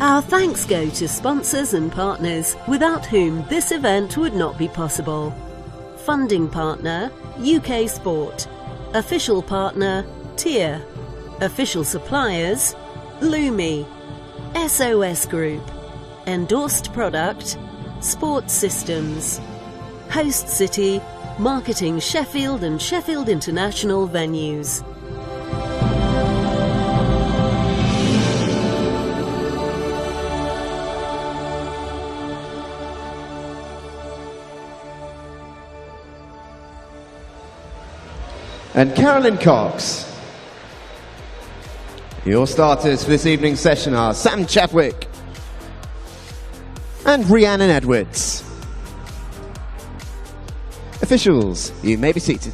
Our thanks go to sponsors and partners without whom this event would not be possible. Funding partner, UK Sport. Official partner, Tier. Official suppliers, Lumi. SOS Group. Endorsed product, Sports Systems. Host city, marketing Sheffield and Sheffield International venues. And Carolyn Cox. Your starters for this evening's session are Sam Chadwick and Rhiannon Edwards. Officials, you may be seated.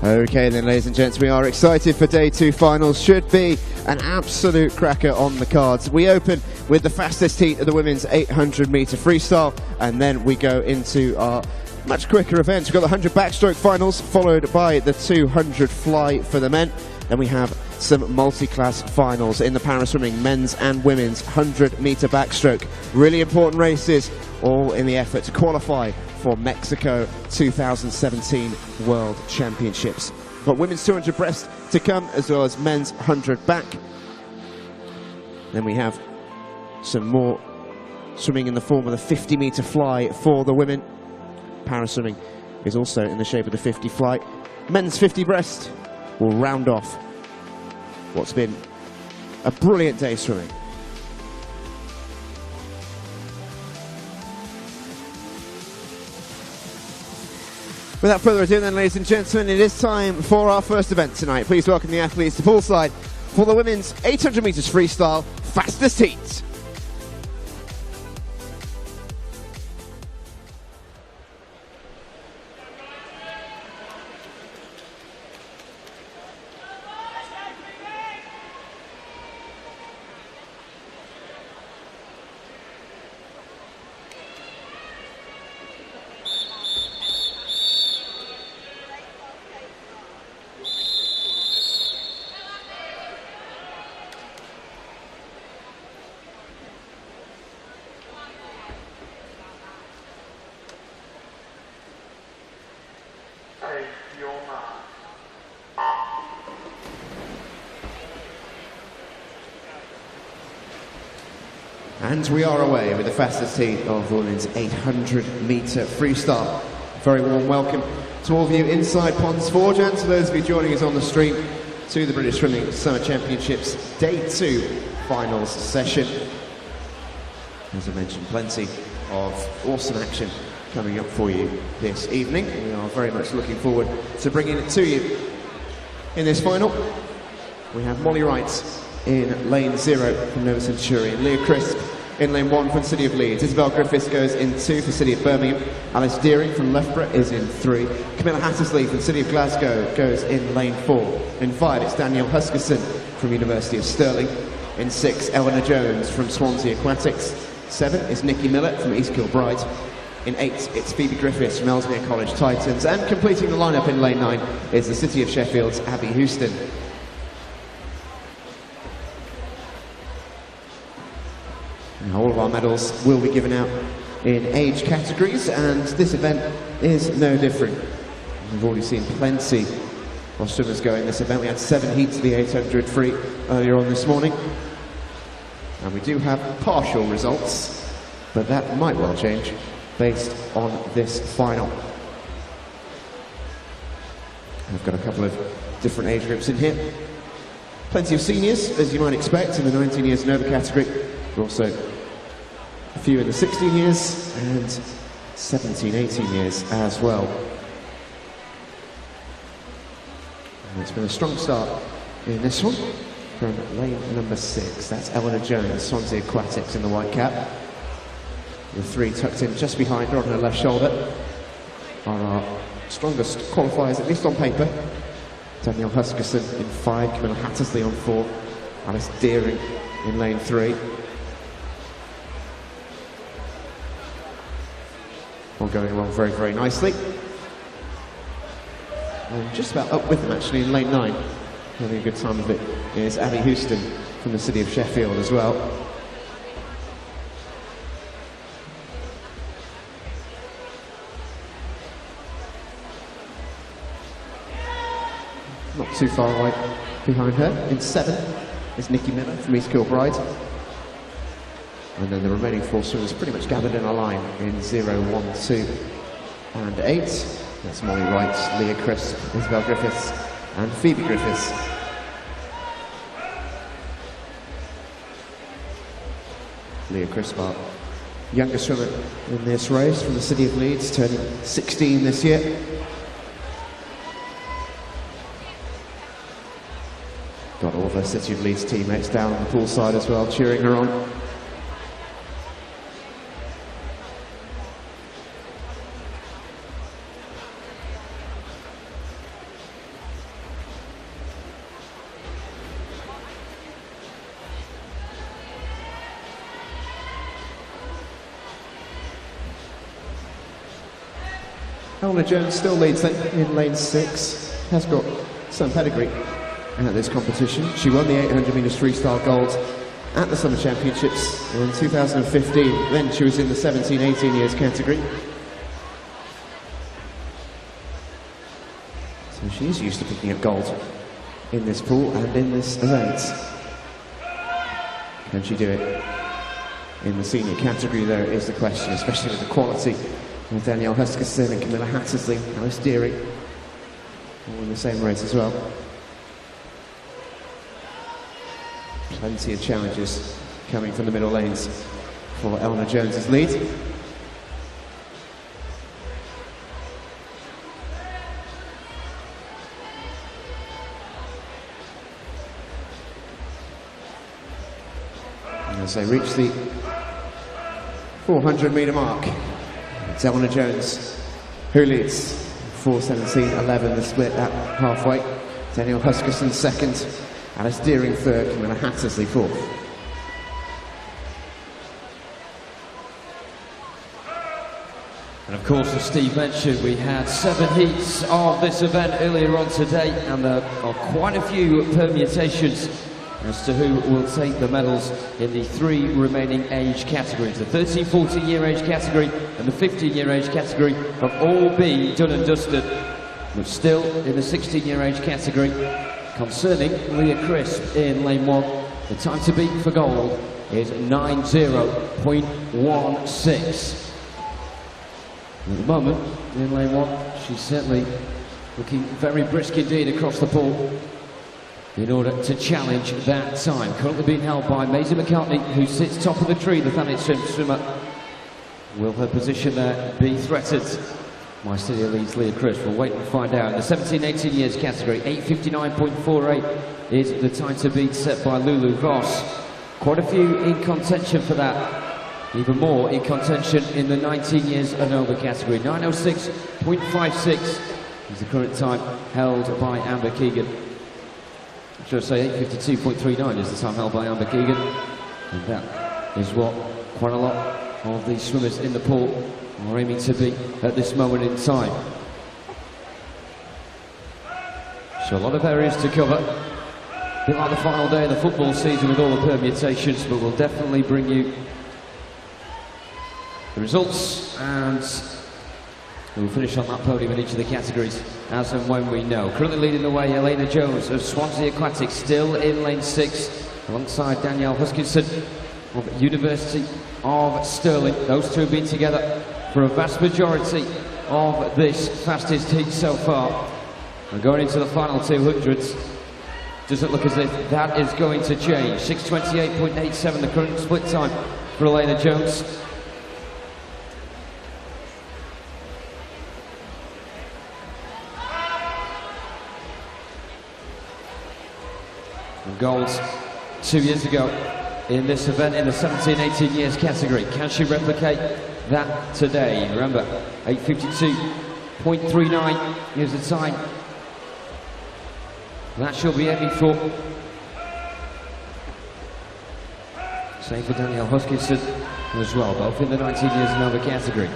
Okay then, ladies and gents, we are excited for day two finals. Should be an absolute cracker on the cards. We open with the fastest heat of the women's 800 metre freestyle, and then we go into our much quicker events. We've got the 100 backstroke finals, followed by the 200 fly for the men. Then we have some multi-class finals in the para-swimming men's and women's 100 metre backstroke. Really important races, all in the effort to qualify for Mexico 2017 World Championships. Got women's 200 breast to come, as well as men's 100 back. Then we have some more swimming in the form of the 50 metre fly for the women. Para-swimming is also in the shape of the 50 fly. Men's 50 breast will round off what's been a brilliant day swimming. Without further ado then, ladies and gentlemen, it is time for our first event tonight. Please welcome the athletes to poolside for the women's 800 metres freestyle fastest heat. And we are away with the fastest heat of the women's 800 metre freestyle. Very warm welcome to all of you inside Ponds Forge, and to those of you joining us on the stream to the British Swimming Summer Championships Day 2 finals session. As I mentioned, plenty of awesome action coming up for you this evening. We are very much looking forward to bringing it to you. In this final, we have Molly Wright in lane 0 from Nova Centurion, Leah Crisp In lane 1 for the City of Leeds, Isabel Griffiths goes in 2 for City of Birmingham. Alice Deering from Loughborough is in 3. Camilla Hattersley from City of Glasgow goes in lane 4. In 5, it's Danielle Huskisson from University of Stirling. In 6, Eleanor Jones from Swansea Aquatics. 7 is Nikki Millett from East Kilbride. In 8, it's Phoebe Griffiths from Ellesmere College Titans. And completing the lineup in lane 9 is the City of Sheffield's Abby Houston. Now, all of our medals will be given out in age categories, and this event is no different. We've already seen plenty of swimmers go in this event. We had 7 heats of the 800 free earlier on this morning. And we do have partial results, but that might well change based on this final. I've got a couple of different age groups in here. Plenty of seniors, as you might expect, in the 19 years and over category. Also a few in the 16 years and 17, 18 years as well. And it's been a strong start in this one from lane number 6. That's Eleanor Jones, Swansea Aquatics in the white cap. The 3 tucked in just behind her on her left shoulder are our strongest qualifiers, at least on paper. Danielle Huskisson in 5, Camilla Hattersley on 4, Alice Deering in lane 3. All going along very, very nicely. And just about up with them actually in lane 9, having a good time of it, is Abby Houston from the City of Sheffield as well. Not too far away behind her. In 7 is Nikki Miller from East Kilbride. And then the remaining 4 swimmers pretty much gathered in a line in 0, 1, 2 and 8. That's Molly Wright, Leah Crisp, Isabel Griffiths and Phoebe Griffiths. Leah Crisp, our youngest swimmer in this race from the City of Leeds, turning 16 this year. Got all of her City of Leeds teammates down on the pool side as well, cheering her on. Eleanor Jones still leads then in lane 6, has got some pedigree at this competition. She won the 800 metres freestyle gold at the Summer Championships in 2015. Then she was in the 17-18 years category. So she is used to picking up gold in this pool and in this event. Can she do it in the senior category, though, is the question, especially with the quality of Danielle Huskisson and Camilla Hattersley, Alice Deering, all in the same race as well. Plenty of challenges coming from the middle lanes for Eleanor Jones's lead. And as they reach the 400 metre mark, it's Eleanor Jones who leads. 4:17.11 the split at halfway. Danielle Huskisson second, Alice Deering third, Camilla Hattersley fourth. And of course, as Steve mentioned, we had 7 heats of this event earlier on today, and there are quite a few permutations as to who will take the medals in the 3 remaining age categories. The 13-14 year age category and the 15 year age category have all been done and dusted. But still in the 16 year age category, concerning Leah Crisp in lane 1, the time to beat for gold is 90.16. At the moment, in lane 1, she's certainly looking very brisk indeed across the pool in order to challenge that time. Currently being held by Maisie McCartney, who sits top of the tree, the Thanet swimmer. Will her position there be threatened? My City of Leeds Leah Crisp. We'll wait and find out. In the 17-18 years category, 8:59.48 is the time to beat set by Lulu Voss. Quite a few in contention for that even more in contention in the 19 years and over category. 9:06.56 is the current time held by Amber Keegan. Should I say 8:52.39 is the time held by Amber Keegan. And that is what quite a lot of the swimmers in the pool are aiming to be at this moment in time. So a lot of areas to cover. A bit like the final day of the football season with all the permutations, but we'll definitely bring you the results, and we'll finish on that podium in each of the categories as and when we know. Currently leading the way, Elena Jones of Swansea Aquatics, still in lane 6, alongside Danielle Huskinson of University of Stirling. Those two have been together for a vast majority of this fastest heat so far. We're going into the final 200s. Doesn't look as if that is going to change. 6:28.87 the current split time for Elena Jones. And gold 2 years ago in this event in the 17-18 years category. Can she replicate that today? Remember, 8:52.39 is the time that she'll be aiming for. Same for Danielle Huskinson as well, both in the 19 years and over category.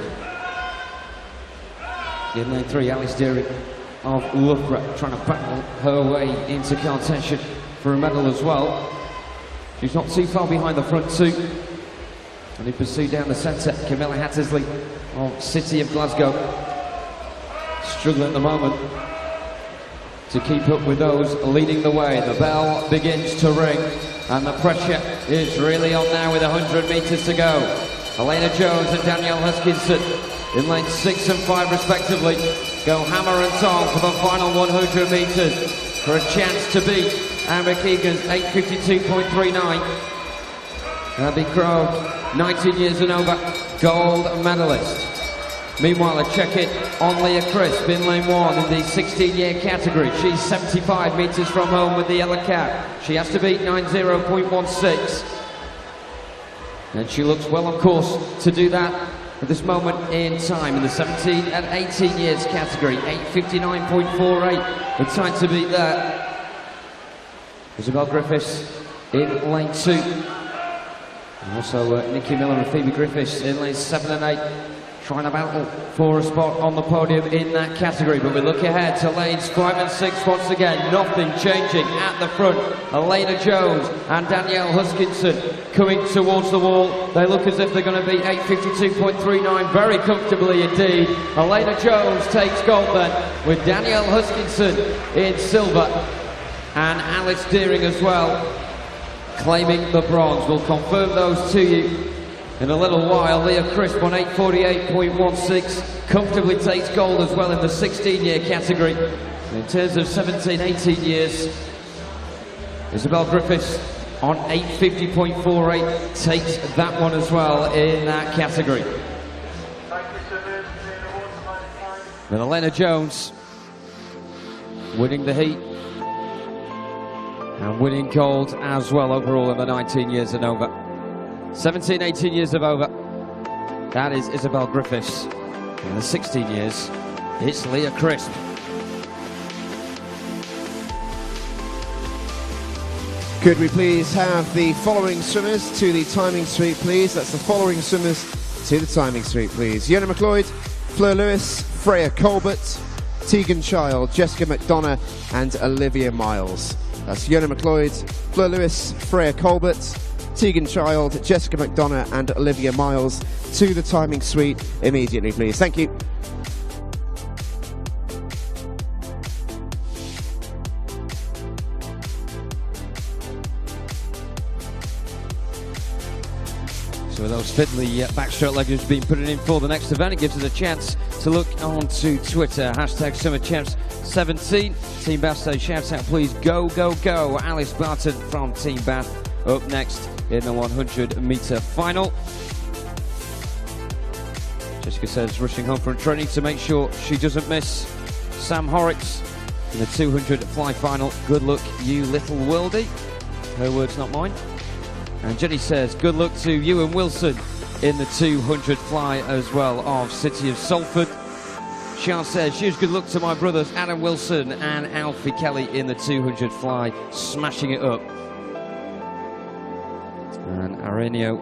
In lane 3, Alice Deering of Loughborough trying to battle her way into contention for a medal as well. She's not too far behind the front two. And in pursuit down the centre, Camilla Hattersley of City of Glasgow. Struggling at the moment to keep up with those leading the way. The bell begins to ring and the pressure is really on now with 100 metres to go. Elena Jones and Danielle Huskinson in lanes 6 and 5 respectively go hammer and tong for the final 100 metres for a chance to beat Amber Keegan's 8:52.39. Abby Crowe, 19 years and over, gold medalist. Meanwhile, a check-in on Leah Crisp in lane 1 in the 16-year category. She's 75 metres from home with the yellow cap. She has to beat 90.16. And she looks well on course to do that at this moment in time in the 17 and 18 years category. 8:59.48, the time to beat that. Isabel Griffiths in lane 2. And also Nikki Miller and Phoebe Griffiths in lanes 7 and 8. Trying to battle for a spot on the podium in that category, but we look ahead to lanes 5 and 6 once again. Nothing changing at the front. Elena Jones and Danielle Huskinson coming towards the wall. They look as if they're going to be 8:52.39 very comfortably indeed. Elena Jones takes gold then, with Danielle Huskinson in silver and Alice Deering as well claiming the bronze. We'll confirm those to you in a little while. Leah Crisp on 8:48.16 comfortably takes gold as well in the 16-year category. In terms of 17-18 years, Isabel Griffiths on 8:50.48 takes that one as well in that category. Then Elena Jones winning the heat and winning gold as well overall in the 19 years and over. 17-18 years of over, that is Isabel Griffiths. In the 16 years, it's Leah Crisp. Could we please have the following swimmers to the timing suite, please? That's the following swimmers to the timing suite, please. Yona McLeod, Fleur Lewis, Freya Colbert, Tegan Child, Jessica McDonough and Olivia Miles. That's Yona McLeod, Fleur Lewis, Freya Colbert, Tegan Child, Jessica McDonough and Olivia Miles to the timing suite immediately, please. Thank you. So with those fiddly backstroke leggers being put in for the next event, it gives us a chance to look onto Twitter. Hashtag SummerChamps17. Team Bath says, shout out please, go, go, go. Alice Barton from Team Bath up next in the 100-metre final. Jessica says, rushing home from training to make sure she doesn't miss Sam Horrocks in the 200 fly final. Good luck, you little worldie. Her words, not mine. And Jenny says, good luck to Ewan Wilson in the 200 fly as well of City of Salford. Charles says, huge good luck to my brothers Adam Wilson and Alfie Kelly in the 200 fly, smashing it up. And Arenio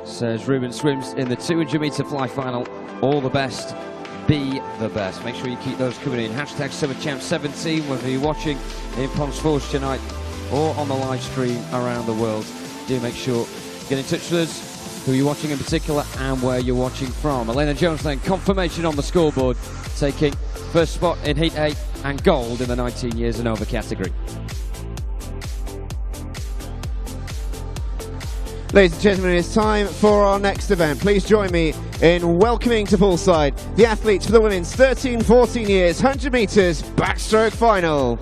says, Ruben swims in the 200 metre fly final. All the best, be the best. Make sure you keep those coming in. Hashtag SummerChamp17, whether you're watching in Ponds Forge tonight or on the live stream around the world. Do make sure you get in touch with us, who you're watching in particular and where you're watching from. Elena Jones then, confirmation on the scoreboard, taking first spot in Heat 8 and gold in the 19 years and over category. Ladies and gentlemen, it's time for our next event. Please join me in welcoming to poolside the athletes for the women's 13-14 years 100 metres backstroke final.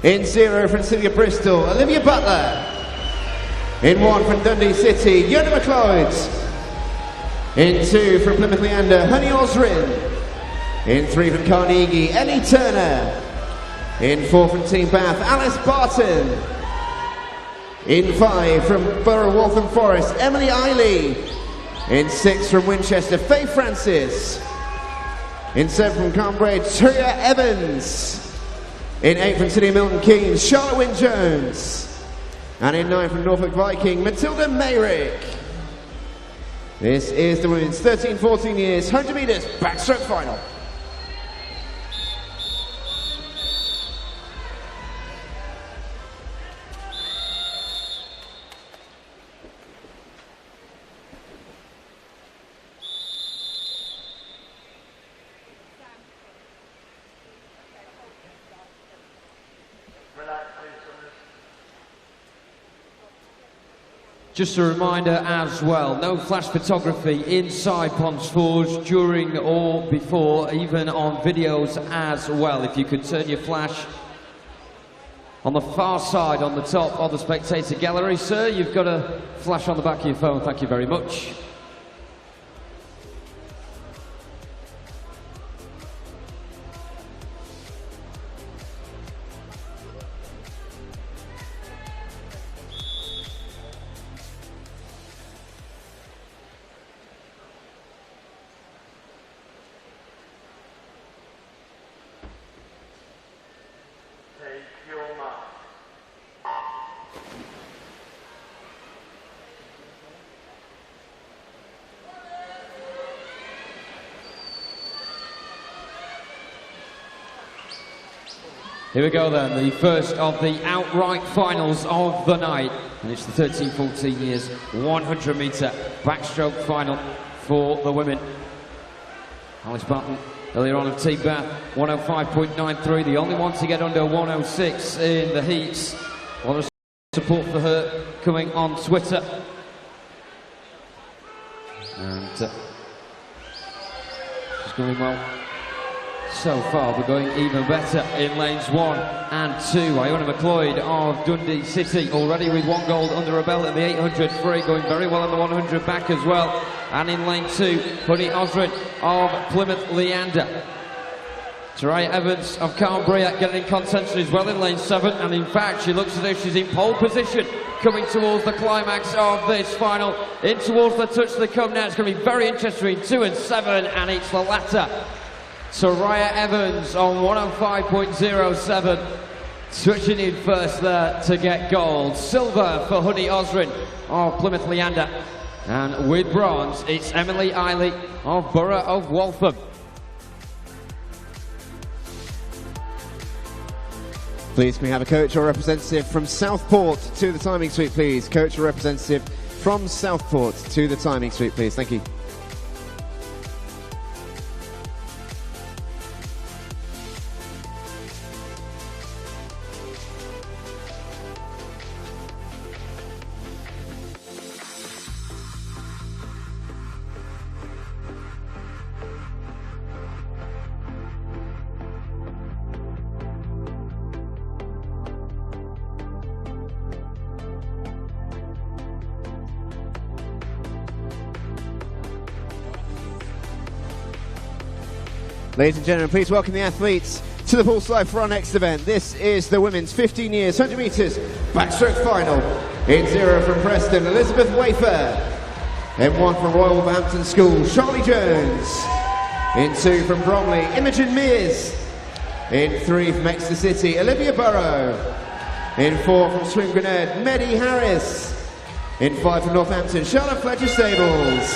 In 0 from City of Bristol, Olivia Butler. In 1 from Dundee City, Yona McLeod. In 2 from Plymouth Leander, Honey Osrin. In 3 from Carnegie, Ellie Turner. In 4 from Team Bath, Alice Barton. In 5 from Borough Waltham Forest, Emily Eiley. In 6 from Winchester, Faye Francis. In 7 from Cambridge, Turia Evans. In 8 from City of Milton Keynes, Charlotte Wynne Jones. And in 9 from Norfolk Viking, Matilda Mayrick. This is the women's 13-14 years 100 metres backstroke final. Just a reminder as well, no flash photography inside Ponds Forge during or before, even on videos as well. If you could turn your flash on the far side, on the top of the spectator gallery. Sir, you've got a flash on the back of your phone, thank you very much. Here we go then, the first of the outright finals of the night. And it's the 13-14 years 100 metre backstroke final for the women. Alice Barton earlier on of Team Bath, 105.93, the only one to get under 106 in the heats. A lot of support for her coming on Twitter. And she's going well. So far, we're going even better in lanes 1 and 2. Iona McLeod of Dundee City already with 1 gold under her belt in the 800 free, going very well in the 100 back as well. And in lane 2, Honey Osrin of Plymouth Leander. Taraya Evans of Cambria getting in contention as well in lane 7, and in fact she looks as if she's in pole position coming towards the climax of this final. In towards the touch they come now. It's going to be very interesting, 2 and 7, and it's the latter. Taraya Evans on 105.07, switching in first there to get gold. Silver for Honey Osrin of Plymouth Leander. And with bronze, it's Emily Eiley of Borough of Waltham. Please, can we have a coach or representative from Southport to the timing suite, please? Coach or representative from Southport to the timing suite, please. Thank you. Ladies and gentlemen, please welcome the athletes to the poolside for our next event. This is the women's 15 years 100 metres backstroke final. In 0 from Preston, Elizabeth Wafer. In 1 from Royal Wolverhampton School, Charlie Jones. In 2 from Bromley, Imogen Mears. In 3 from Exeter City, Olivia Burrow. In 4 from Swim Grenade, Medi Harris. In 5 from Northampton, Charlotte Fletcher Stables.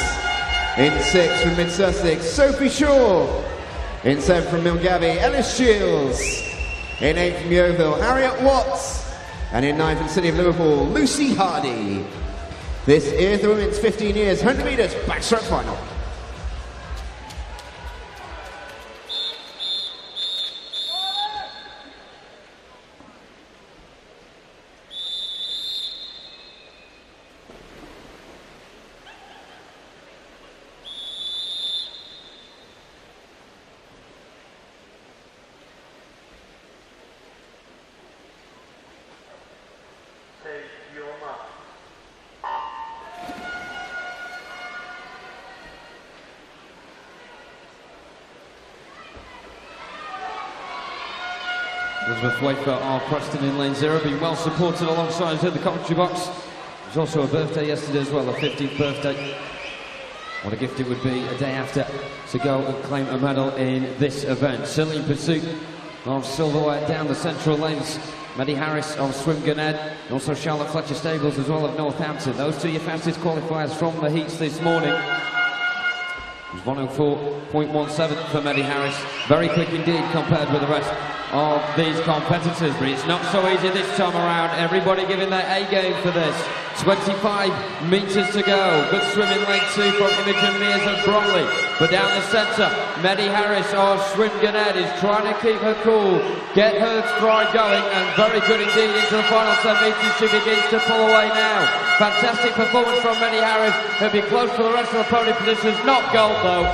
In 6 from Mid Sussex, Sophie Shaw. In 7 from Milngavie, Ellis Shields. In 8 from Yeovil, Harriet Watts. And in 9 from the City of Liverpool, Lucy Hardy. This is the women's 15 years 100 metres backstroke final. Elizabeth Wafer of Preston in lane 0, being well supported alongside us in the commentary box. It was also a birthday yesterday as well, a 15th birthday. What a gift it would be a day after to go and claim a medal in this event. Certainly in pursuit of silverware down the central lanes. Medi Harris of Swim Gurnedd, and also Charlotte Fletcher Stables as well of Northampton. Those two your fastest qualifiers from the heats this morning. It was 104.17 for Medi Harris. Very quick indeed compared with the rest of these competitors, but it's not so easy this time around. Everybody giving their A game for this. 25 metres to go. Good swim in lane 2 from Imogen Mears of Bromley. But down the centre, Medi Harris of Swim Gurnedd is trying to keep her cool, get her stride going, and very good indeed into the final 10 metres. She begins to pull away now. Fantastic performance from Medi Harris. He'll be close for the rest of the podium positions. Not gold though.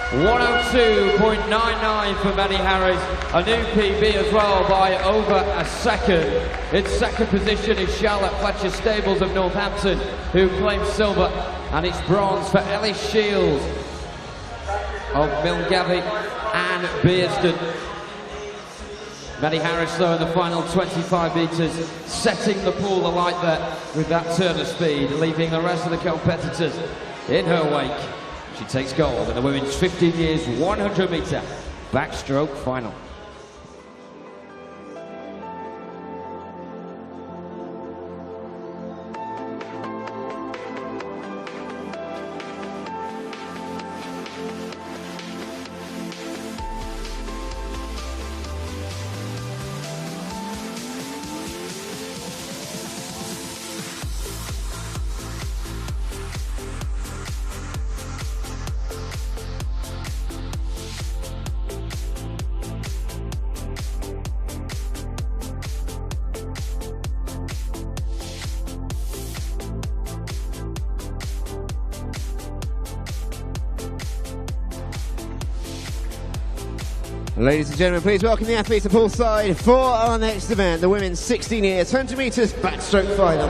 102.99 for Medi Harris, a new PB as well by over a second. In second position is Charlotte Fletcher Stables of Northampton, who claims silver, and it's bronze for Ellis Shields of Milngavie and Bearston. Medi Harris though in the final 25 metres, setting the pool alight there with that turn of speed, leaving the rest of the competitors in her wake. She takes gold in the women's 15 years 100 metre backstroke final. Ladies and gentlemen, please welcome the athletes to poolside for our next event, the women's 16 years 100 metres backstroke final.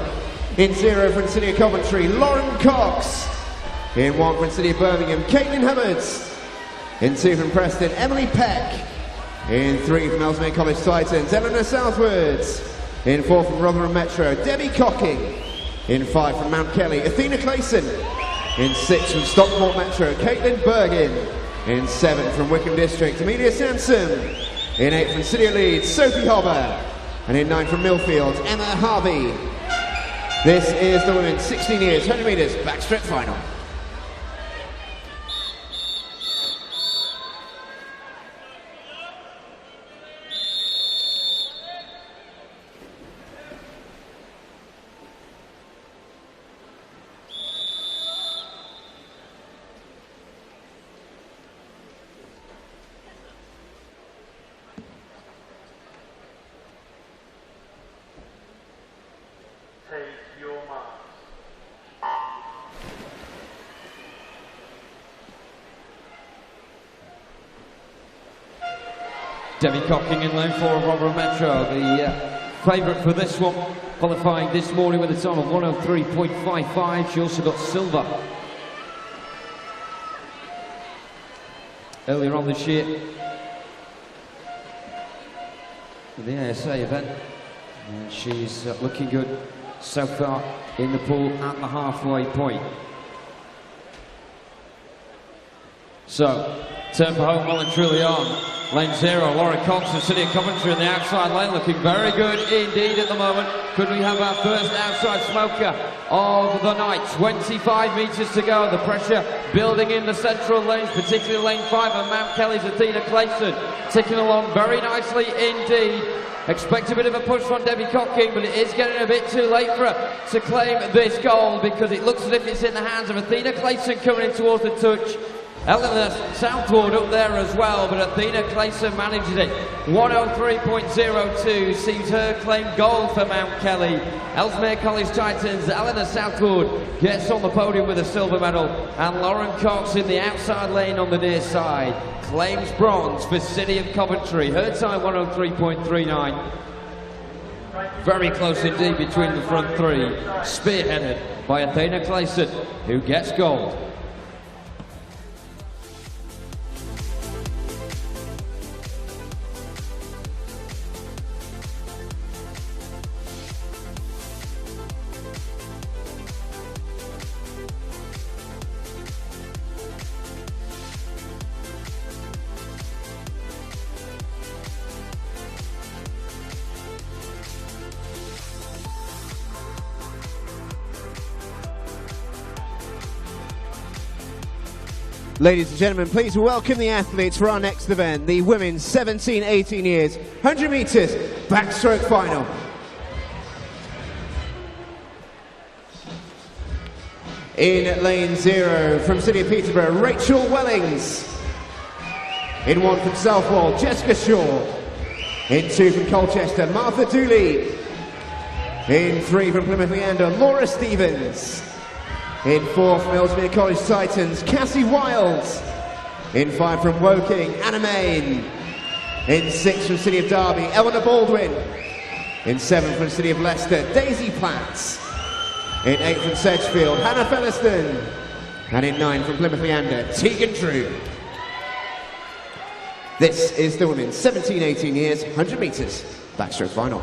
In 0 from the City of Coventry, Lauren Cox. In 1 from the City of Birmingham, Caitlin Hubbards. In 2 from Preston, Emily Peck. In 3 from Ellesmere College Titans, Eleanor Southwards. In 4 from Rotherham Metro, Debbie Cocking. In 5 from Mount Kelly, Athena Clayson. In 6 from Stockport Metro, Caitlin Bergin. In 7 from Wickham District, Amelia Sampson. In 8 from City of Leeds, Sophie Hobber. And in 9 from Millfield, Emma Harvey. This is the women's 16 years 100 metres backstroke final. Debbie Cocking in lane 4 of Rotherham Metro, the favourite for this one, qualifying this morning with a time of 103.55. She also got silver earlier on this year for the ASA event, and she's looking good so far in the pool at the halfway point. So, turn for home well and truly on. Lane 0, Lauren Cox from City of Coventry in the outside lane, looking very good indeed at the moment. Could we have our first outside smoker of the night? 25 metres to go, the pressure building in the central lanes, particularly lane 5 and Mount Kelly's Athena Clayson, ticking along very nicely indeed. Expect a bit of a push from Debbie Cocking, but it is getting a bit too late for her to claim this gold because it looks as if it's in the hands of Athena Clayson coming in towards the touch. Eleanor Southwood up there as well, but Athena Clayson manages it. 103.02 sees her claim gold for Mount Kelly. Ellesmere College Titans, Eleanor Southwood gets on the podium with a silver medal, and Lauren Cox in the outside lane on the near side claims bronze for City of Coventry. Her time 103.39. Very close indeed between the front three, spearheaded by Athena Clayson, who gets gold. Ladies and gentlemen, please welcome the athletes for our next event, the women's 17-18 years, 100 metres backstroke final. In lane 0 from City of Peterborough, Rachel Wellings. In 1 from Southwold, Jessica Shaw. In 2 from Colchester, Martha Dooley. In 3 from Plymouth Leander, Laura Stevens. In 4 from Ellesmere College Titans, Cassie Wilds. In 5 from Woking, Anna Main. In 6 from City of Derby, Eleanor Baldwin. In 7 from City of Leicester, Daisy Platts. In 8 from Sedgefield, Hannah Felliston. And in 9 from Plymouth Leander, Tegan Drew. This is the women's 17-18 years, 100 metres backstroke final.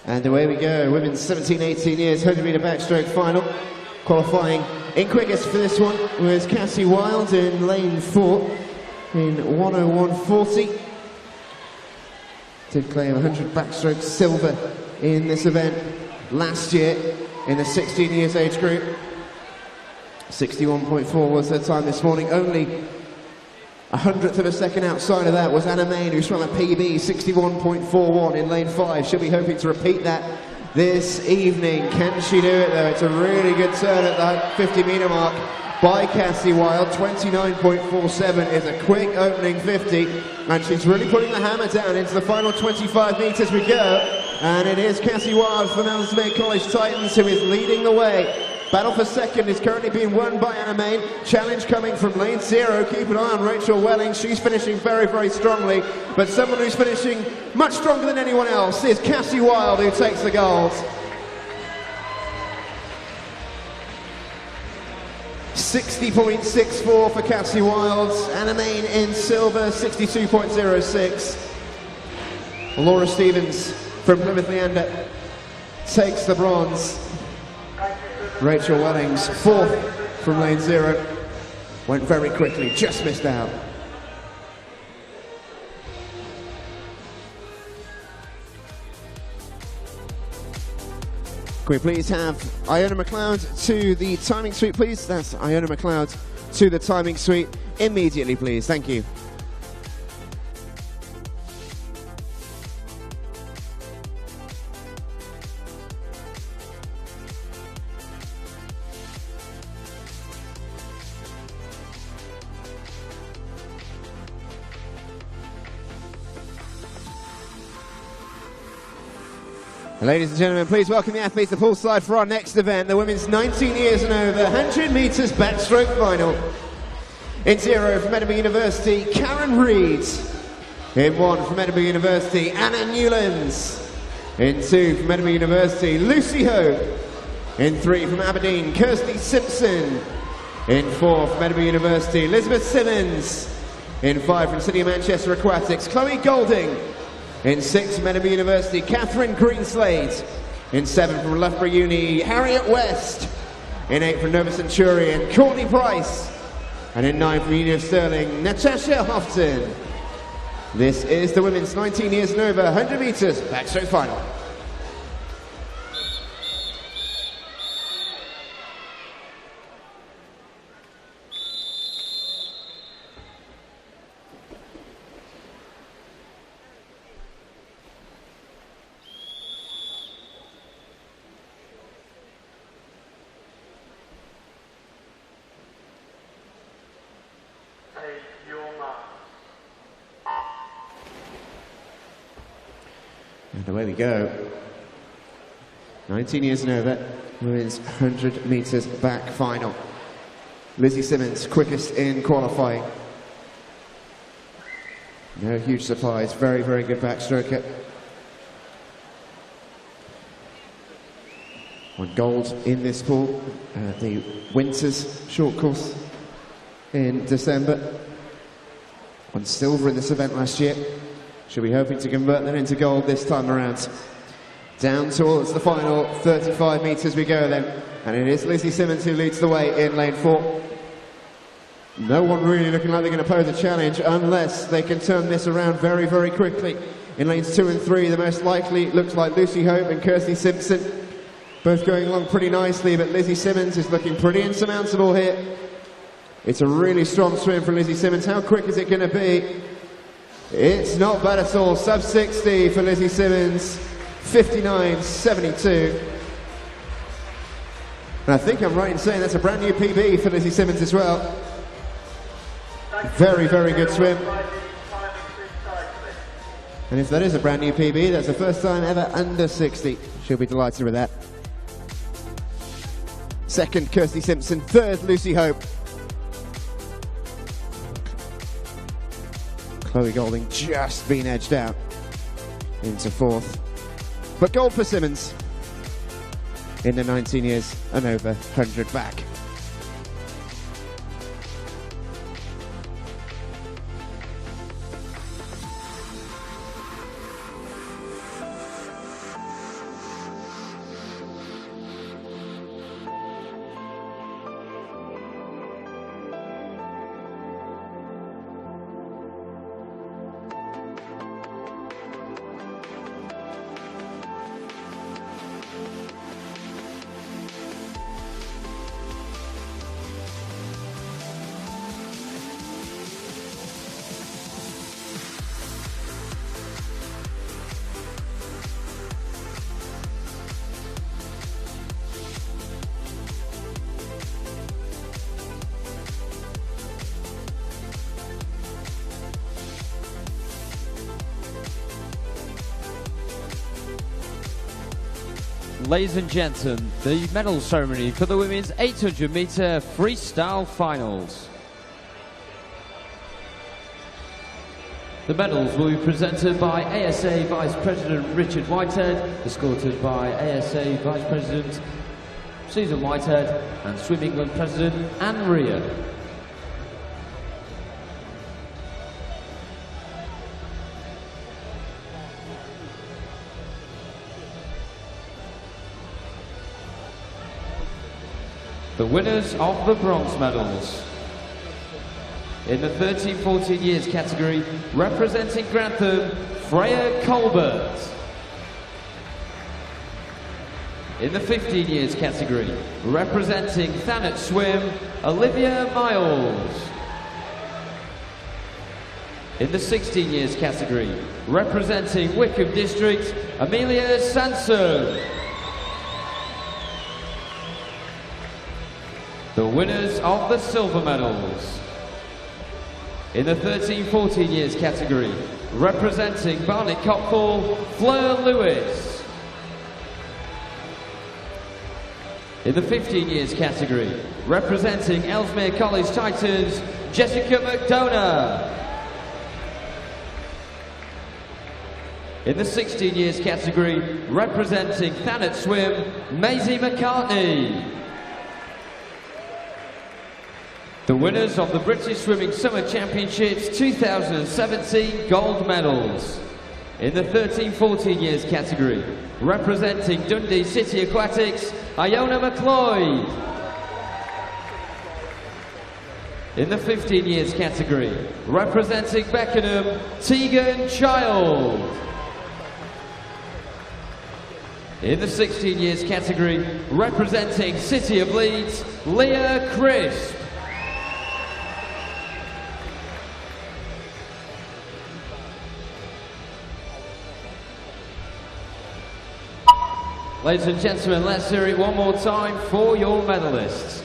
And away we go, women's 17-18 years, 100 metre backstroke final. Qualifying in quickest for this one was Cassie Wild in lane 4 in 101.40. Did claim 100 backstroke silver in this event last year in the 16 years age group. 61.4 was her time this morning. Only a hundredth of a second outside of that was Anna Main, who swam a PB 61.41 in lane 5. She'll be hoping to repeat that this evening. Can she do it though? It's a really good turn at that 50 metre mark by Cassie Wild. 29.47 is a quick opening 50, and she's really putting the hammer down into the final 25 metres we go. And it is Cassie Wild from Ellesmere College Titans who is leading the way. Battle for second is currently being won by Anna Main. Challenge coming from lane 0. Keep an eye on Rachel Welling. She's finishing very, very strongly. But someone who's finishing much stronger than anyone else is Cassie Wild, who takes the gold. 60.64 for Cassie Wild. Anna Main in silver, 62.06. Laura Stevens from Plymouth Leander takes the bronze. Rachel Wellings, 4th from lane 0. Went very quickly, just missed out. Can we please have Iona McLeod to the timing suite, please? That's Iona McLeod to the timing suite immediately, please. Thank you. Ladies and gentlemen, please welcome the athletes at poolside for our next event, the women's 19 years and over 100 meters backstroke final. In 0 from Edinburgh University, Karen Reed. In 1 from Edinburgh University, Anna Newlands. In 2 from Edinburgh University, Lucy Hope. In 3 from Aberdeen, Kirsty Simpson. In 4 from Edinburgh University, Elizabeth Simmons. In 5 from City of Manchester Aquatics, Chloe Golding. In 6 from Edinburgh University, Catherine Greenslade. In 7 from Loughborough Uni, Harriet West. In 8 from Nova Centurion, Courtney Price. And in 9 from Union of Stirling, Natasha Houghton. This is the women's 19 years and over 100 metres backstroke final. And away we go. 19 years and over, women's 100 metres back final. Lizzie Simmons, quickest in qualifying. No huge surprise, very, very good backstroker. Won gold in this pool at the Winters short course in December. Won silver in this event last year. She'll be hoping to convert that into gold this time around. Down towards the final 35 metres we go then. And it is Lizzie Simmons who leads the way in lane 4. No one really looking like they're going to pose a challenge unless they can turn this around very, very quickly. In lanes 2 and 3, the most likely looks like Lucy Hope and Kirsty Simpson. Both going along pretty nicely, but Lizzie Simmons is looking pretty insurmountable here. It's a really strong swim from Lizzie Simmons. How quick is it going to be? It's not bad at all. Sub 60 for Lizzie Simmons, 59.72. And I think I'm right in saying that's a brand new PB for Lizzie Simmons as well. Very, very good swim. And if that is a brand new PB, that's the first time ever under 60. She'll be delighted with that. Second, Kirsty Simpson. Third, Lucy Hope. Chloe Golding just been edged out into 4th. But gold for Simmons in the 19 years and over 100 back. Ladies and gentlemen, the medal ceremony for the women's 800 metre freestyle finals. The medals will be presented by ASA Vice President Richard Whitehead, escorted by ASA Vice President Susan Whitehead and Swim England President Anne Rea. The winners of the bronze medals. In the 13-14 years category, representing Grantham, Freya Colbert. In the 15 years category, representing Thanet Swim, Olivia Miles. In the 16 years category, representing Wickham District, Amelia Sanson. The winners of the silver medals. In the 13-14 years category, representing Barnet Cockfall, Fleur Lewis. In the 15 years category, representing Ellesmere College Titans, Jessica McDonough. In the 16 years category, representing Thanet Swim, Maisie McCartney. The winners of the British Swimming Summer Championships 2017 gold medals. In the 13-14 years category, representing Dundee City Aquatics, Iona McLeod. In the 15 years category, representing Beckenham, Tegan Child. In the 16 years category, representing City of Leeds, Leah Crisp. Ladies and gentlemen, let's hear it one more time for your medalists.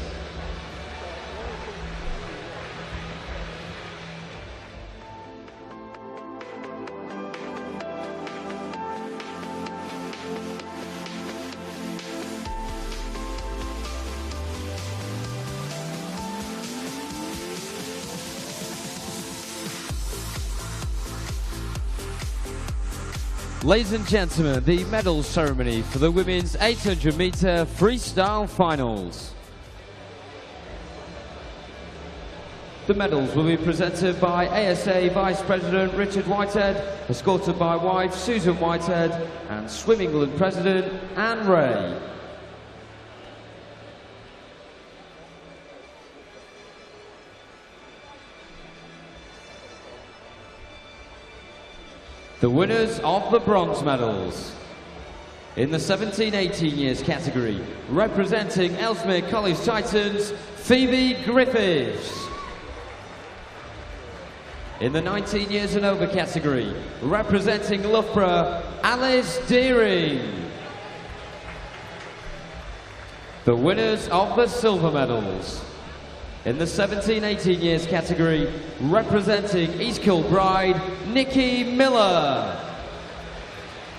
Ladies and gentlemen, the medal ceremony for the women's 800 meter freestyle finals. The medals will be presented by ASA Vice President Richard Whitehead, escorted by wife Susan Whitehead and Swim England President Anne Ray. The winners of the bronze medals. In the 17-18 years category, representing Ellesmere College Titans, Phoebe Griffiths. In the 19 years and over category, representing Loughborough, Alice Deering. The winners of the silver medals. In the 17-18 years category, representing East Kilbride, Nikki Miller.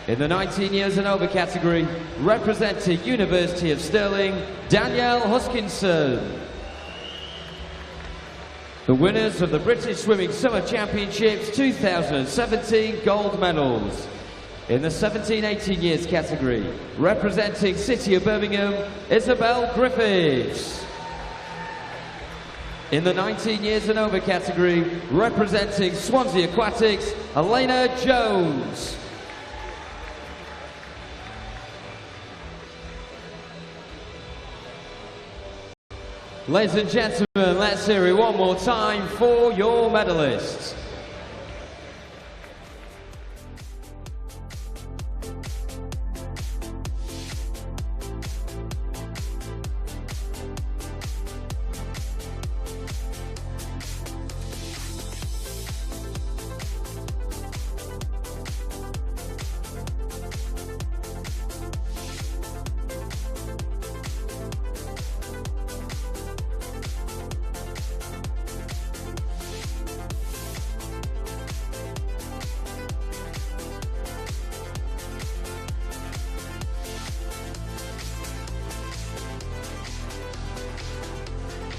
In the 19 years and over category, representing University of Stirling, Danielle Huskinson. The winners of the British Swimming Summer Championships 2017 gold medals. In the 17-18 years category, representing City of Birmingham, Isabel Griffiths. In the 19 years and over category, representing Swansea Aquatics, Elena Jones. Ladies and gentlemen, let's hear it one more time for your medalists.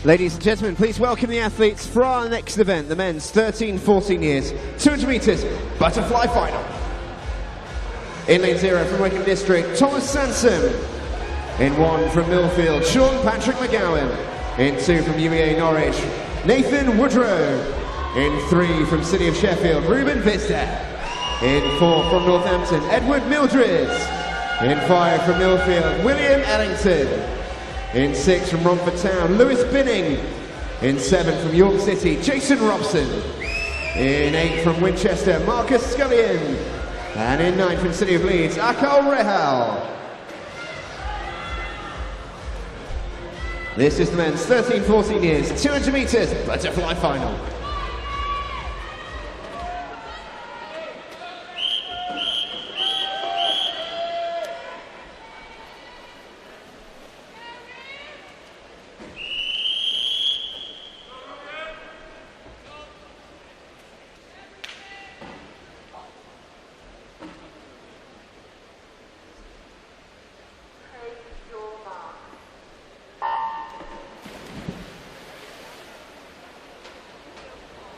Ladies and gentlemen, please welcome the athletes for our next event, the men's 13-14 years, 200 metres butterfly final. In lane 0 from Wickham District, Thomas Sansom. In 1 from Millfield, Sean Patrick McGowan. In 2 from UEA Norwich, Nathan Woodrow. In 3 from City of Sheffield, Ruben Vista. In 4 from Northampton, Edward Mildreds. In 5 from Millfield, William Ellington. In 6 from Romford Town, Lewis Binning. In 7 from York City, Jason Robson. In 8 from Winchester, Marcus Scullion. And in 9 from City of Leeds, Akal Rehal. This is the men's 13-14 years, 200 metres butterfly final.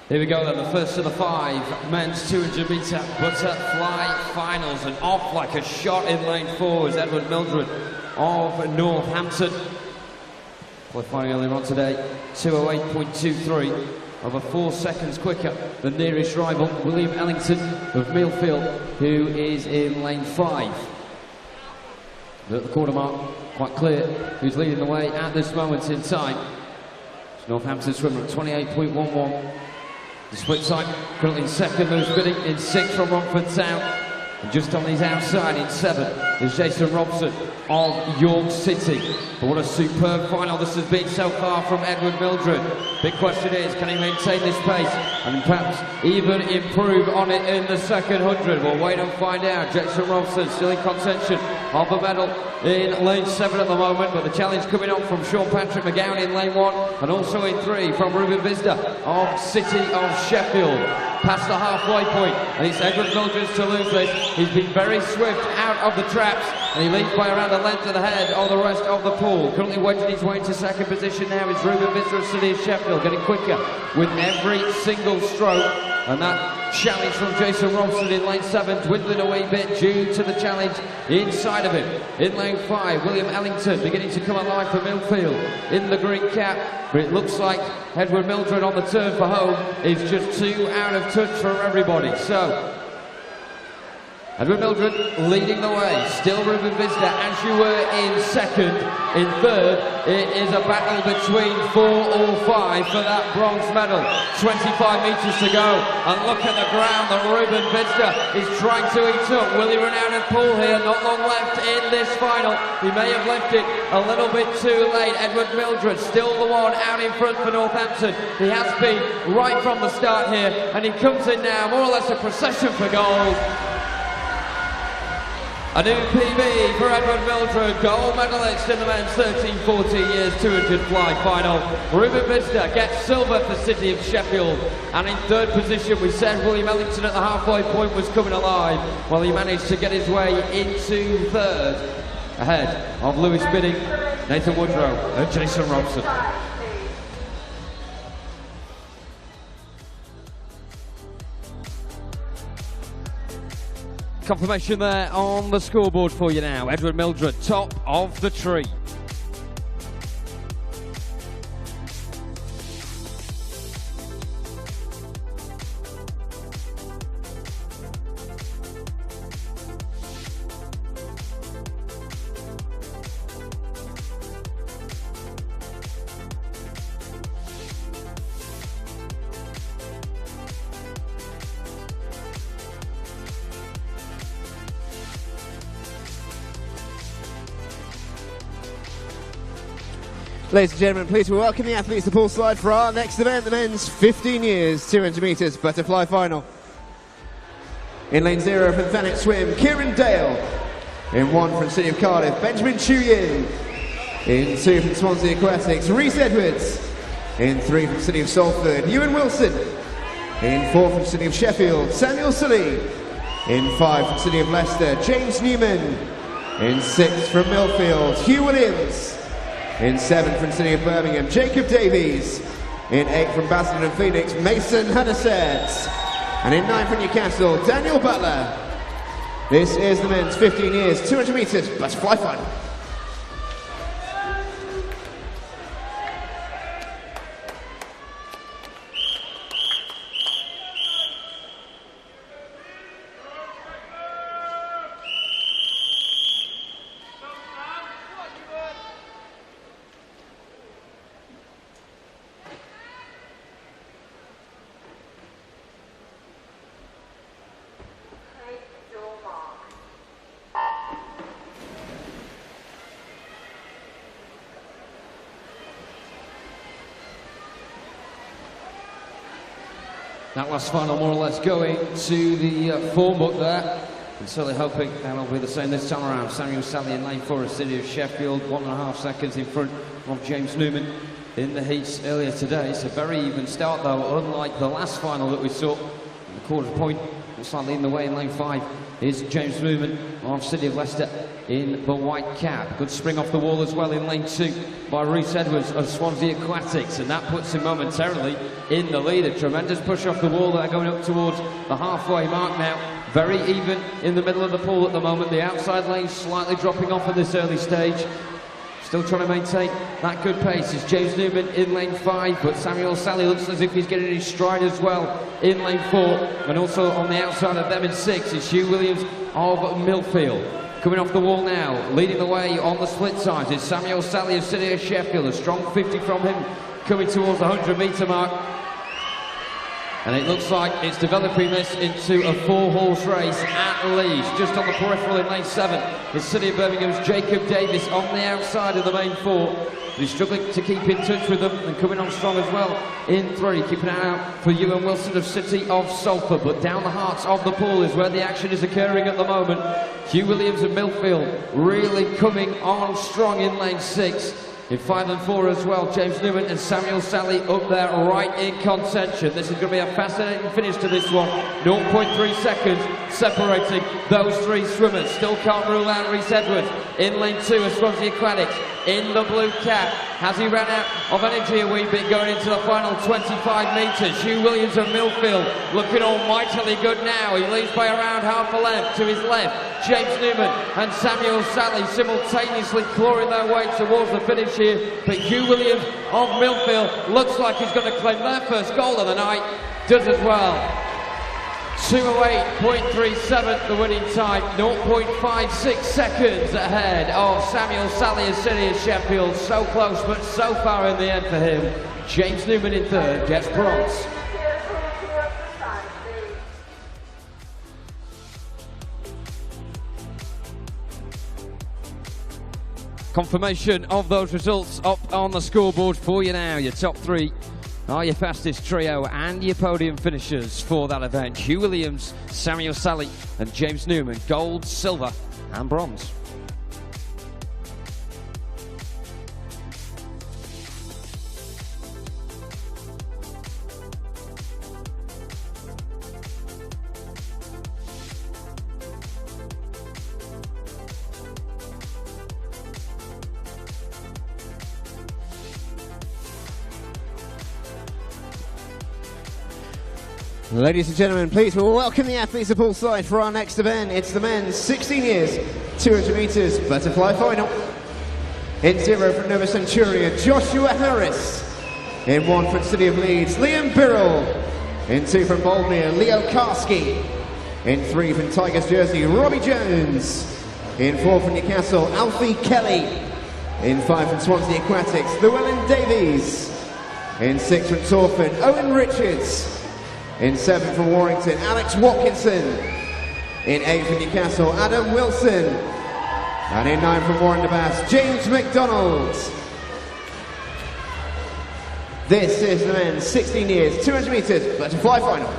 Here we go then, the first of the 5 men's 200 metre butterfly finals, and off like a shot in lane 4 is Edward Mildred of Northampton. Qualifying earlier on today, 2:08.23, over 4 seconds quicker than nearest rival William Ellington of Millfield, who is in lane 5. At the quarter mark, quite clear who's leading the way at this moment in time. It's Northampton swimmer at 28.11. The split time, currently in 2nd, Lewis Bidding in 6th from Romford Town. And just on his outside in 7th is Jason Robson of York City. But what a superb final this has been so far from Edward Mildred. Big question is, can he maintain this pace and perhaps even improve on it in the 2nd 100? We'll wait and find out. Jason Robson still in contention of the medal in lane 7 at the moment, but the challenge coming on from Sean Patrick McGowan in lane 1, and also in 3 from Ruben Visda of City of Sheffield. Past the halfway point, and it's Edward Mildred's to lose this. He's been very swift out of the traps, and he leads by around a length of the head of the rest of the pool. Currently wedging his way into 2nd position now is Ruben Visda of City of Sheffield, getting quicker with every single stroke. And that challenge from Jason Robson in lane 7 dwindling a wee bit due to the challenge inside of him. In lane 5, William Ellington beginning to come alive for Millfield in the green cap. But it looks like Edward Mildred on the turn for home is just too out of touch for everybody. So, Edward Mildred leading the way. Still Ruben Visda as you were in 2nd. In 3rd, it is a battle between 4 or 5 for that bronze medal. 25 metres to go. And look at the ground that Ruben Visda is trying to eat up. Will he run out of pool here? Not long left in this final. He may have left it a little bit too late. Edward Mildred still the one out in front for Northampton. He has been right from the start here. And he comes in now, more or less a procession for gold. A new PB for Edward Mildred, gold medalist in the men's 13-14 years 200 fly final. Ruben Visda gets silver for City of Sheffield. And in 3rd position, we said William Ellington at the halfway point was coming alive. Well, he managed to get his way into 3rd, ahead of Lewis Bidding, Nathan Woodrow and Jason Robson. Confirmation there on the scoreboard for you now. Edward Mildred, top of the tree. Ladies and gentlemen, please welcome the athletes to pool slide for our next event, the men's 15 years 200 metres butterfly final. In lane 0 from Thanet Swim, Kieran Dale. In 1 from City of Cardiff, Benjamin Chuyin. In 2 from Swansea Aquatics, Rhys Edwards. In 3 from City of Salford, Ewan Wilson. In 4 from City of Sheffield, Samuel Sully. In 5 from City of Leicester, James Newman. In 6 from Millfield, Hugh Williams. In 7 from City of Birmingham, Jacob Davies. In 8 from Basildon and Phoenix, Mason Huddersett. And in 9 from Newcastle, Daniel Butler. This is the men's 15 years, 200 metres butterfly final. That last final more or less going to the form book there. And certainly hoping that'll be the same this time around. Samuel Sally in lane 4 of City of Sheffield, 1.5 seconds in front of James Newman in the heats earlier today. It's a very even start though, unlike the last final that we saw. The quarter point, slightly in the way in lane 5 is James Newman of City of Leicester. in the white cap. Good spring off the wall as well in lane 2 by Rhys Edwards of Swansea Aquatics, and that puts him momentarily in the lead. A tremendous push off the wall there, going up towards the halfway mark now. Very even in the middle of the pool at the moment. The outside lane slightly dropping off at this early stage. Still trying to maintain that good pace is James Newman in lane 5, but Samuel Sally looks as if he's getting his stride as well in lane 4. And also on the outside of them in 6 is Hugh Williams of Millfield. Coming off the wall now, leading the way on the split sides is Samuel Sally of City of Sheffield. A strong 50 from him coming towards the 100-metre mark. And it looks like it's developing this into a 4-horse race at least. Just on the peripheral in lane 7 is City of Birmingham's Jacob Davis on the outside of the main 4. But he's struggling to keep in touch with them, and coming on strong as well in 3. Keeping an eye out for Ewan Wilson of City of Salford. But down the hearts of the pool is where the action is occurring at the moment. Hugh Williams of Millfield really coming on strong in lane 6. In 5 and 4 as well, James Newman and Samuel Sally up there right in contention. This is going to be a fascinating finish to this one. 0.3 seconds separating those 3 swimmers. Still can't rule out Rhys Edwards in lane 2 of Swansea Aquatics in the blue cap. Has he ran out of energy a wee bit going into the final 25 metres? Hugh Williams of Millfield looking almightily good now. He leads by around half a length to his left. James Newman and Samuel Sally simultaneously clawing their way towards the finish here. But Hugh Williams of Millfield looks like he's going to claim their first goal of the night. Does as well. 2:08.37 the winning time, 0.56 seconds ahead of Samuel Sally of City of Sheffield. So close but so far in the end for him. James Newman in 3rd gets bronze. Confirmation of those results up on the scoreboard for you now. Your top 3 are your fastest trio and your podium finishers for that event. Hugh Williams, Samuel Sally and James Newman, gold, silver and bronze. Ladies and gentlemen, please welcome the athletes of poolside for our next event. It's the men's 16 years, 200 metres butterfly final. In 0 from Nova Centurion, Joshua Harris. In 1 from City of Leeds, Liam Birrell. In 2 from Boldmere, Leo Karski. In 3 from Tigers Jersey, Robbie Jones. In 4 from Newcastle, Alfie Kelly. In 5 from Swansea Aquatics, Llewellyn Davies. In 6 from Torford, Owen Richards. In 7 from Warrington, Alex Watkinson. In 8 from Newcastle, Adam Wilson. And in 9 from Warren de Bass, James McDonald. This is the men's 16 years, 200 metres butterfly final.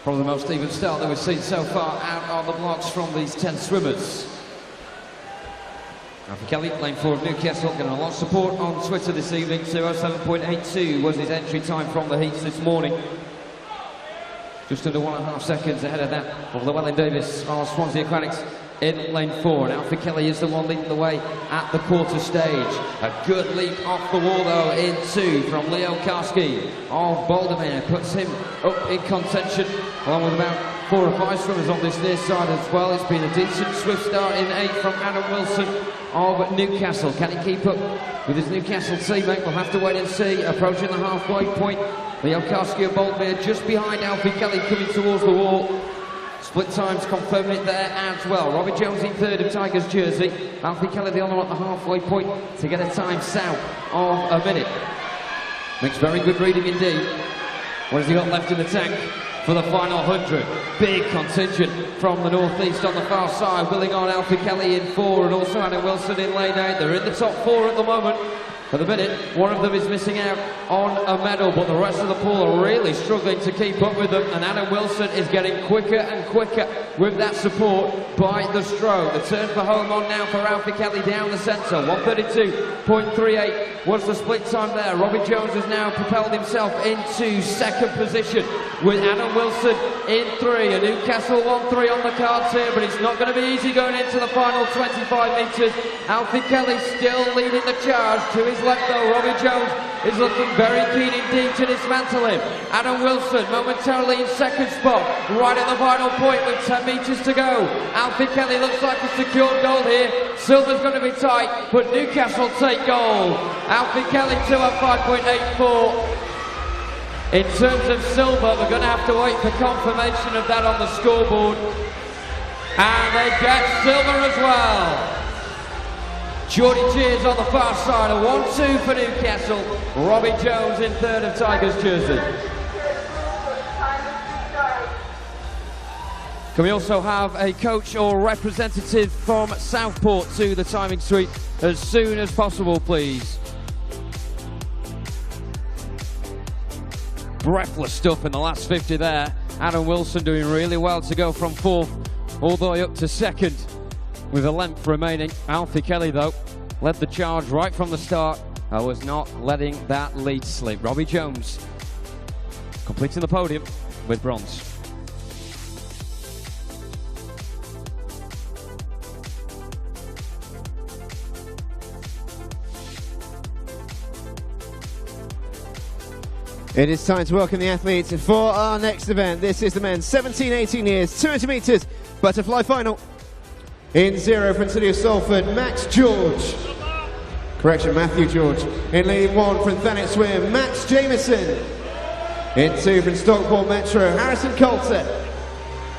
Probably the most even start that we've seen so far out on the blocks from these 10 swimmers. Alfie Kelly, lane 4 of Newcastle, getting a lot of support on Twitter this evening. 2:07.82 was his entry time from the heats this morning. Just under 1.5 seconds ahead of that of Llewellyn Davis of Swansea Aquatics in lane 4. And Alfie Kelly is the one leading the way at the quarter stage. A good leap off the wall though in 2 from Leo Karski of Bouldermere. Puts him up in contention along with about 4 or 5 swimmers on this near side as well. It's been a decent swift start in 8 from Adam Wilson of Newcastle. Can he keep up with his Newcastle teammate? We'll have to wait and see. Approaching the halfway point, Leo Karski of Bouldermere just behind Alfie Kelly coming towards the wall. Split times confirming it there as well. Robbie Jones in 3rd of Tigers Jersey. Alfie Kelly the only one at the halfway point to get a time south of a minute. Makes very good reading indeed. What has he got left in the tank for the final 100? Big contingent from the northeast on the far side. Willing on Alfie Kelly in 4 and also Adam Wilson in lane 8. They're in the top 4 at the moment. At the minute, one of them is missing out on a medal, but the rest of the pool are really struggling to keep up with them, and Adam Wilson is getting quicker and quicker with that support by the stroke. The turn for home on now for Alfie Kelly down the centre. 1:32.38 was the split time there. Robbie Jones has now propelled himself into second position with Adam Wilson in 3. A Newcastle 1-3 on the cards here, but it's not going to be easy going into the final 25 metres. Alfie Kelly still leading the charge. To his left though, Robbie Jones is looking very keen indeed to dismantle him. Adam Wilson momentarily in second spot, right at the final point with 10 metres to go. Alfie Kelly looks like a secured goal here. Silver's going to be tight, but Newcastle take gold. Alfie Kelly 2 at 5.84. In terms of silver, we're going to have to wait for confirmation of that on the scoreboard. And they get silver as well. Geordie Cheers on the far side, a 1-2 for Newcastle. Robbie Jones in 3rd of Tigers jersey. Can we also have a coach or representative from Southport to the timing suite as soon as possible, please? Breathless stuff in the last 50 there. Adam Wilson doing really well to go from 4th all the way up to 2nd with a length remaining. Alfie Kelly though led the charge right from the start. I was not letting that lead slip. Robbie Jones completing the podium with bronze. It is time to welcome the athletes for our next event. This is the men's 17-18 years, 200 metres butterfly final. In 0 from City of Salford, Max George. Correction, Matthew George. In lane 1 from Thanet Swim, Max Jameson. In 2 from Stockport Metro, Harrison Coulter.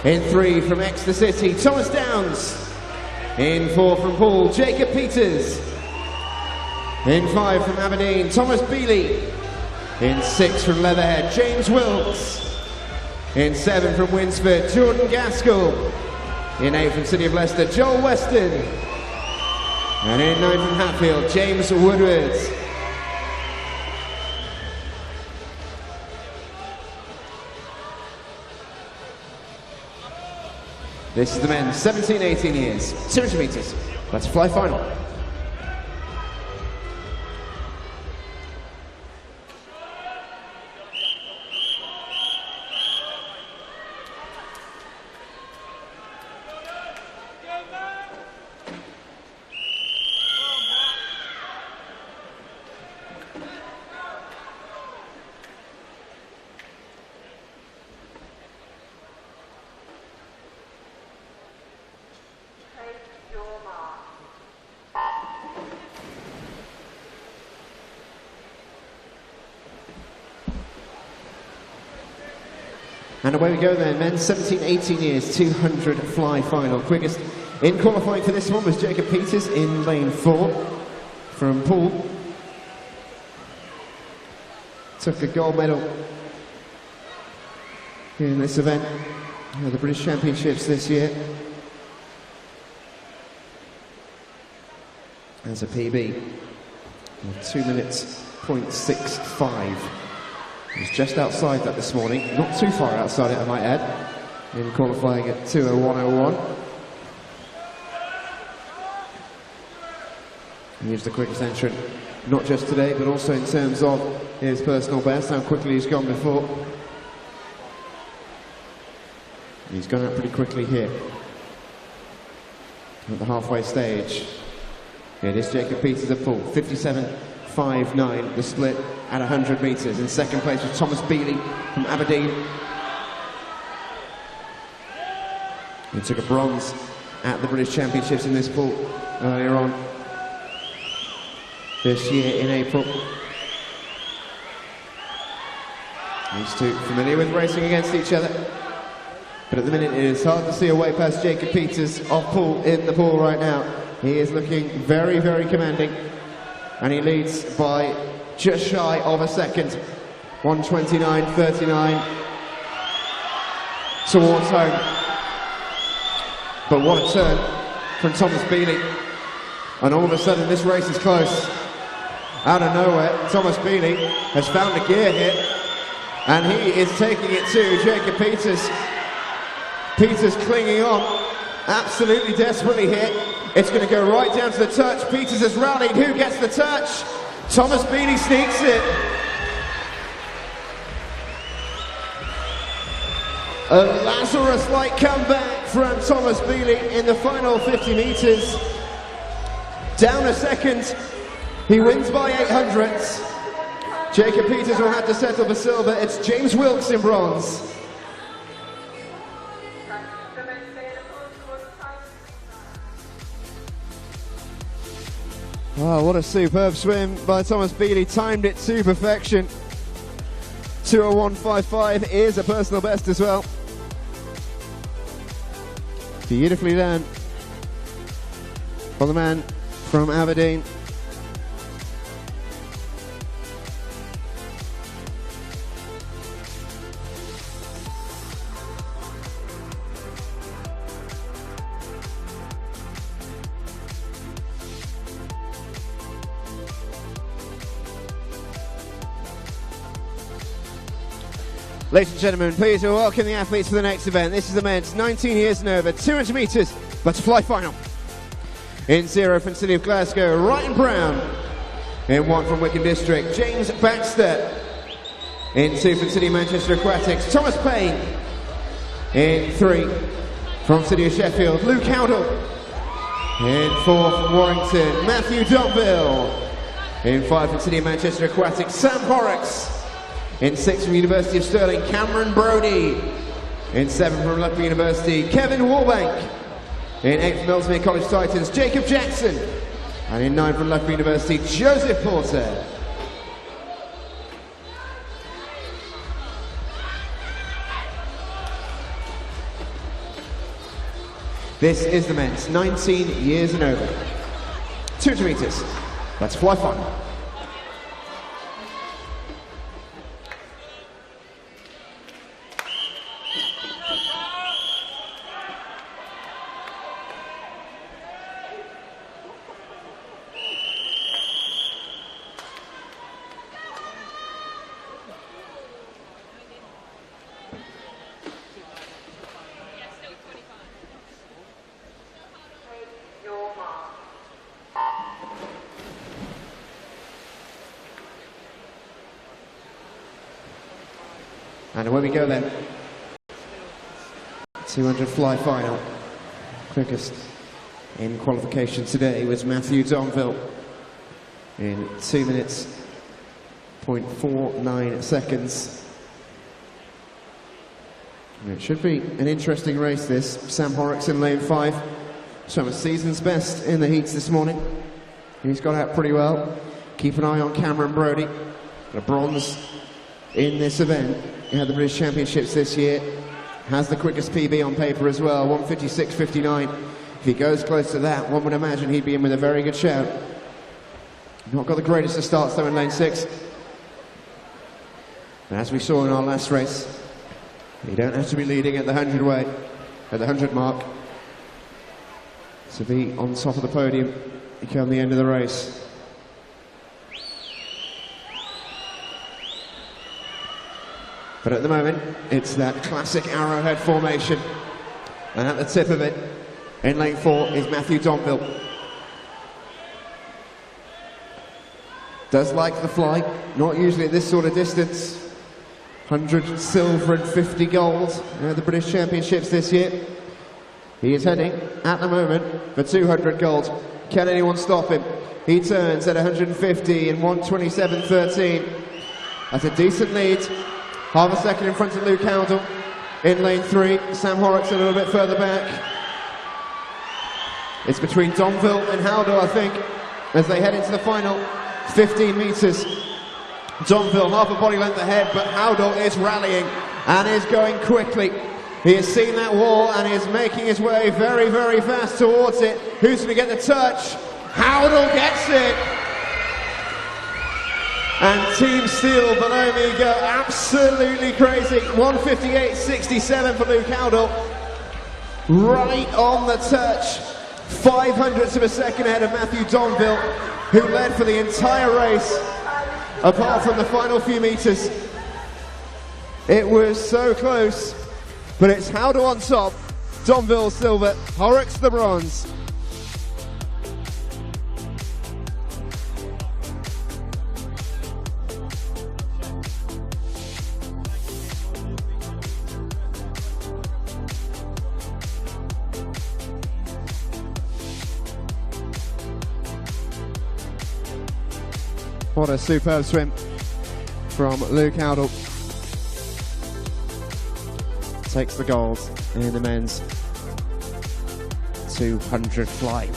In 3 from Exeter City, Thomas Downs. In 4 from Poole, Jacob Peters. In 5 from Aberdeen, Thomas Bealey. In 6 from Leatherhead, James Wilkes. In 7 from Winsford, Jordan Gaskell. In 8 from City of Leicester, Joel Weston. And in 9 from Hatfield, James Woodward. This is the men's 17-18 years, 200 metres, butterfly final. And away we go then, men's 17-18 years, 200 fly final. Quickest in qualifying for this one was Jacob Peters in lane 4 from Poole. Took a gold medal in this event, the British Championships this year. As a PB of 2 minutes, 0.65. He was just outside that this morning, not too far outside it I might add, in qualifying at 2:01.01. He was the quickest entrant, not just today, but also in terms of his personal best, how quickly he's gone before. He's gone out pretty quickly here, at the halfway stage. It is Jacob Peters at Poole, 57.59, the split at 100 metres. In second place was Thomas Bealey from Aberdeen. He took a bronze at the British Championships in this pool earlier on this year in April. These two familiar with racing against each other, but at the minute it is hard to see a way past Jacob Peters of Poole in the pool right now. He is looking very, very commanding, and he leads by just shy of a second. 1:29.39 towards home. But what a turn from Thomas Bealey. And all of a sudden this race is close. Out of nowhere, Thomas Bealey has found a gear hit, and he is taking it to Jacob Peters. Peters clinging on, absolutely desperately hit. It's going to go right down to the touch. Peters has rallied. Who gets the touch? Thomas Bealey sneaks it. A Lazarus-like comeback from Thomas Bealey in the final 50 metres. Down a second. He wins by 800ths. Jacob Peters will have to settle for silver. It's James Wilkes in bronze. Oh, what a superb swim by Thomas Bealey. Timed it to perfection. 2:01.55 is a personal best as well. Beautifully done for the man from Aberdeen. Ladies and gentlemen, please welcome the athletes for the next event. This is the men's 19 years and over 200 metres butterfly final. In 0 from City of Glasgow, Ryan Brown. In 1 from Wigan District, James Baxter. In 2 from City of Manchester Aquatics, Thomas Payne. In 3 from City of Sheffield, Luke Howdell. In 4 from Warrington, Matthew Dunville. In 5 from City of Manchester Aquatics, Sam Horrocks. In 6 from University of Stirling, Cameron Brodie. In 7 from Loughborough University, Kevin Warbank. In 8 from Ellesmere College Titans, Jacob Jackson. And in 9 from Loughborough University, Joseph Porter. This is the men's 19 years and over. 200 metres. Let's fly final. And away we go then. 200 fly final. Quickest in qualification today was Matthew Donville in 2 minutes, 0.49 seconds. And it should be an interesting race this. Sam Horrocks in lane 5. Swam a season's best in the heats this morning. He's got out pretty well. Keep an eye on Cameron Brodie. A bronze in this event. He had the British Championships this year. Has the quickest PB on paper as well, 1:56.59. If he goes close to that, one would imagine he'd be in with a very good shout. Not got the greatest of starts though in lane 6. And as we saw in our last race, you don't have to be leading at the 100 mark to be on top of the podium come the end of the race. But at the moment, it's that classic arrowhead formation. And at the tip of it, in lane 4, is Matthew Donville. Does like the fly, not usually at this sort of distance. 100 silver and 50 gold at the British Championships this year. He is heading, at the moment, for 200 gold. Can anyone stop him? He turns at 150 in 1:27.13. That's a decent lead. Half a second in front of Luke Howdell. In lane 3, Sam Horrocks a little bit further back. It's between Donville and Howdell, I think, as they head into the final 15 metres. Donville half a body length ahead, but Howdell is rallying and is going quickly. He has seen that wall and is making his way very, very fast towards it. Who's going to get the touch? Howdell gets it. And Team Steel below me go absolutely crazy. 1:58.67 for Luke Howdell. Right on the touch. 500ths of a second ahead of Matthew Donville, who led for the entire race, apart from the final few meters. It was so close, but it's Howdell on top, Donville silver, Horrocks the bronze. What a superb swim from Luke Howdell. Takes the gold in the men's 200 fly.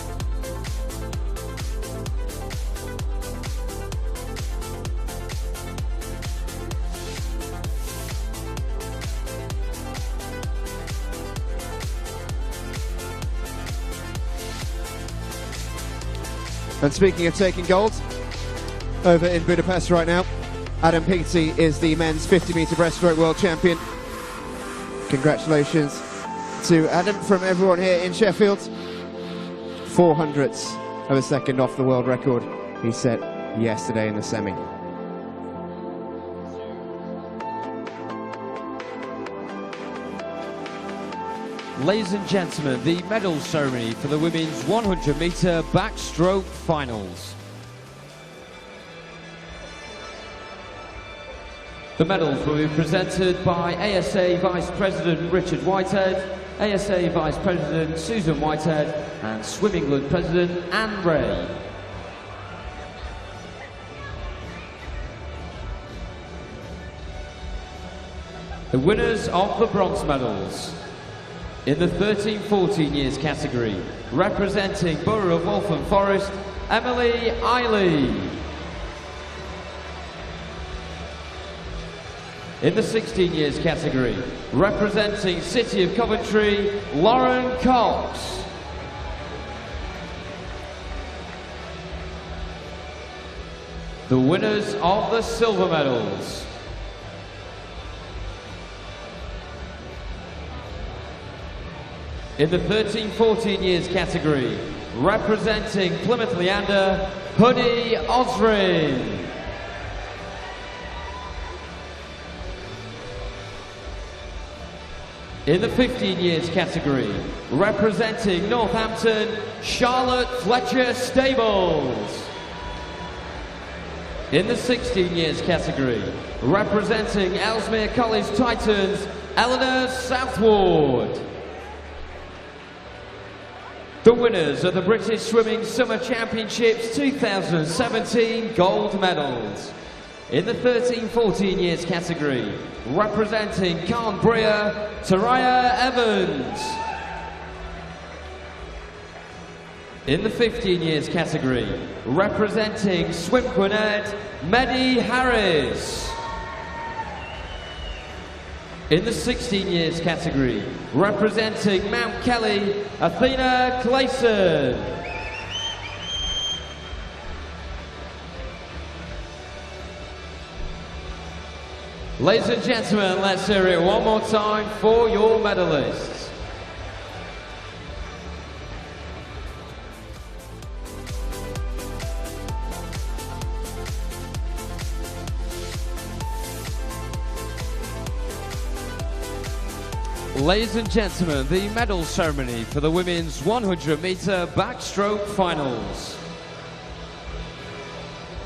And speaking of taking gold, over in Budapest right now, Adam Peaty is the men's 50-metre breaststroke world champion. Congratulations to Adam from everyone here in Sheffield. 400ths of a second off the world record he set yesterday in the semi. Ladies and gentlemen, the medal ceremony for the women's 100-metre backstroke finals. The medals will be presented by ASA Vice President Richard Whitehead, ASA Vice President Susan Whitehead, and Swim England President Anne Ray. The winners of the bronze medals. In the 13-14 years category, representing Borough of Waltham Forest, Emily Eiley. In the 16 years category, representing City of Coventry, Lauren Cox. The winners of the silver medals. In the 13-14 years category, representing Plymouth Leander, Hoodie Osring. In the 15 years category, representing Northampton, Charlotte Fletcher Stables. In the 16 years category, representing Ellesmere College Titans, Eleanor Southward. The winners of the British Swimming Summer Championships 2017 gold medals. In the 13-14 years category, representing Carnbrea, Taraya Evans. In the 15 years category, representing Swim Quinette, Medi Harris. In the 16 years category, representing Mount Kelly, Athena Clayson. Ladies and gentlemen, let's hear it one more time for your medalists. Ladies and gentlemen, the medal ceremony for the women's 100-metre backstroke finals.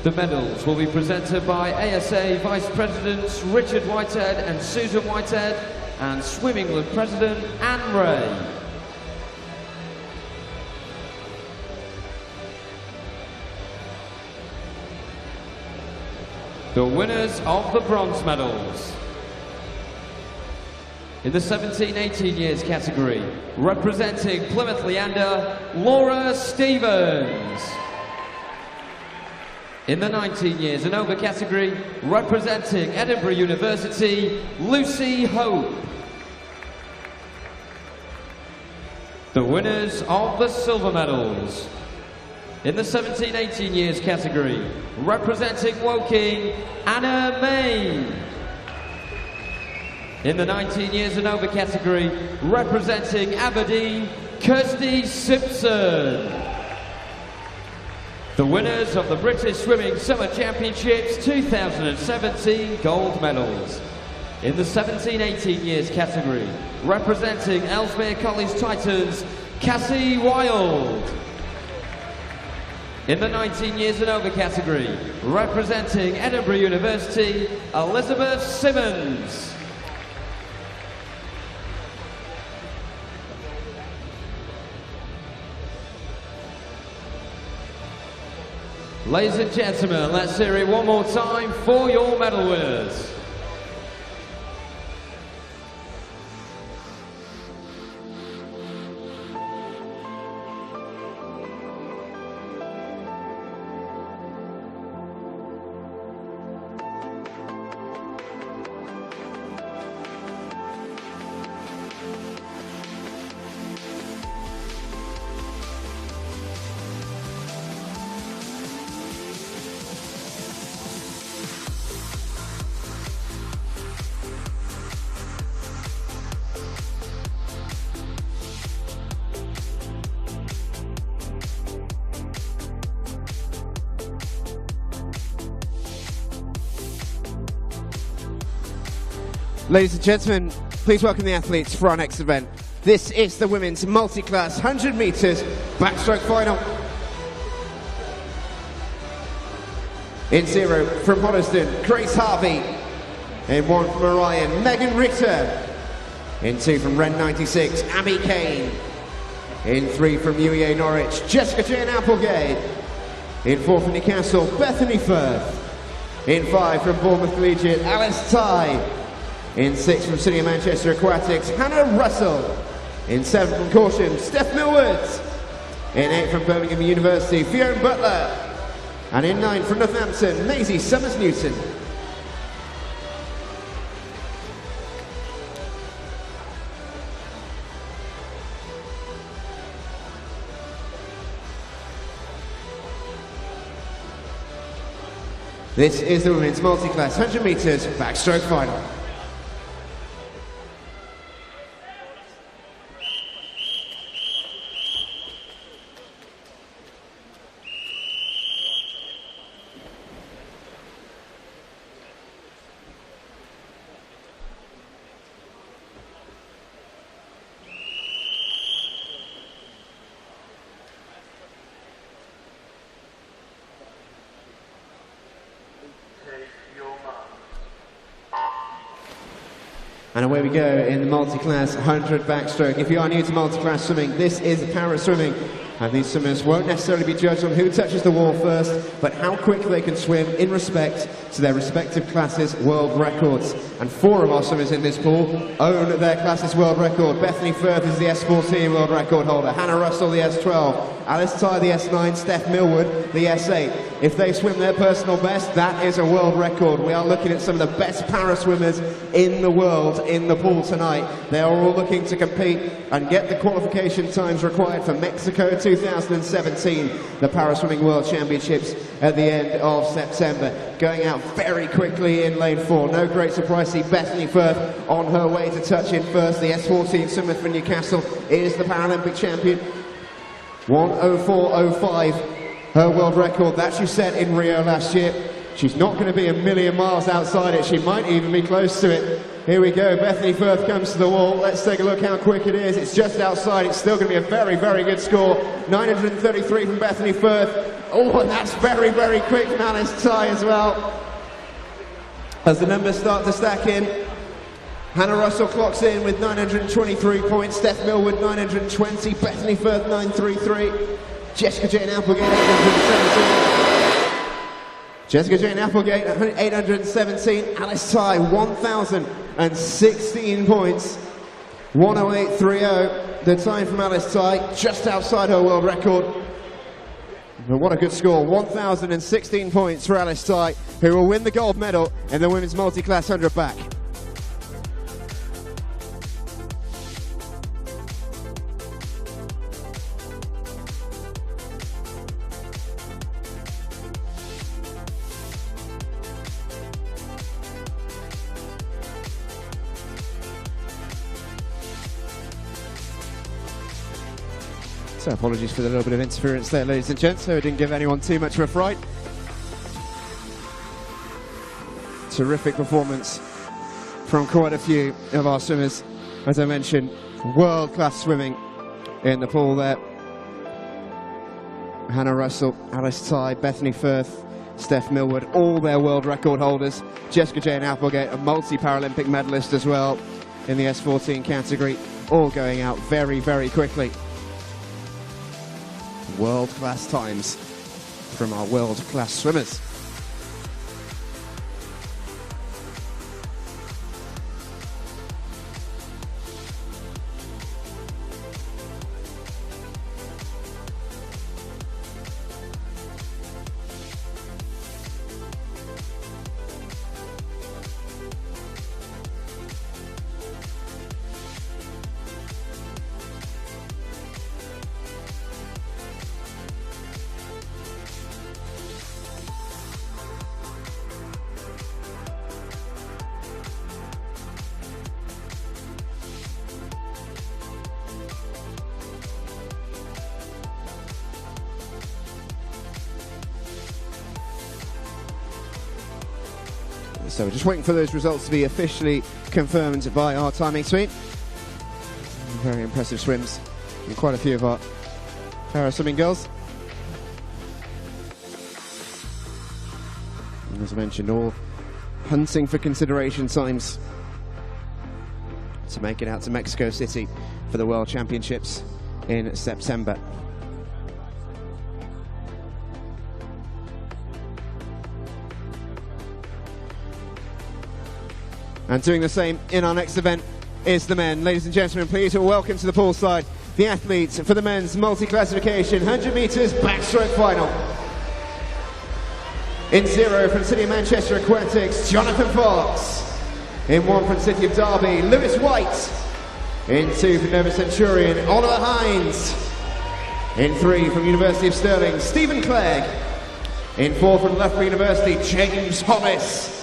The medals will be presented by ASA Vice Presidents Richard Whitehead and Susan Whitehead and Swim England President Anne Ray. The winners of the bronze medals. In the 17-18 years category, representing Plymouth Leander, Laura Stevens. In the 19 years and over category, representing Edinburgh University, Lucy Hope. The winners of the silver medals. In the 17-18 years category, representing Woking, Anna May. In the 19 years and over category, representing Aberdeen, Kirsty Simpson. The winners of the British Swimming Summer Championships 2017 gold medals. In the 17-18 years category, representing Ellesmere College Titans, Cassie Wild. In the 19 years and over category, representing Edinburgh University, Elizabeth Simmons. Ladies and gentlemen, let's hear it one more time for your medal winners. Ladies and gentlemen, please welcome the athletes for our next event. This is the women's multi-class 100 metres backstroke final. In 0 from Hoddesdon, Grace Harvey. In 1 from Orion, Megan Ritter. In 2 from Ren 96, Abby Kane. In 3 from UEA Norwich, Jessica Jane Applegate. In 4 from Newcastle, Bethany Firth. In 5 from Bournemouth Collegiate, Alice Tye. In 6 from City of Manchester Aquatics, Hannah Russell. In 7 from Corsham, Steph Millward. In 8 from Birmingham University, Fiona Butler. And in 9 from Northampton, Maisie Summers-Newton. This is the women's multi-class 100 metres backstroke final. And away we go in the multi-class 100 backstroke. If you are new to multi-class swimming, this is para swimming. And these swimmers won't necessarily be judged on who touches the wall first, but how quick they can swim in respect to their respective classes' world records. And 4 of our swimmers in this pool own their classes' world record. Bethany Firth is the S14 world record holder, Hannah Russell the S12, Alice Tye the S9, Steph Millward the S8. If they swim their personal best, that is a world record. We are looking at some of the best para swimmers in the world in the pool tonight. They are all looking to compete and get the qualification times required for Mexico 2017, the Para Swimming World Championships at the end of September. Going out very quickly in lane 4. No great surprise to see Bethany Firth on her way to touch in first. The S14 swimmer for Newcastle is the Paralympic champion. 1:04.05, her world record that she set in Rio last year. She's not going to be a million miles outside it. She might even be close to it. Here we go, Bethany Firth comes to the wall. Let's take a look how quick it is. It's just outside. It's still going to be a very, very good score. 933 from Bethany Firth. Oh, and that's very, very quick from Alice Tye as well. As the numbers start to stack in, Hannah Russell clocks in with 923 points. Steph Millward 920. Bethany Firth 933. Jessica Jane Applegate 817. Jessica Jane Applegate, 817. Alice Tye, 1,016 points. 1:08.30. The time from Alice Tye, just outside her world record. But what a good score. 1,016 points for Alice Tye, who will win the gold medal in the women's multi-class 100 back. So apologies for the little bit of interference there, ladies and gents, so it didn't give anyone too much of a fright. Terrific performance from quite a few of our swimmers. As I mentioned, world-class swimming in the pool there. Hannah Russell, Alice Ty, Bethany Firth, Steph Millward, all their world record holders. Jessica Jane Applegate, a multi-Paralympic medalist as well in the S14 category, all going out very, very quickly. World-class times from our world-class swimmers. So we're just waiting for those results to be officially confirmed by our timing suite. Very impressive swims from quite a few of our para swimming girls. And as I mentioned, all hunting for consideration times to make it out to Mexico City for the World Championships in September. And doing the same in our next event is the men. Ladies and gentlemen, please welcome to the poolside the athletes for the men's multi-classification 100 metres backstroke final. In 0 from City of Manchester Aquatics, Jonathan Fox. In 1 from City of Derby, Lewis White. In 2 from Nova Centurion, Oliver Hines. In 3 from University of Stirling, Stephen Clegg. In 4 from Loughborough University, James Hollis.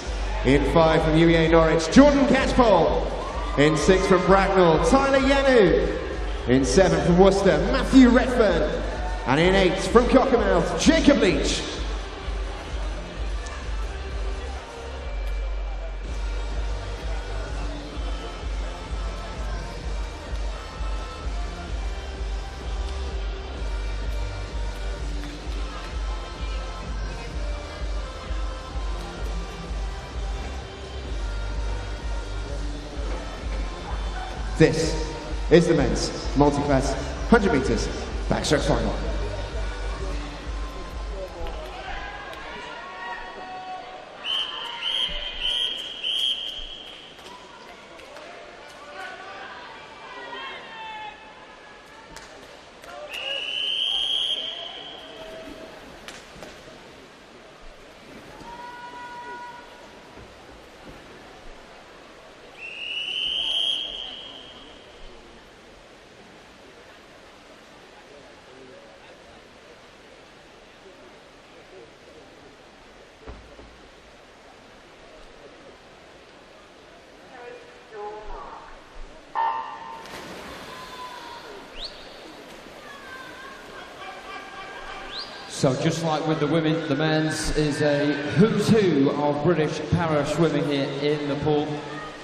In 5 from UEA Norwich, Jordan Catchpole. In 6 from Bracknell, Tyler Yenu. In 7 from Worcester, Matthew Redfern. And in 8 from Cockermouth, Jacob Leach. This is the men's multi-class 100 metres backstroke final. So just like with the women, the men's is a who's who of British para swimming here in the pool.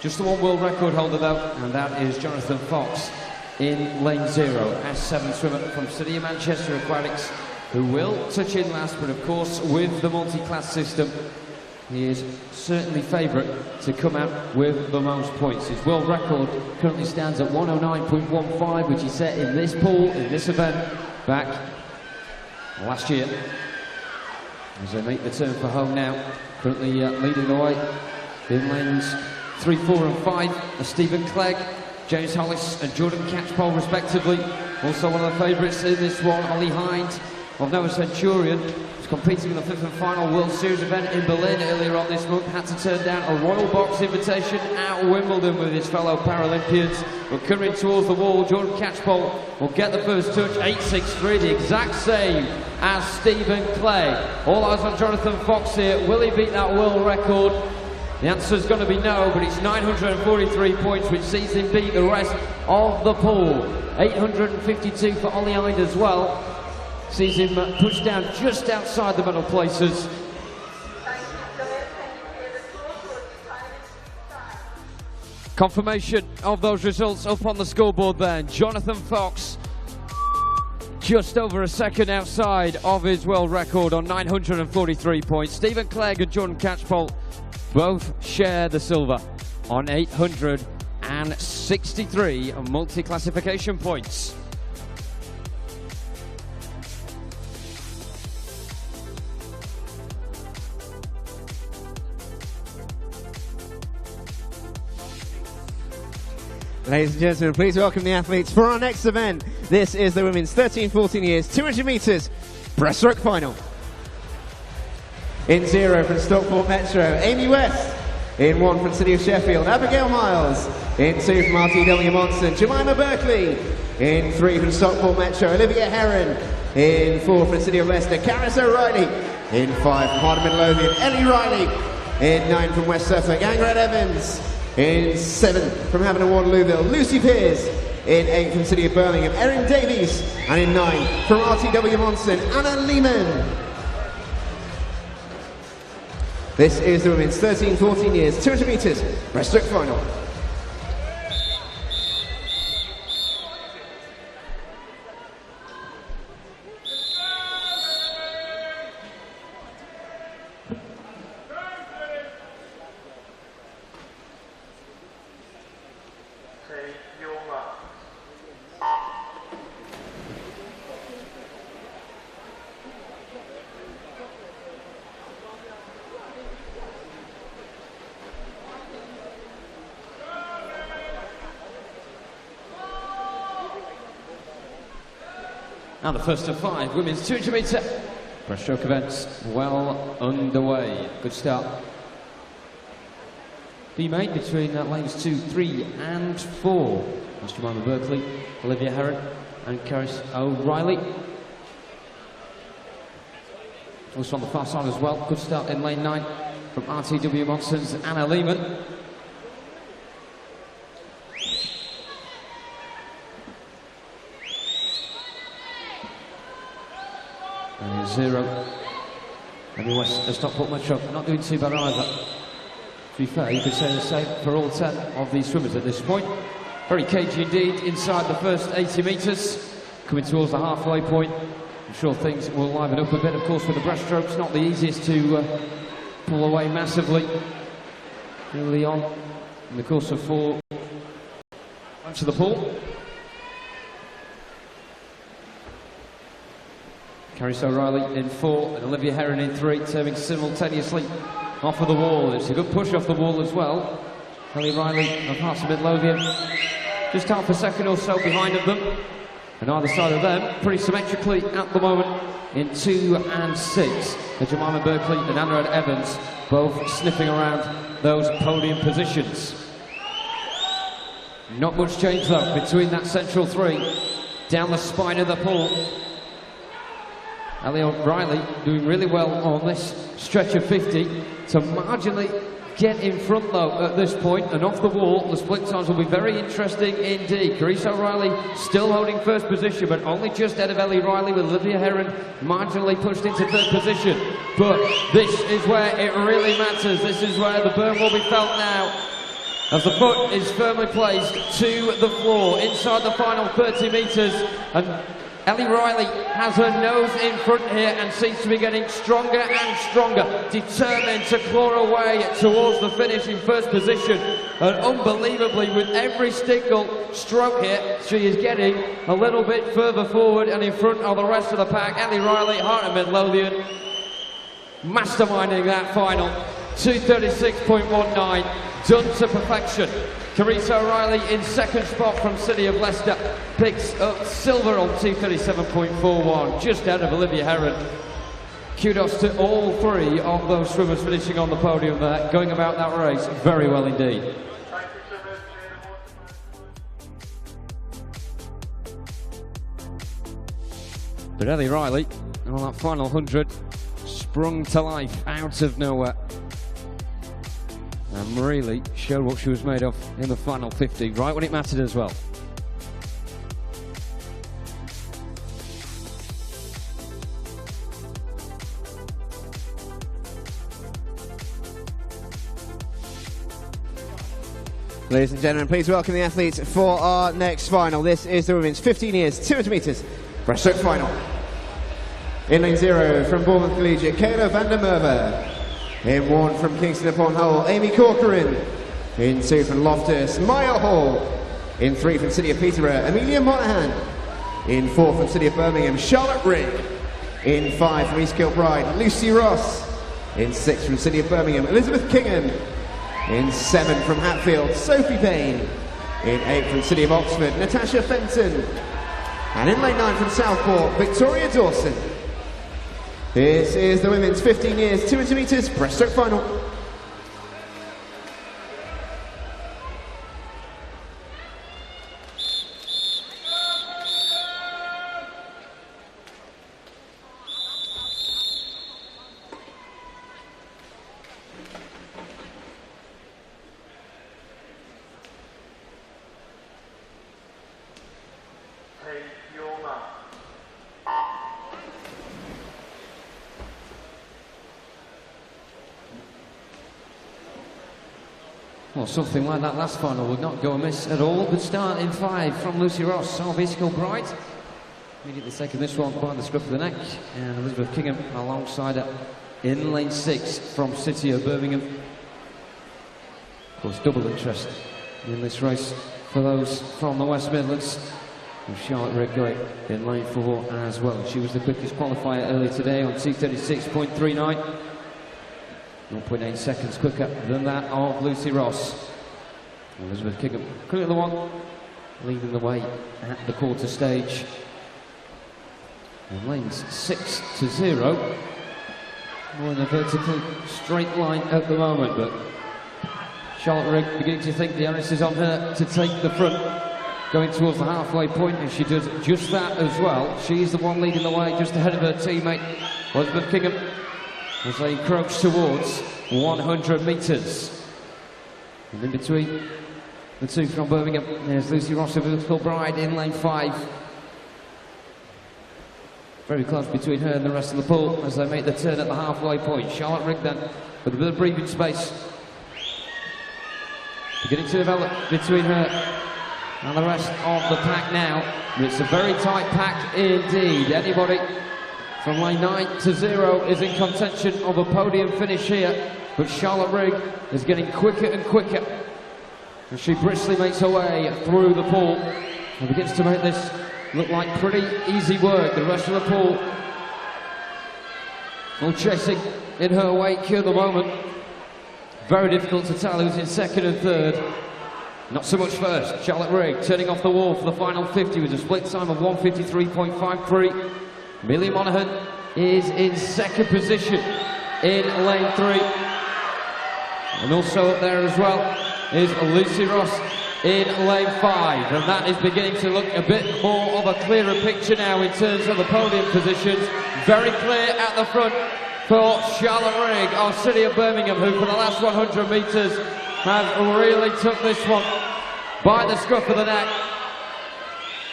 Just the one world record holder though, and that is Jonathan Fox in lane 0, S7 swimmer from City of Manchester Aquatics, who will touch in last, but of course with the multi-class system, he is certainly favourite to come out with the most points. His world record currently stands at 109.15, which he set in this pool, in this event, back last year. As they make the turn for home now, currently leading the way in lanes 3, 4 and 5 are Stephen Clegg, James Hollis and Jordan Catchpole respectively. Also one of the favourites in this one, Ollie Hines of Nova Centurion, who's competing in the 5th and final World Series event in Berlin earlier on this month. Had to turn down a Royal Box invitation at Wimbledon with his fellow Paralympians. But coming towards the wall, Jordan Catchpole will get the first touch, 8.63, the exact same as Stephen Clegg. All eyes on Jonathan Fox here. Will he beat that world record? The answer's going to be no, but it's 943 points, which sees him beat the rest of the pool. 852 for Ollie Hyde as well. Sees him pushed down just outside the medal places. Confirmation of those results up on the scoreboard then. Jonathan Fox just over a second outside of his world record on 943 points. Stephen Clegg and Jordan Catchpole both share the silver on 863 multi-classification points. Ladies and gentlemen, please welcome the athletes for our next event. This is the women's 13-14 years 200 metres breaststroke final. In 0 from Stockport Metro, Amy West. In 1 from City of Sheffield, Abigail Miles. In 2 from RTW Monson, Jemima Berkeley. In 3 from Stockport Metro, Olivia Heron. In 4 from City of Leicester, Caris O'Reilly. In 5 from Heart of Midlothian, Ellie Riley. In 9 from West Suffolk, Angrid Evans. In 7 from Havant and Waterlooville, Lucy Pears. In 8 from City of Birmingham, Erin Davies. And in 9 from RTW Monson, Anna Lehman. This is the women's 13-14 years 200 metres breaststroke final. And the first of 5 women's 200 metre breaststroke events well underway. Good start. Be made between lanes 2, 3 and 4. That's Jemima Berkeley, Olivia Heron and Caris O'Reilly. Also on the far side as well. Good start in lane 9 from RTW Monson's Anna Lehman. And in 0, Amy West has Stockport Metro, not doing too bad either. To be fair, you could say the same for all 10 of these swimmers at this point. Very cagey indeed inside the first 80 metres, coming towards the halfway point. I'm sure things will liven up a bit, of course, with the breaststrokes. Not the easiest to pull away massively early on in the course of 4 laps of the pool. Caris O'Reilly in 4 and Olivia Heron in 3, turning simultaneously off of the wall. It's a good push off the wall as well. Ellie Riley of Hearts of Midlothian just half a second or so behind of them. And either side of them, pretty symmetrically at the moment, in 2 and 6. Jemima Berkeley and Anna Evans both sniffing around those podium positions. Not much change though between that central 3 down the spine of the pool. Ellie O'Reilly doing really well on this stretch of 50 to marginally get in front though at this point, and off the wall the split times will be very interesting indeed. Caris O'Reilly still holding first position, but only just ahead of Ellie Riley, with Olivia Heron marginally pushed into 3rd position. But this is where it really matters. This is where the burn will be felt now, as the foot is firmly placed to the floor inside the final 30 metres, and Ellie Riley has her nose in front here and seems to be getting stronger and stronger, determined to claw away towards the finish in 1st position. And unbelievably, with every single stroke here, she is getting a little bit further forward and in front of the rest of the pack. Ellie Riley, Heart of Midlothian, masterminding that final. 2:36.19, done to perfection. Caris O'Reilly in 2nd spot from City of Leicester picks up silver on 2:37.41, just ahead of Olivia Heron. Kudos to all 3 of those swimmers finishing on the podium there, going about that race very well indeed. But Ellie Riley, on that final 100, sprung to life out of nowhere. and really showed what she was made of in the final 50, right when it mattered as well. Ladies and gentlemen, please welcome the athletes for our next final. This is the women's 15 years, 200 metres breaststroke final. In lane 0 from Bournemouth Collegiate, Kayla van der Merwe. In 1 from Kingston upon Hull, Amy Corcoran. In 2 from Loftus, Maya Hall. In 3 from City of Peterborough, Amelia Monaghan. In 4 from City of Birmingham, Charlotte Rigg. In 5 from East Kilbride, Lucy Ross. In 6 from City of Birmingham, Elizabeth Kingham. In 7 from Hatfield, Sophie Payne. In 8 from City of Oxford, Natasha Fenton. And in lane 9 from Southport, Victoria Dawson. This is the women's 15 years, 200 metres breaststroke final. Well, something like that last final would not go amiss at all. Good start in 5 from Lucy Ross, of East Kilbride. Immediately taking this one by the scruff of the neck, and Elizabeth Kingham alongside her in lane 6 from City of Birmingham. Of course, double interest in this race for those from the West Midlands. With Charlotte Rigg going in lane 4 as well. She was the quickest qualifier earlier today on 2:36.39. 0.8 seconds quicker than that of Lucy Ross. Elizabeth Kingham, clearly the one leading the way at the quarter stage. And lanes 6 to 0. More in a vertically straight line at the moment, but Charlotte Rigg beginning to think the onus is on her to take the front, going towards the halfway point, and she does just that as well. She's the one leading the way just ahead of her teammate, Elizabeth Kingham, as they encroach towards 100 metres. And in between the two from Birmingham, there's Lucy Ross of East Kilbride in lane 5. Very close between her and the rest of the pool as they make the turn at the halfway point. Charlotte Rigg then with a bit of breathing space, beginning to develop between her and the rest of the pack now. It's a very tight pack indeed. Anybody from lane 9 to 0 is in contention of a podium finish here, but Charlotte Rigg is getting quicker and quicker as she briskly makes her way through the pool and begins to make this look like pretty easy work. The rest of the pool all chasing in her wake at the moment. Very difficult to tell who's in second and third. Not so much first. Charlotte Rigg turning off the wall for the final 50 with a split time of 1:53.53. Amelia Monaghan is in second position in lane 3. And also up there as well is Lucy Ross in lane 5. And that is beginning to look a bit more of a clearer picture now in terms of the podium positions. Very clear at the front for Charlotte Rigg of City of Birmingham, who for the last 100 metres has really took this one by the scruff of the neck.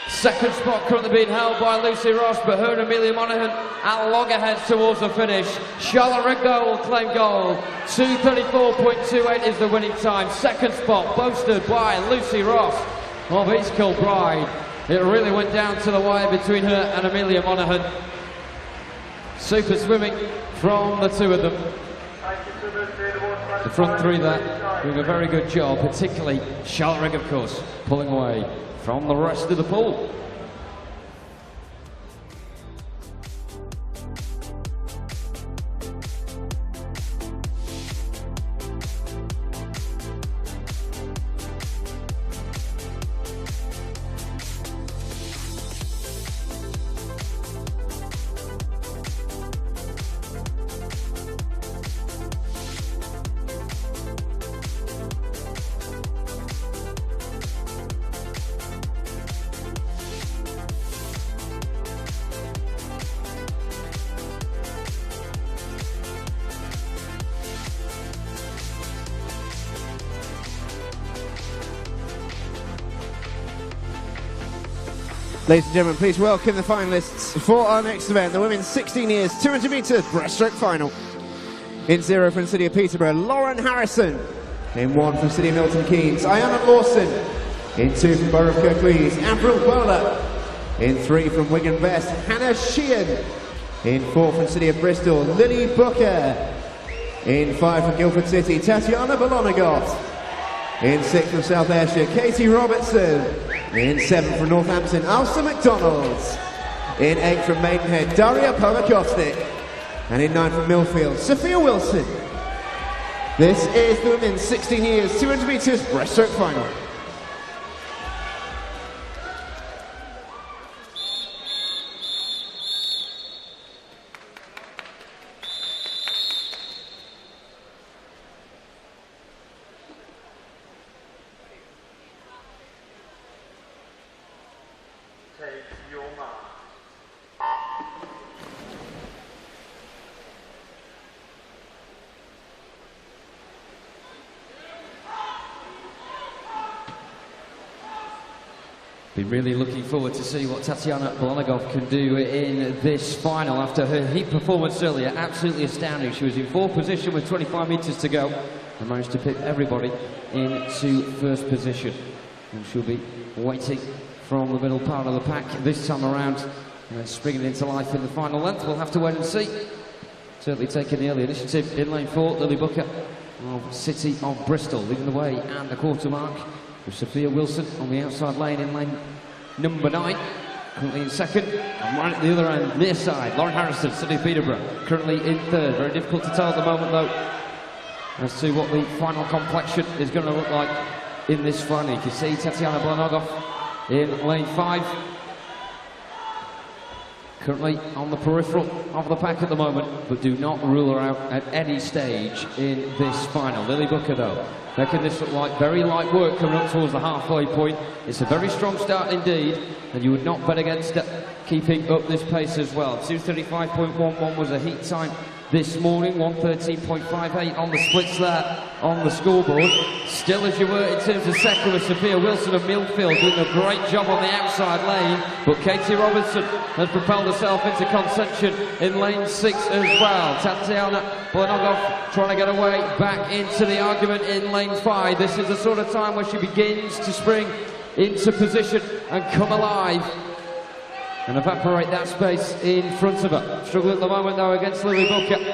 Second spot currently being held by Lucy Ross, but her and Amelia Monaghan at loggerheads towards the finish. Charlotte Rigg though will claim gold. 2:34.28 is the winning time. Second spot boasted by Lucy Ross of East Kilbride. It really went down to the wire between her and Amelia Monaghan. Super swimming from the two of them. The front three there doing a very good job, particularly Charlotte Rigg, of course, pulling away from the rest of the pool. Ladies and gentlemen, please welcome the finalists for our next event, the women's 16 years 200 metres breaststroke final. In 0 from the city of Peterborough, Lauren Harrison. In 1 from the city of Milton Keynes, Ayana Lawson. In 2 from Borough of Kirklees, Avril Bowler. In 3 from Wigan West, Hannah Sheehan. In 4 from the city of Bristol, Lily Booker. In 5 from Guildford City, Tatiana Bolonagot. In 6 from South Ayrshire, Katie Robertson. In 7 from Northampton, Alsa McDonald. In 8 from Maidenhead, Daria Polakostik. And in 9 from Millfield, Sophia Wilson. This is the women's 16 years 200 metres breaststroke final. Been really looking forward to see what Tatiana Bolonagov can do in this final after her heat performance earlier. Absolutely astounding. She was in 4th position with 25 metres to go and managed to pick everybody into 1st position. And she'll be waiting from the middle part of the pack this time around and then springing into life in the final length. We'll have to wait and see. Certainly taking the early initiative in lane 4, Lily Booker of City of Bristol leading the way and the quarter mark. With Sophia Wilson on the outside lane in lane number 9, currently in 2nd, and right at the other end, near side, Lauren Harrison, City of Peterborough, currently in 3rd. Very difficult to tell at the moment though, as to what the final complexion is going to look like in this final. You can see Tatiana Bolonagov in lane 5, currently on the peripheral of the pack at the moment, but do not rule her out at any stage in this final. Lily Booker though, making this look like very light work coming up towards the halfway point. It's a very strong start indeed, and you would not bet against it keeping up this pace as well. 2:35.11 was a heat time this morning, 1:13.58 on the splits there on the scoreboard. Still as you were in terms of second with Sophia Wilson of Millfield doing a great job on the outside lane, but Katie Robertson has propelled herself into contention in lane 6 as well. Tatiana Bolonagov trying to get away back into the argument in lane 5. This is the sort of time where she begins to spring into position and come alive and evaporate that space in front of her. Struggling at the moment though against Lily Booker,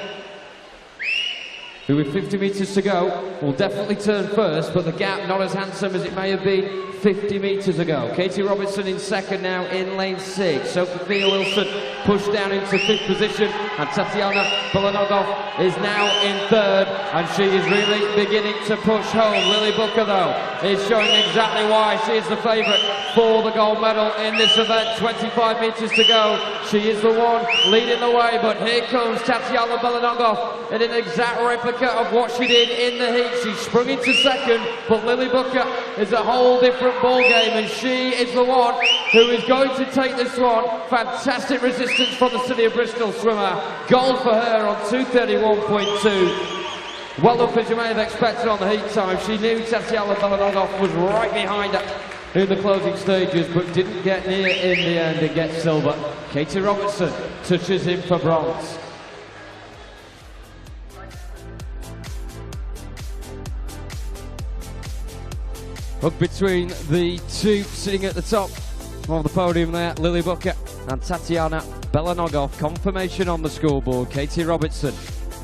who with 50 metres to go will definitely turn first, but the gap not as handsome as it may have been 50 metres ago. Katie Robertson in 2nd now in lane 6. Sophia Wilson pushed down into 5th position, and Tatiana Bolonagov is now in 3rd, and she is really beginning to push home. Lily Booker though is showing exactly why she is the favourite for the gold medal in this event. 25 metres to go. She is the one leading the way, but here comes Tatiana Bolonagov in an exact replica of what she did in the heat. She sprung into 2nd, but Lily Booker is a whole different ball game, and she is the one who is going to take this one. Fantastic resistance from the City of Bristol swimmer. Gold for her on 2:31.2. Well up as you may have expected on the heat time. She knew Tatiana Bolonagov was right behind her in the closing stages, but didn't get near in the end and get silver. Katie Robertson touches in for bronze. Hug between the two sitting at the top of the podium there, Lily Booker and Tatiana Bolonagov. Confirmation on the scoreboard. Katie Robertson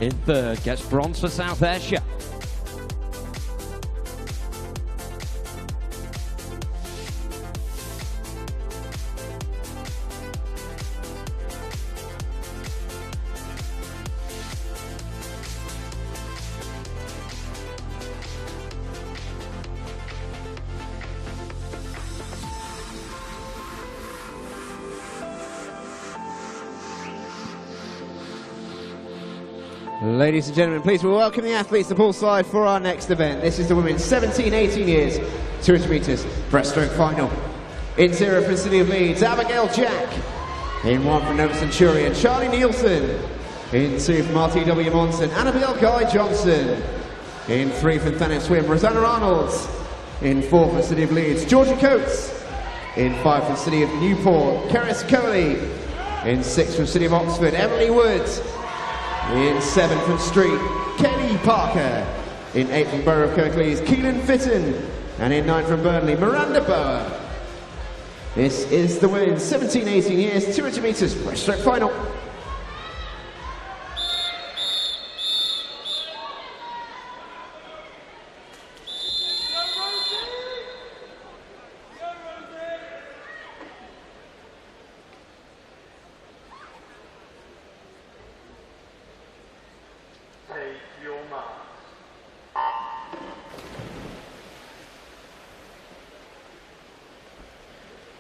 in 3rd, gets bronze for South Ayrshire. Ladies and gentlemen, please welcome the athletes to poolside for our next event. This is the women's 17-18 years 200 metres breaststroke final. In 0 from the City of Leeds, Abigail Jack. In 1 from Nova Centurion, Charlie Nielsen. In 2 from RTW Monson, Annabelle Guy Johnson. In 3 from Thanet Swim, Rosanna Arnold. In 4 from the City of Leeds, Georgia Coates. In 5 from the City of Newport, Keris Coley. In 6 from the City of Oxford, Emily Woods. In 7 from Street, Kelly Parker. In 8 from Borough of Kirklees, Keelan Fitton. And in 9 from Burnley, Miranda Bower. This is the women's 17-18 years, 200 metres breaststroke final.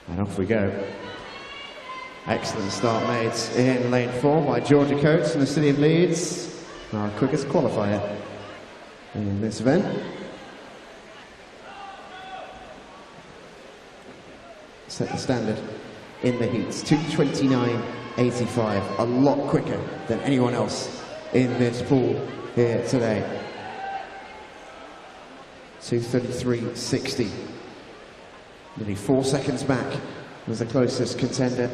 And off we go. Excellent start made in lane 4 by Georgia Coates from the City of Leeds, our quickest qualifier in this event. Set the standard in the heats, 2:29.85, a lot quicker than anyone else in this pool here today. 2:33.60. Nearly 4 seconds back was the closest contender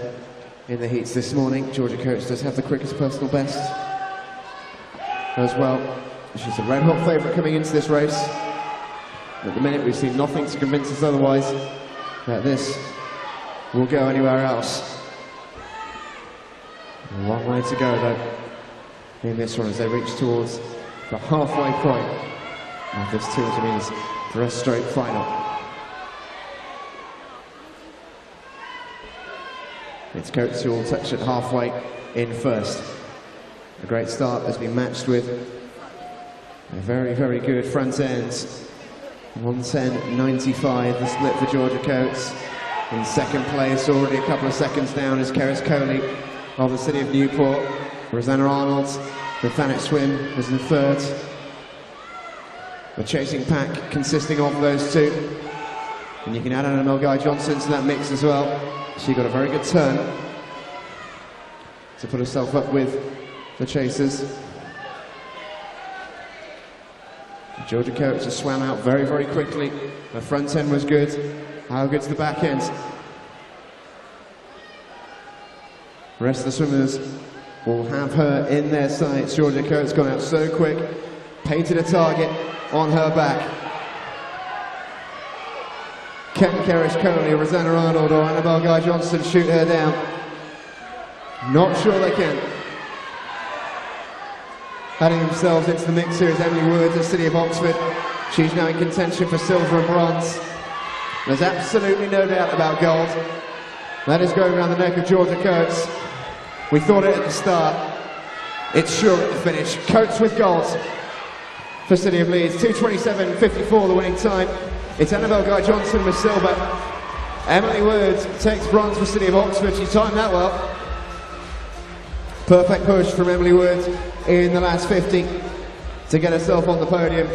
in the heats this morning. Georgia Coates does have the quickest personal best as well. She's a red hot favourite coming into this race. At the minute we've seen nothing to convince us otherwise that this will go anywhere else. A long way to go though in this one as they reach towards the halfway point of this 200 metres breaststroke final. It's Coates who will touch it halfway in first. A great start has been matched with a very, very good front end. 1:10.95, the split for Georgia Coates. In second place, already a couple of seconds down, is Keris Coley of the City of Newport. Rosanna Arnold, the Thanet Swim, was in third. The chasing pack consisting of those two. And you can add Annabelle Guy-Johnson to that mix as well. She got a very good turn to put herself up with the chasers. Georgia Coates just swam out very, very quickly. The front end was good. How good's the back end? The rest of the swimmers will have her in their sights. Georgia Coates gone out so quick, painted a target on her back. Can Keris Coley, Rosanna Arnold or Annabelle Guy-Johnson shoot her down? Not sure they can. Adding themselves into the mix here is Emily Woods of the City of Oxford. She's now in contention for silver and bronze. There's absolutely no doubt about gold. That is going around the neck of Georgia Coates. We thought it at the start. It's sure at the finish. Coates with gold for City of Leeds. 2:27.54 the winning time. It's Annabelle Guy-Johnson with silver. Emily Woods takes bronze for City of Oxford. She timed that well. Perfect push from Emily Woods in the last 50 to get herself on the podium.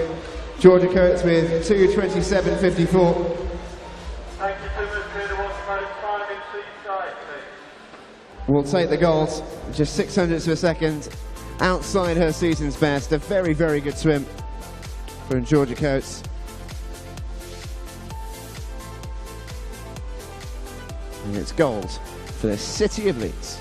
Georgia Coates with 2:27.54. Thank you so much, Peter. What's the most time in seaside, please? Will take the gold, just 600ths of a second outside her season's best. A very, very good swim from Georgia Coates. And it's gold for the City of Leeds.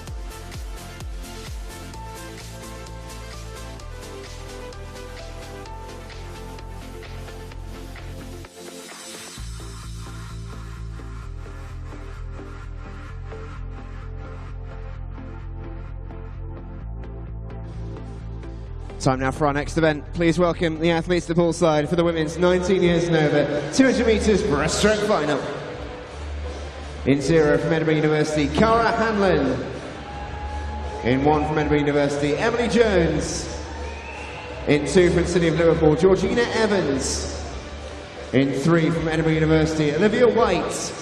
Time now for our next event. Please welcome the athletes to the poolside for the women's 19 years and over 200 metres breaststroke final. In 0 from Edinburgh University, Cara Hanlon. In 1 from Edinburgh University, Emily Jones. In 2 from the City of Liverpool, Georgina Evans. In 3 from Edinburgh University, Olivia White.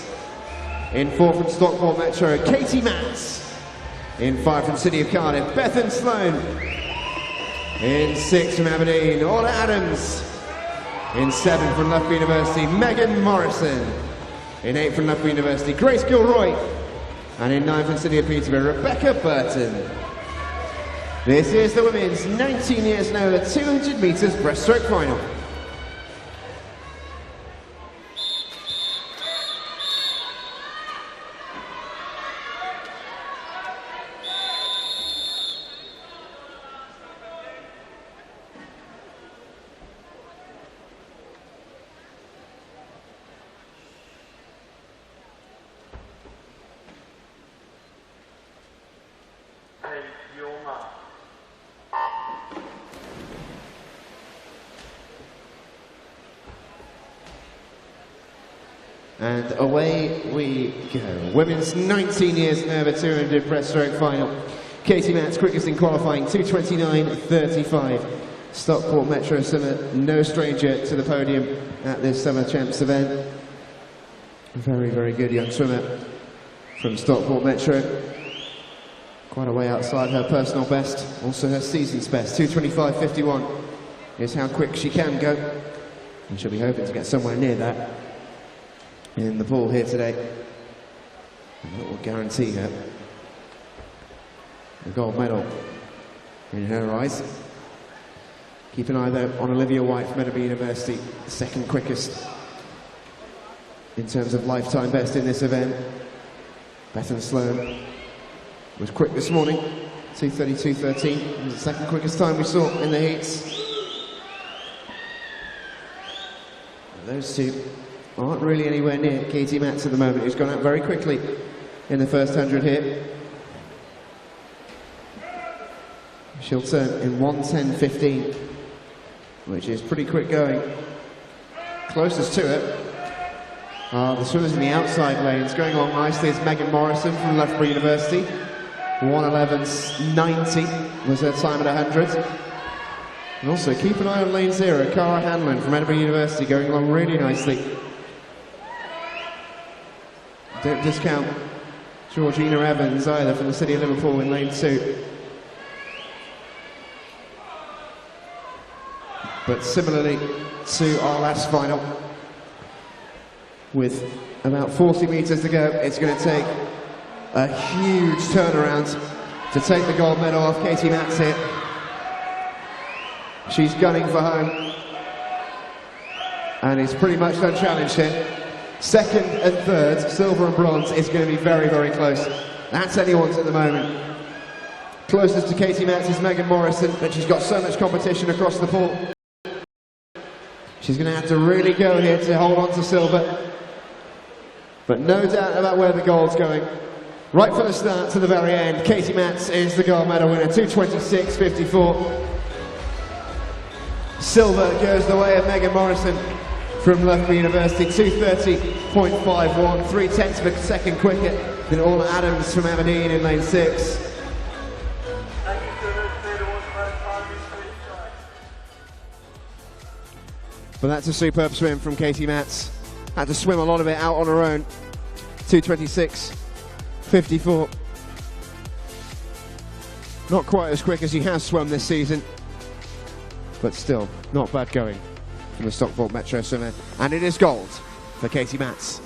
In 4 from Stockport Metro, Katie Matz. In 5 from the City of Cardiff, Bethan Sloan. In 6 from Aberdeen, Orla Adams. In 7 from Loughborough University, Megan Morrison. In 8 from Loughborough University, Grace Gilroy. And in 9 from the City of Peterborough, Rebecca Burton. This is the women's 19 years and over 200 metres breaststroke final. against your mark. And away we go. Women's 19 years and over 200 breaststroke final. Katie Matts, quickest in qualifying, 2:29.35. Stockport Metro Summer, no stranger to the podium at this Summer Champs event. Very, very good young swimmer from Stockport Metro. Quite a way outside her personal best, also her season's best. 2:25.51 is how quick she can go. And she'll be hoping to get somewhere near that in the pool here today. And that will guarantee her the gold medal in her eyes. Keep an eye though on Olivia White from Edinburgh University, the second quickest in terms of lifetime best in this event. Bethan Sloan was quick this morning, 2:32.13. It was the second quickest time we saw in the heats. And those two aren't really anywhere near Katie Matts at the moment, who's gone out very quickly in the first 100 here. She'll turn in 1:10.15, which is pretty quick going. Closest to it are the swimmers in the outside lanes. Going along nicely is Megan Morrison from Loughborough University. 1:11.90 was her time at 100. And also keep an eye on lane 0, Cara Hanlon from Edinburgh University, going along really nicely. Don't discount Georgina Evans either from the City of Liverpool in lane 2. But similarly to our last final, with about 40 metres to go, it's going to take a huge turnaround to take the gold medal off Katie Matts here. She's gunning for home and is pretty much unchallenged here. Second and third, silver and bronze, is going to be very, very close. That's anyone's at the moment. Closest to Katie Matts is Megan Morrison, but she's got so much competition across the pool. She's going to have to really go here to hold on to silver. But no doubt about where the gold's going. Right from the start to the very end, Katie Matts is the gold medal winner, 2:26.54. Silver goes the way of Megan Morrison from Loughborough University, 2:30.51, 0.3 of a second quicker than Orla Adams from Aberdeen in lane 6. But that's a superb swim from Katie Matts. Had to swim a lot of it out on her own. 2:26.54. Not quite as quick as he has swum this season, but still not bad going from the Stockport Metro swimmer. And it is gold for Katie Matts.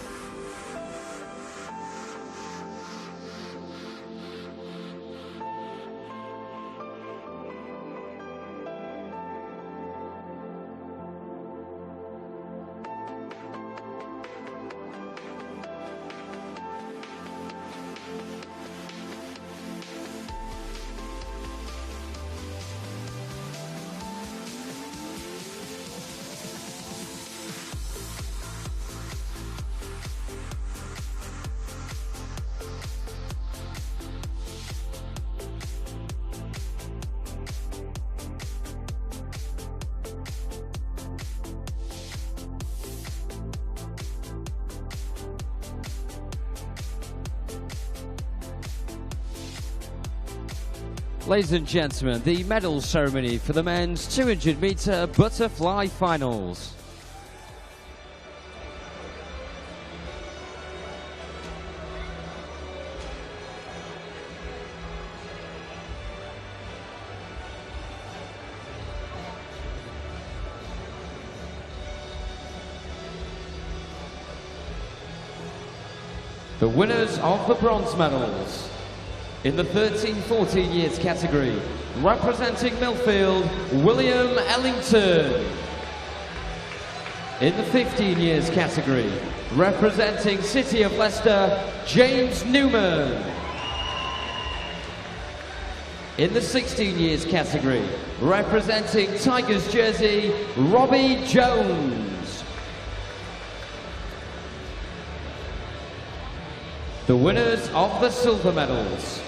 Ladies and gentlemen, the medal ceremony for the men's 200-metre butterfly finals. The winners of the bronze medals. In the 13-14 years category, representing Millfield, William Ellington. In the 15 years category, representing City of Leicester, James Newman. In the 16 years category, representing Tigers jersey, Robbie Jones. The winners of the silver medals.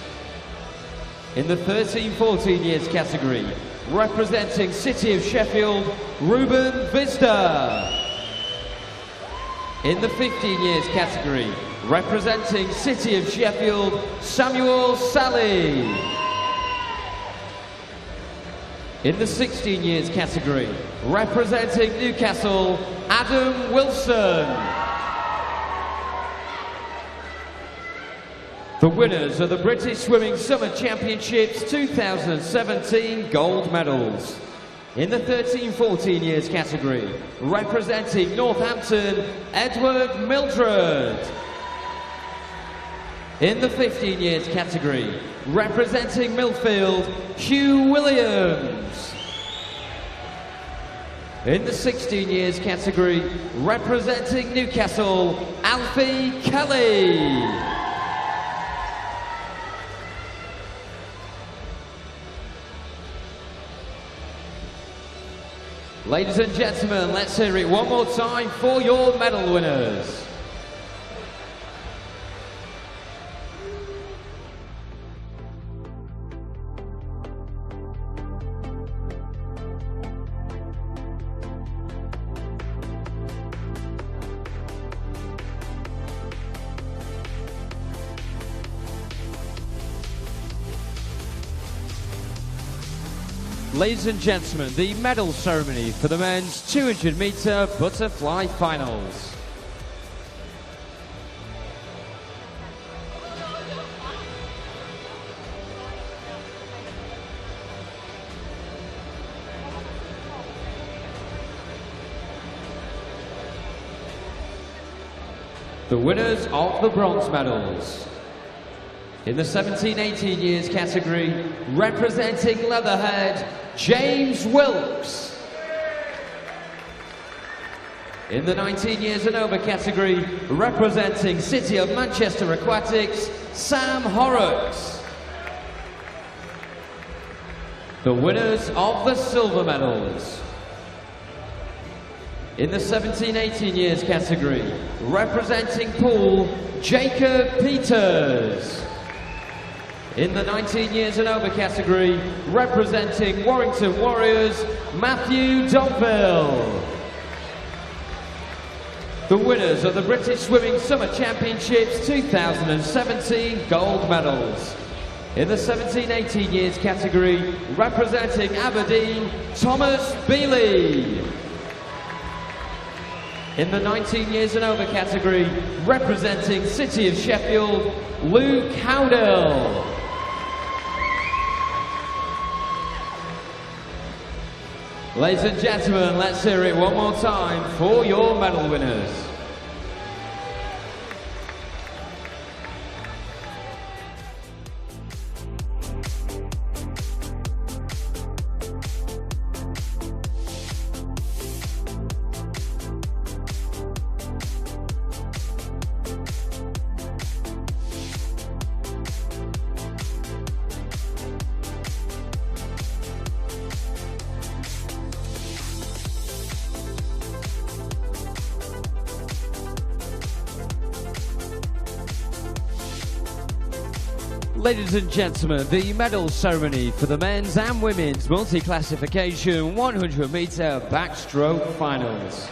In the 13-14 years category, representing City of Sheffield, Ruben Vista. In the 15 years category, representing City of Sheffield, Samuel Sally. In the 16 years category, representing Newcastle, Adam Wilson. The winners of the British Swimming Summer Championships 2017 gold medals. In the 13-14 years category, representing Northampton, Edward Mildred. In the 15 years category, representing Millfield, Hugh Williams. In the 16 years category, representing Newcastle, Alfie Kelly. Ladies and gentlemen, let's hear it one more time for your medal winners. Ladies and gentlemen, the medal ceremony for the men's 200-meter butterfly finals. The winners of the bronze medals. In the 17-18 years category, representing Leatherhead, James Wilkes. In the 19 years and over category, representing City of Manchester Aquatics, Sam Horrocks. The winners of the silver medals. In the 17-18 years category, representing Poole, Jacob Peters. In the 19 years and over category, representing Warrington Warriors, Matthew Donville. The winners of the British Swimming Summer Championships 2017 gold medals. In the 17-18 years category, representing Aberdeen, Thomas Bealey. In the 19 years and over category, representing City of Sheffield, Luke Howdell. Ladies and gentlemen, let's hear it one more time for your medal winners. Ladies and gentlemen, the medal ceremony for the men's and women's multi-classification 100-meter backstroke finals.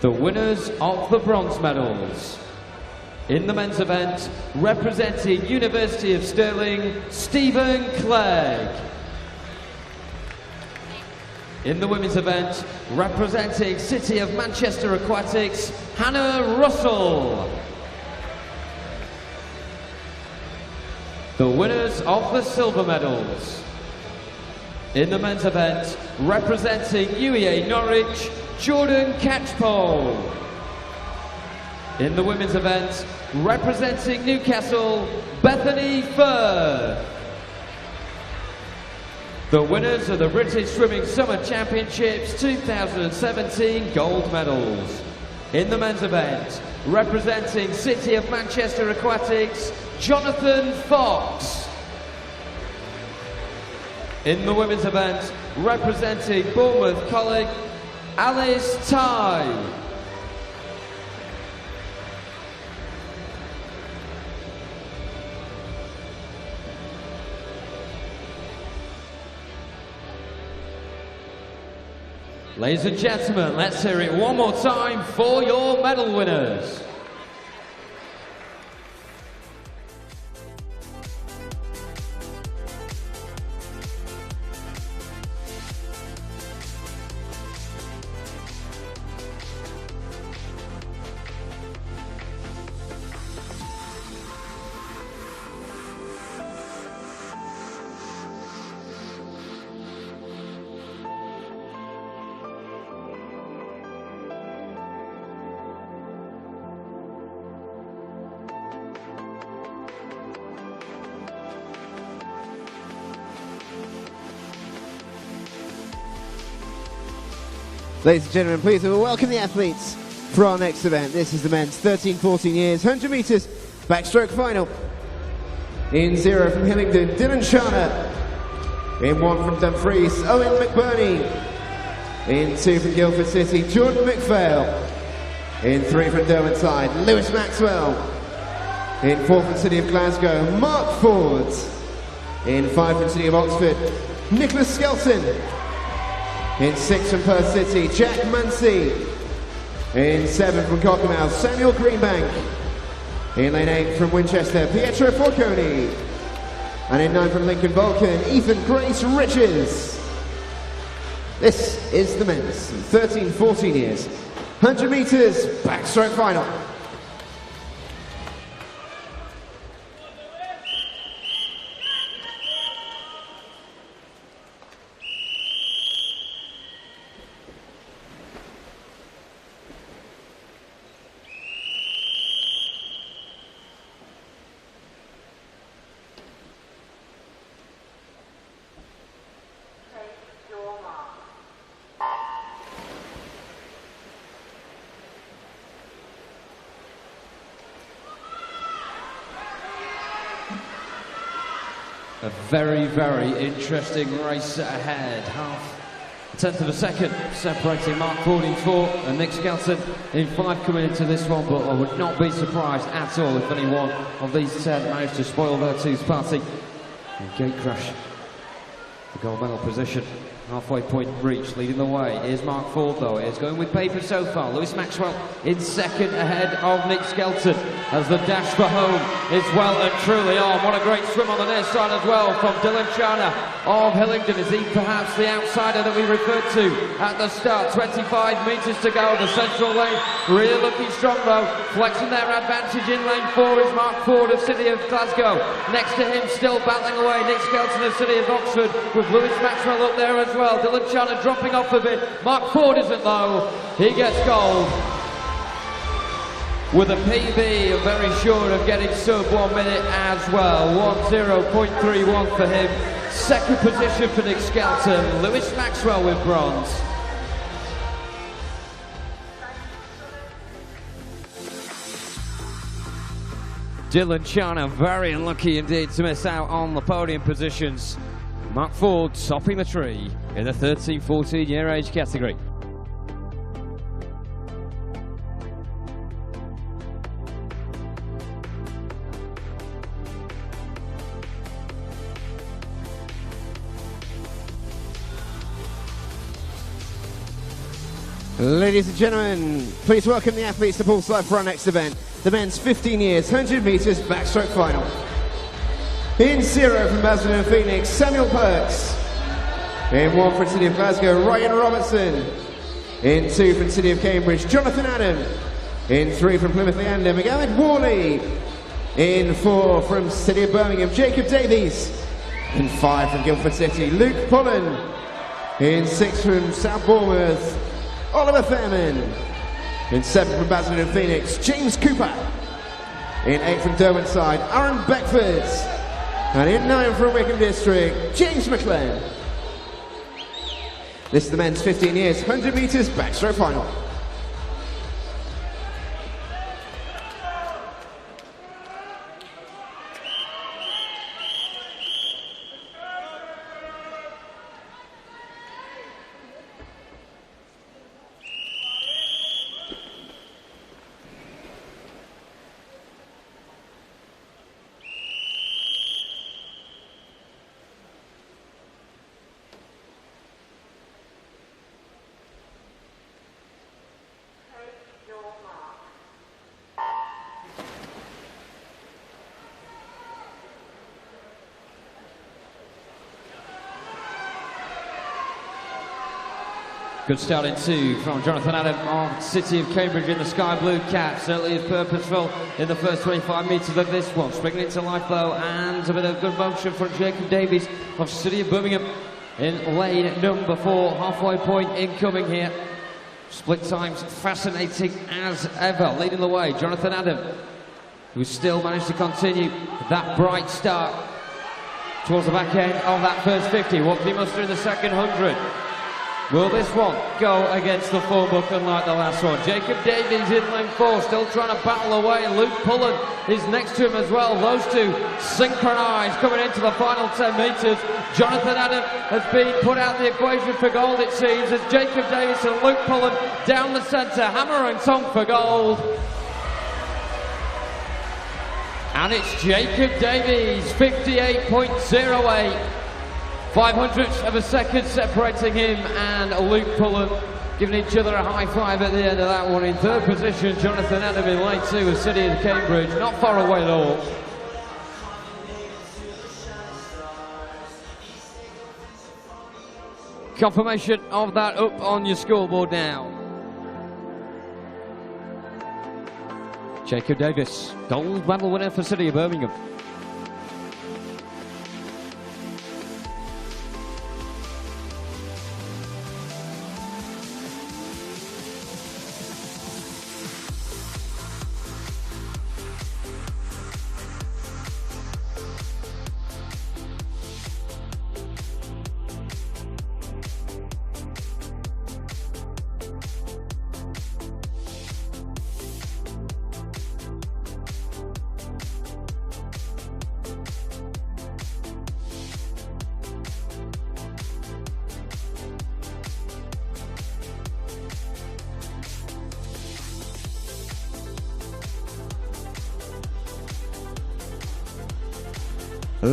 The winners of the bronze medals. In the men's event, representing University of Stirling, Stephen Clegg. In the women's event, representing City of Manchester Aquatics, Hannah Russell. The winners of the silver medals. In the men's event, representing UEA Norwich, Jordan Catchpole. In the women's event, representing Newcastle, Bethany Firth. The winners of the British Swimming Summer Championships 2017 gold medals. In the men's event, representing City of Manchester Aquatics, Jonathan Fox. In the women's event, representing Bournemouth College, Alice Tai. Ladies and gentlemen, let's hear it one more time for your medal winners. Ladies and gentlemen, please welcome the athletes for our next event. This is the men's 13-14 years, 100 metres backstroke final. In 0 from Hillingdon, Dylan Sharner. In 1 from Dumfries, Owen McBurney. In 2 from Guildford City, Jordan McPhail. In 3 from Derwentide, Lewis Maxwell. In 4 from City of Glasgow, Mark Ford. In 5 from City of Oxford, Nicholas Skelton. In 6 from Perth City, Jack Munsey. In 7 from Cockermouth, Samuel Greenbank. In lane 8 from Winchester, Pietro Forconi. And in 9 from Lincoln Vulcan, Ethan Grace Richards. This is the men's 13-14 years, 100 metres backstroke final. A very, very interesting race ahead. Half a tenth of a second separating Mark Ford in 4 and Nick Skelton in 5 coming into this one, but I would not be surprised at all if any one of these 10 managed to spoil their two's party. And gate crash, the gold medal position. Halfway point reached, leading the way. Here's Mark Ford though, he's going with paper so far. Lewis Maxwell in second ahead of Nick Skelton as the dash for home is well and truly on. What a great swim on the near side as well from Dylan Charner of Hillingdon. Is he perhaps the outsider that we referred to at the start? 25 metres to go, the central lane really looking strong though. Flexing their advantage in lane 4 is Mark Ford of City of Glasgow. Next to him still battling away Nick Skelton of City of Oxford with Lewis Maxwell up there as well. Dylan Charner dropping off a bit. Mark Ford isn't though. He gets gold with a PB, and very sure of getting sub 1 minute as well. 1:0.31 for him. Second position for Nick Skelton. Lewis Maxwell with bronze. Dylan Charner very unlucky indeed to miss out on the podium positions. Mark Ford topping the tree in the 13-14 year age category. Ladies and gentlemen, please welcome the athletes to poolside for our next event, the men's 15 years, 100 metres backstroke final. In 0 from Basildon and Phoenix, Samuel Perks. In 1 from City of Glasgow, Ryan Robertson. In 2 from City of Cambridge, Jonathan Adam. In 3 from Plymouth Leander, McGowan Worley. In 4 from City of Birmingham, Jacob Davies. In 5 from Guildford City, Luke Pullen. In 6 from South Bournemouth, Oliver Fairman. In 7 from Basildon and Phoenix, James Cooper. In 8 from Derwentide, Aaron Beckford. And in 9 from Wickham District, James McLean. This is the men's 15 years, 100 metres backstroke final. Good start in 2 from Jonathan Adam of City of Cambridge in the sky blue cap. Certainly is purposeful in the first 25 metres of this one. Springing into life blow and a bit of good motion from Jacob Davies of City of Birmingham in lane number 4. Halfway point incoming here. Split times fascinating as ever. Leading the way, Jonathan Adam, who still managed to continue that bright start towards the back end of that first 50. What can he muster in the second 100? Will this one go against the form book unlike the last one? Jacob Davies in lane 4, still trying to battle away. Luke Pullen is next to him as well. Those two synchronised coming into the final 10 metres. Jonathan Adam has been put out the equation for gold, it seems, as Jacob Davies and Luke Pullen down the centre, hammer and tongue for gold. And it's Jacob Davies, 58.08. 500ths of a second separating him and Luke Pullen, giving each other a high five at the end of that one. In third position, Jonathan Adam in lane 2 of City of Cambridge, not far away at all. Confirmation of that up on your scoreboard now. Jacob Davies, gold medal winner for City of Birmingham.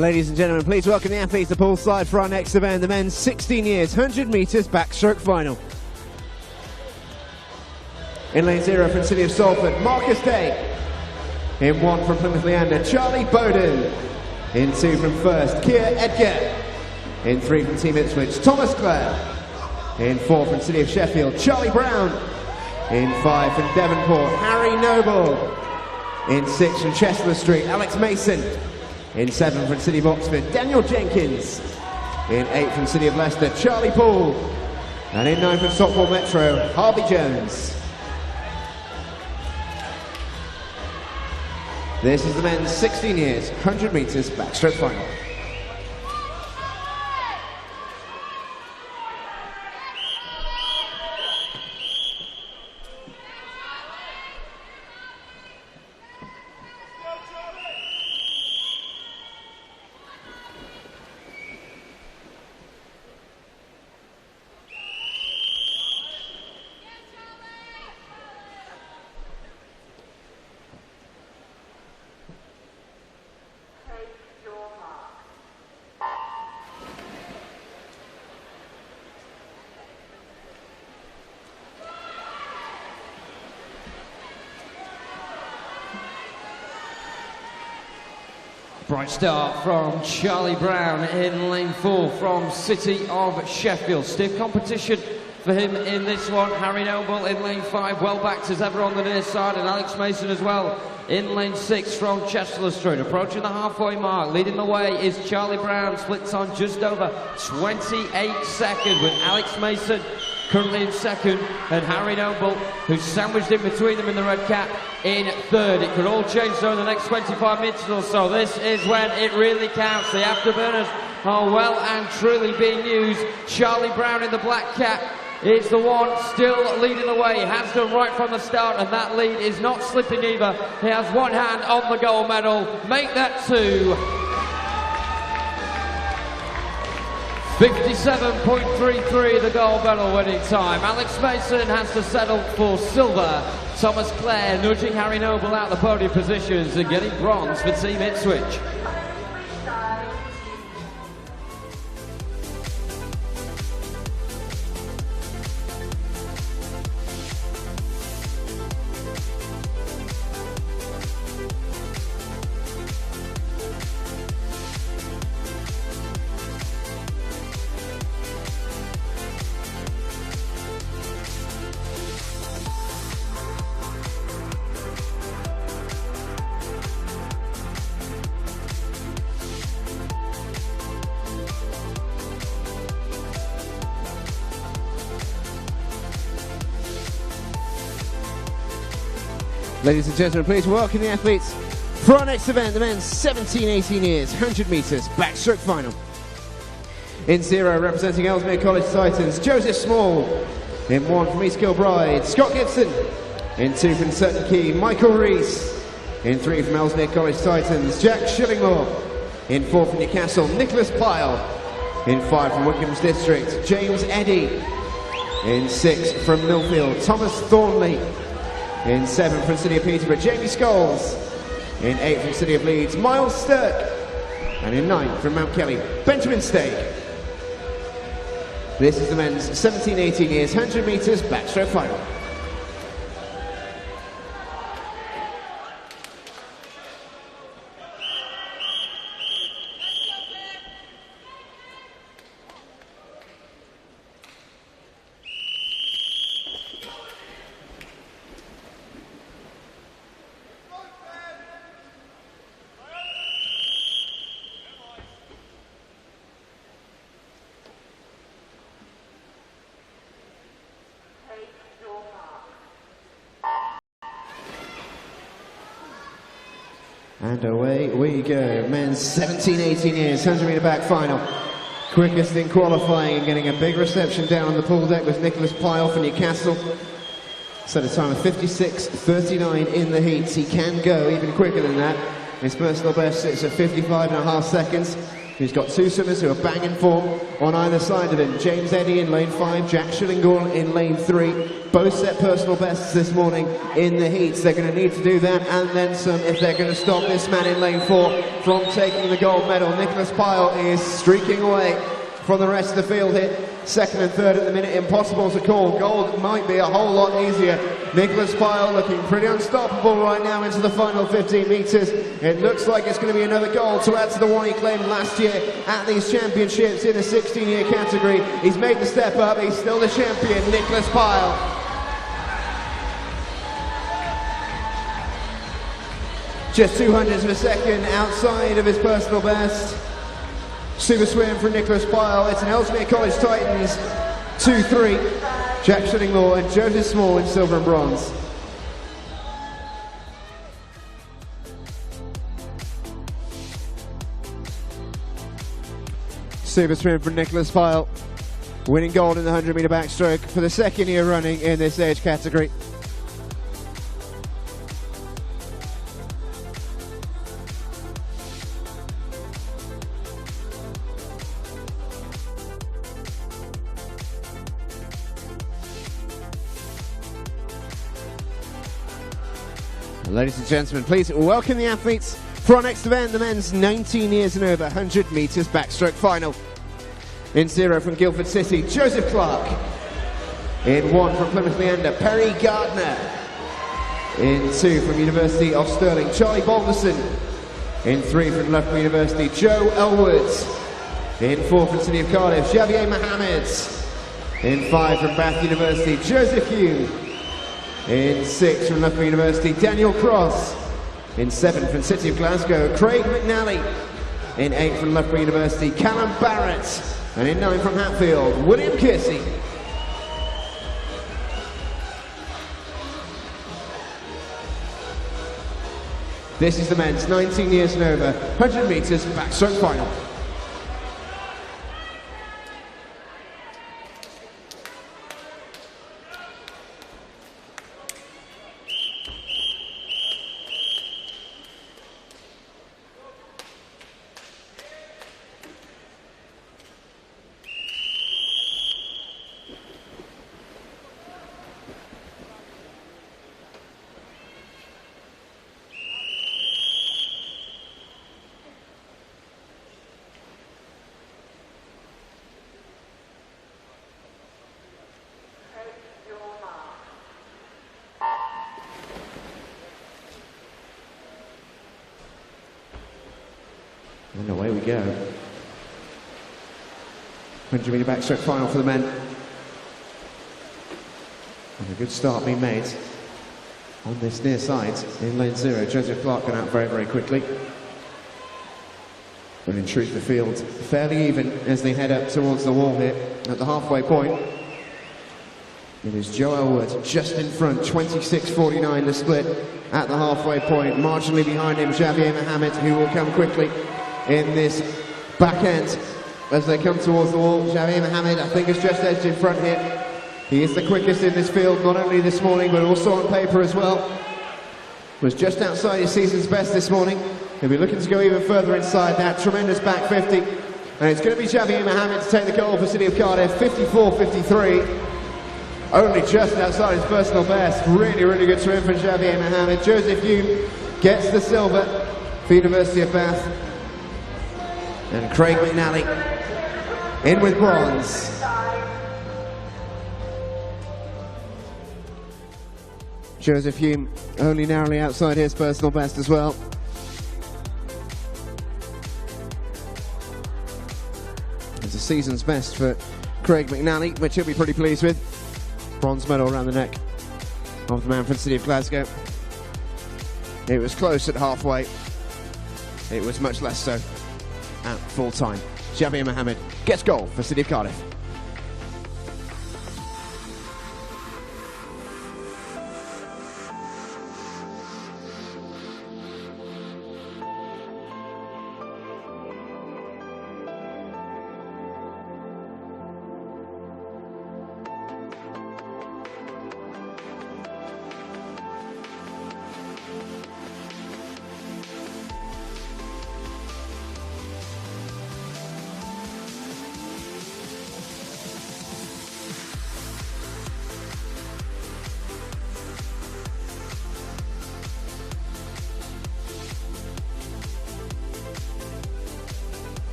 Ladies and gentlemen, please welcome the athletes to poolside for our next event, the men's 16 years 100 metres backstroke final. In lane 0 from City of Salford, Marcus Day. In 1 from Plymouth Leander, Charlie Bowden. In 2 from First, Keir Edgar. In 3 from Team Ipswich, Thomas Clare. In 4 from City of Sheffield, Charlie Brown. In 5 from Devonport, Harry Noble. In 6 from Chestler Street, Alex Mason. In 7 from City of Oxford, Daniel Jenkins. In 8 from City of Leicester, Charlie Paul. And in 9 from Stockport Metro, Harvey Jones. This is the men's 16 years 100 metres backstroke final. Bright start from Charlie Brown in lane 4 from City of Sheffield. Stiff competition for him in this one. Harry Noble in lane 5, well backed as ever on the near side, and Alex Mason as well in lane 6 from Chestler Street. Approaching the halfway mark, leading the way is Charlie Brown, splits on just over 28 seconds with Alex Mason currently in second, and Harry Noble, who's sandwiched in between them in the red cap, in third. It could all change though in the next 25 minutes or so. This is when it really counts. The afterburners are well and truly being used. Charlie Brown in the black cap is the one still leading the way. He has done right from the start, and that lead is not slipping either. He has one hand on the gold medal. Make that 2. 57.33 the gold medal winning time. Alex Mason has to settle for silver. Thomas Clare nudging Harry Noble out the podium positions and getting bronze for Team Ipswich. Ladies and gentlemen, please welcome the athletes for our next event, the men's 17-18 years, 100 metres backstroke final. In 0, representing Ellesmere College Titans, Joseph Small. In 1 from East Kilbride, Scott Gibson. In 2 from Sutton Key, Michael Rees. In 3 from Ellesmere College Titans, Jack Shillinglaw. In 4 from Newcastle, Nicholas Pyle. In 5 from Wickham's District, James Eddy. In 6 from Millfield, Thomas Thornley. In 7 from City of Peterborough, Jamie Scholes. In 8 from City of Leeds, Miles Stirk. And in 9 from Mount Kelly, Benjamin Stagg. This is the men's 17-18 years, 100 metres backstroke final. And away we go. Men's 17-18 years, 100 metre back final. Quickest in qualifying and getting a big reception down on the pool deck was Nicholas Pyle for Newcastle. Set a time of 56.39 in the heats. He can go even quicker than that. His personal best sits at 55.5 seconds. He's got 2 swimmers who are banging form on either side of him. James Eddy in lane 5, Jack Shillinglaw in lane 3. Both set personal bests this morning in the heats. They're going to need to do that and then some if they're going to stop this man in lane 4 from taking the gold medal. Nicholas Pyle is streaking away from the rest of the field here. 2nd and 3rd at the minute, impossible to call. Gold might be a whole lot easier. Nicholas Pyle looking pretty unstoppable right now into the final 15 metres. It looks like it's going to be another gold to add to the one he claimed last year at these championships in the 16-year category. He's made the step up, he's still the champion, Nicholas Pyle. Just 200ths of a second outside of his personal best. Super swim for Nicholas Pyle. It's an Ellesmere College Titans 2-3. Jack Shillinglaw and Joseph Small in silver and bronze. Super swim for Nicholas Pyle, winning gold in the 100 metre backstroke for the 2nd year running in this age category. Ladies and gentlemen, please welcome the athletes for our next event, the men's 19 years and over 100 metres backstroke final. In 0 from Guildford City, Joseph Clark. In 1 from Plymouth Leander, Perry Gardner. In 2 from University of Stirling, Charlie Balderson. In 3 from Loughborough University, Joe Elwoods. In 4 from City of Cardiff, Javier Mohammed. In 5 from Bath University, Joseph Hume. In 6 from Loughborough University, Daniel Cross. In 7 from City of Glasgow, Craig McNally. In 8 from Loughborough University, Callum Barrett. And in 9 from Hatfield, William Kersey. This is the men's 19 years and over 100 metres backstroke final. And away we go. 100 metre backstroke final for the men. And a good start being made on this near side in lane 0. Joseph Clark gone out very, very quickly. But in truth, the field fairly even as they head up towards the wall here at the halfway point. It is Joe Elwood just in front, 26.49 the split at the halfway point. Marginally behind him, Javier Mohammed, who will come quickly in this back end as they come towards the wall. Javier Mohammed, I think, has just edged in front here. He is the quickest in this field, not only this morning, but also on paper as well. Was just outside his season's best this morning. He'll be looking to go even further inside that. Tremendous back 50. And it's going to be Javier Mohammed to take the goal for City of Cardiff, 54.53. Only just outside his personal best. Really, really good swim for Javier Mohammed. Joseph Hume gets the silver for University of Bath. And Craig McNally in with bronze. Joseph Hume only narrowly outside his personal best as well. It's a season's best for Craig McNally, which he'll be pretty pleased with. Bronze medal around the neck of the man from the City of Glasgow. It was close at halfway. It was much less so at full time. Javier Mohammed gets goal for City of Cardiff.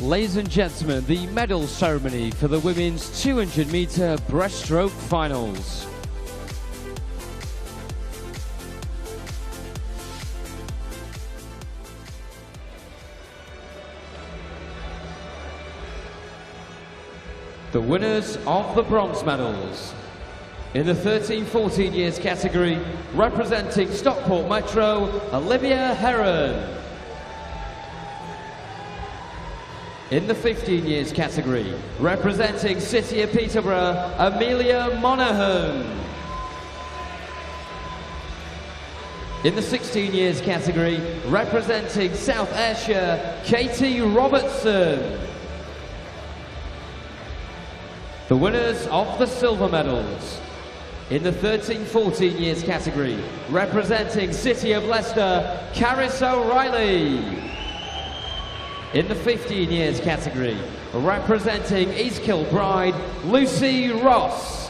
Ladies and gentlemen, the medal ceremony for the women's 200-meter breaststroke finals. The winners of the bronze medals. In the 13-14 years category, representing Stockport Metro, Olivia Heron. In the 15 years category, representing City of Peterborough, Amelia Monaghan. In the 16 years category, representing South Ayrshire, Katie Robertson. The winners of the silver medals. In the 13-14 years category, representing City of Leicester, Caris O'Reilly. In the 15 years category, representing East Kilbride, Lucy Ross.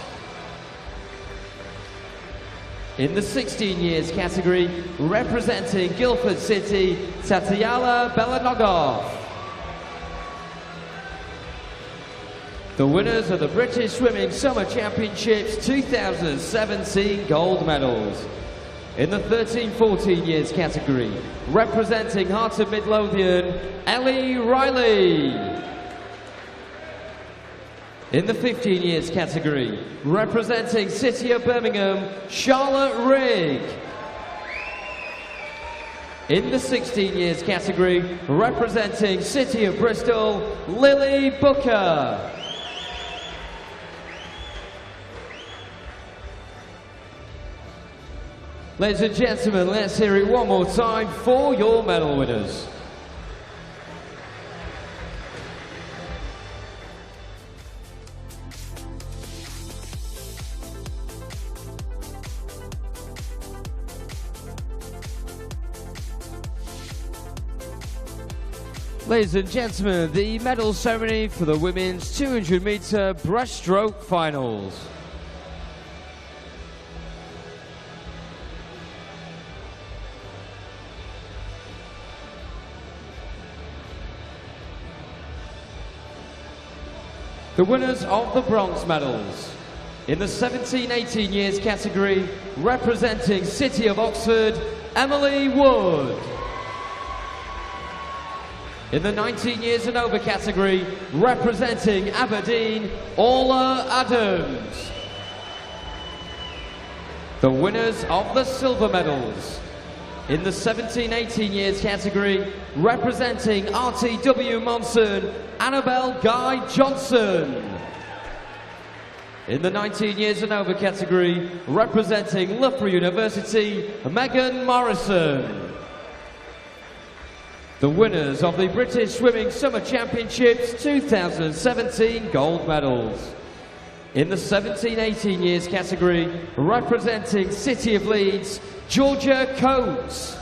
In the 16 years category, representing Guildford City, Tatiana Belanogov. The winners of the British Swimming Summer Championships 2017 gold medals. In the 13-14 years category, representing Heart of Midlothian, Ellie Riley. In the 15 years category, representing City of Birmingham, Charlotte Rigg. In the 16 years category, representing City of Bristol, Lily Booker. Ladies and gentlemen, let's hear it one more time for your medal winners. Ladies and gentlemen, the medal ceremony for the women's 200-meter breaststroke finals. The winners of the bronze medals. In the 17-18 years category, representing City of Oxford, Emily Wood. In the 19 years and over category, representing Aberdeen, Orla Adams. The winners of the silver medals. In the 17-18 years category, representing RTW Monson, Annabelle Guy Johnson. In the 19 years and over category, representing Loughborough University, Megan Morrison. The winners of the British Swimming Summer Championships 2017 gold medals. In the 17-18 years category, representing City of Leeds, Georgia Coates.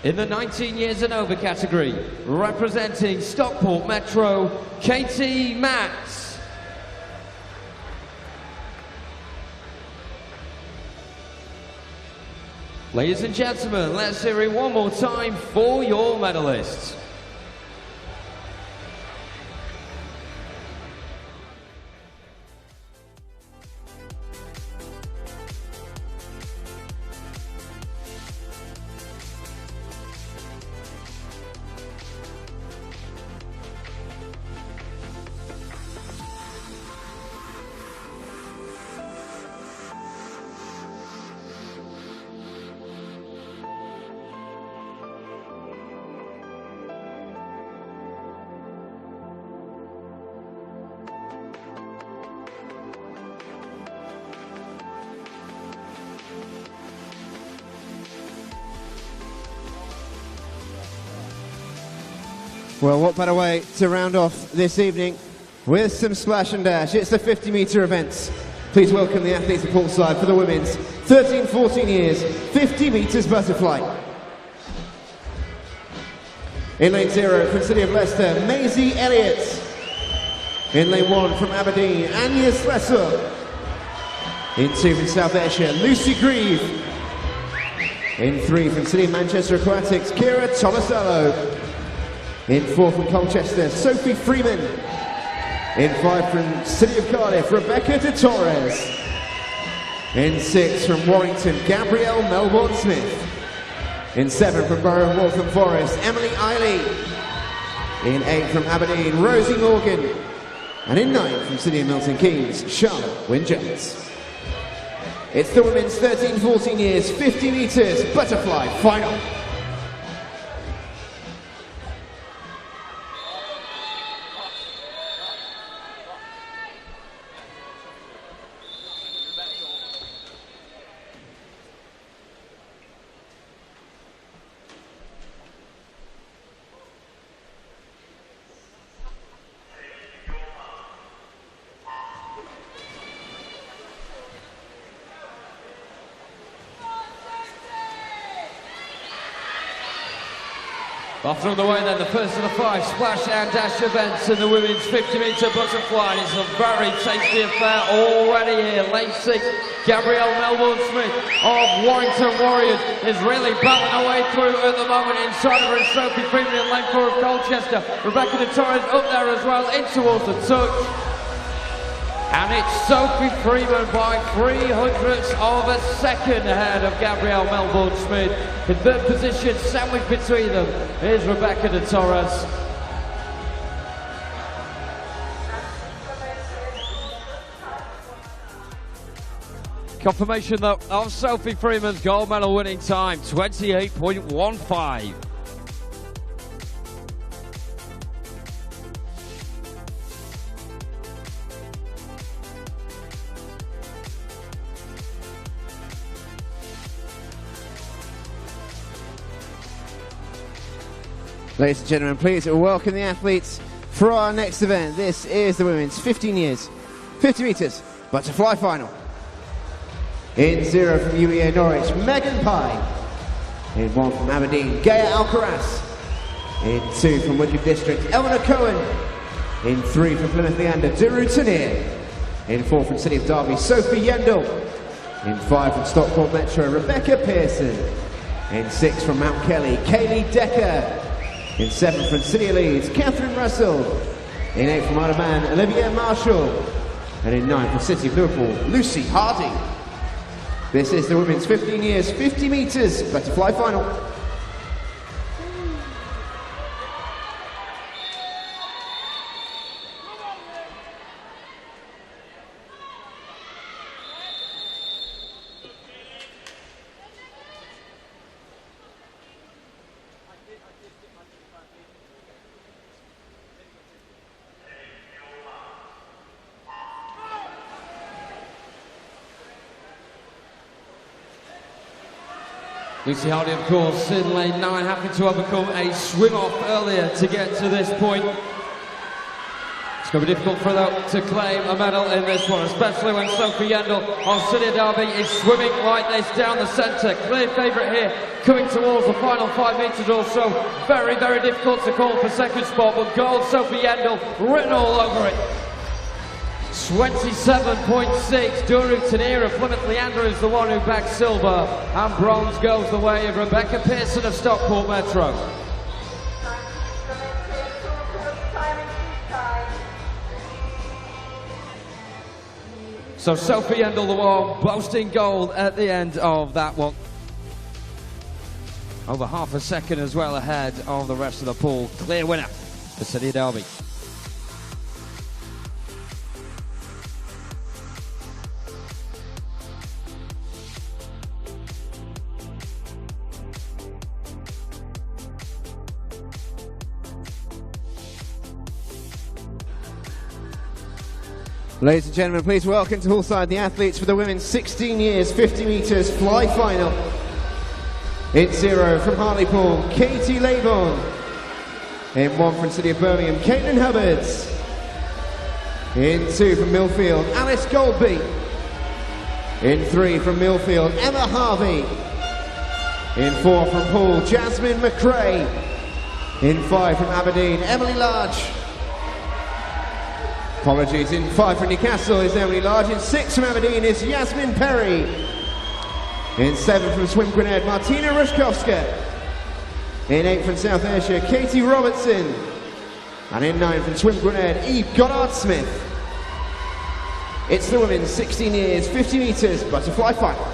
In the 19 years and over category, representing Stockport Metro, Katie Max. Ladies and gentlemen, let's hear it one more time for your medalists. Well, what better way to round off this evening with some splash and dash. It's the 50-metre events. Please welcome the athletes at poolside for the women's 13-14 years 50 metres butterfly. In lane 0 from City of Leicester, Maisie Elliott. In lane 1 from Aberdeen, Anya Slessor. In 2 from South Ayrshire, Lucy Grieve. In 3 from City of Manchester Aquatics, Kira Tomasello. In 4 from Colchester, Sophie Freeman. In 5 from City of Cardiff, Rebecca de Torres. In 6 from Warrington, Gabrielle Melbourne Smith. In 7 from Borough of Waltham Forest, Emily Eiley. In 8 from Aberdeen, Rosie Morgan. And in 9 from City of Milton Keynes, Charlotte Wynne-Jones. It's the women's 13-14 years 50 metres butterfly final. Off on the way then, the first of the 5 splash and dash events in the women's 50-metre butterfly. It's a very tasty affair already here. Lane 6, Gabrielle Melbourne Smith of Warrington Warriors is really battling her way through at the moment. Inside of her is Sophie Freeman in lane 4 of Colchester. Rebecca de Torres up there as well, in towards the touch. And it's Sophie Freeman by 300ths of a second ahead of Gabrielle Melbourne Smith. In third position, sandwiched between them, is Rebecca de Torres. Confirmation though of Sophie Freeman's gold medal winning time, 28.15. Ladies and gentlemen, please welcome the athletes for our next event. This is the women's 15 years, 50 metres butterfly final. In 0 from UEA Norwich, Megan Pye. In 1 from Aberdeen, Gaia Alcaraz. In 2 from Wycombe District, Eleanor Cohen. In 3 from Plymouth Leander, Duru Tanier. In 4 from City of Derby, Sophie Yendel. In 5 from Stockport Metro, Rebecca Pearson. In 6 from Mount Kelly, Kaylee Decker. In 7 from City of Leeds, Catherine Russell. In 8 from Isle of Man, Olivia Marshall. And in 9 from City of Liverpool, Lucy Hardy. This is the women's 15 years, 50 metres butterfly final. Lucy Hardy, of course, in lane 9, having to overcome a swim-off earlier to get to this point. It's going to be difficult for her to claim a medal in this one, especially when Sophie Yendall of City Derby is swimming like this down the centre. Clear favourite here, coming towards the final 5 metres or so. Very, very difficult to call for second spot, but gold, Sophie Yendall, written all over it. 27.6, Duru Tanira, Plymouth Leander is the one who bags silver, and bronze goes the way of Rebecca Pearson of Stockport Metro. So Sophie Yendall, the one, boasting gold at the end of that one. Over half a second as well ahead of the rest of the pool. Clear winner for City Derby. Ladies and gentlemen, please welcome to Hallside the athletes for the women's 16 years 50 metres fly final. In 0 from Hartlepool, Katie Laybourne. In 1 from City of Birmingham, Caitlin Hubbards. In 2 from Millfield, Alice Goldby. In 3 from Millfield, Emma Harvey. In 4 from Hull, Jasmine McRae. In 5 from Aberdeen, Emily Large. Apologies, in 5 from Newcastle is Emily Large, in 6 from Aberdeen is Yasmin Perry. In 7 from Swim Gwynedd, Martina Rushkowska. In 8 from South Ayrshire, Katie Robertson. And in 9 from Swim Gwynedd, Eve Goddard-Smith. It's the women's 16 years, 50 metres butterfly final.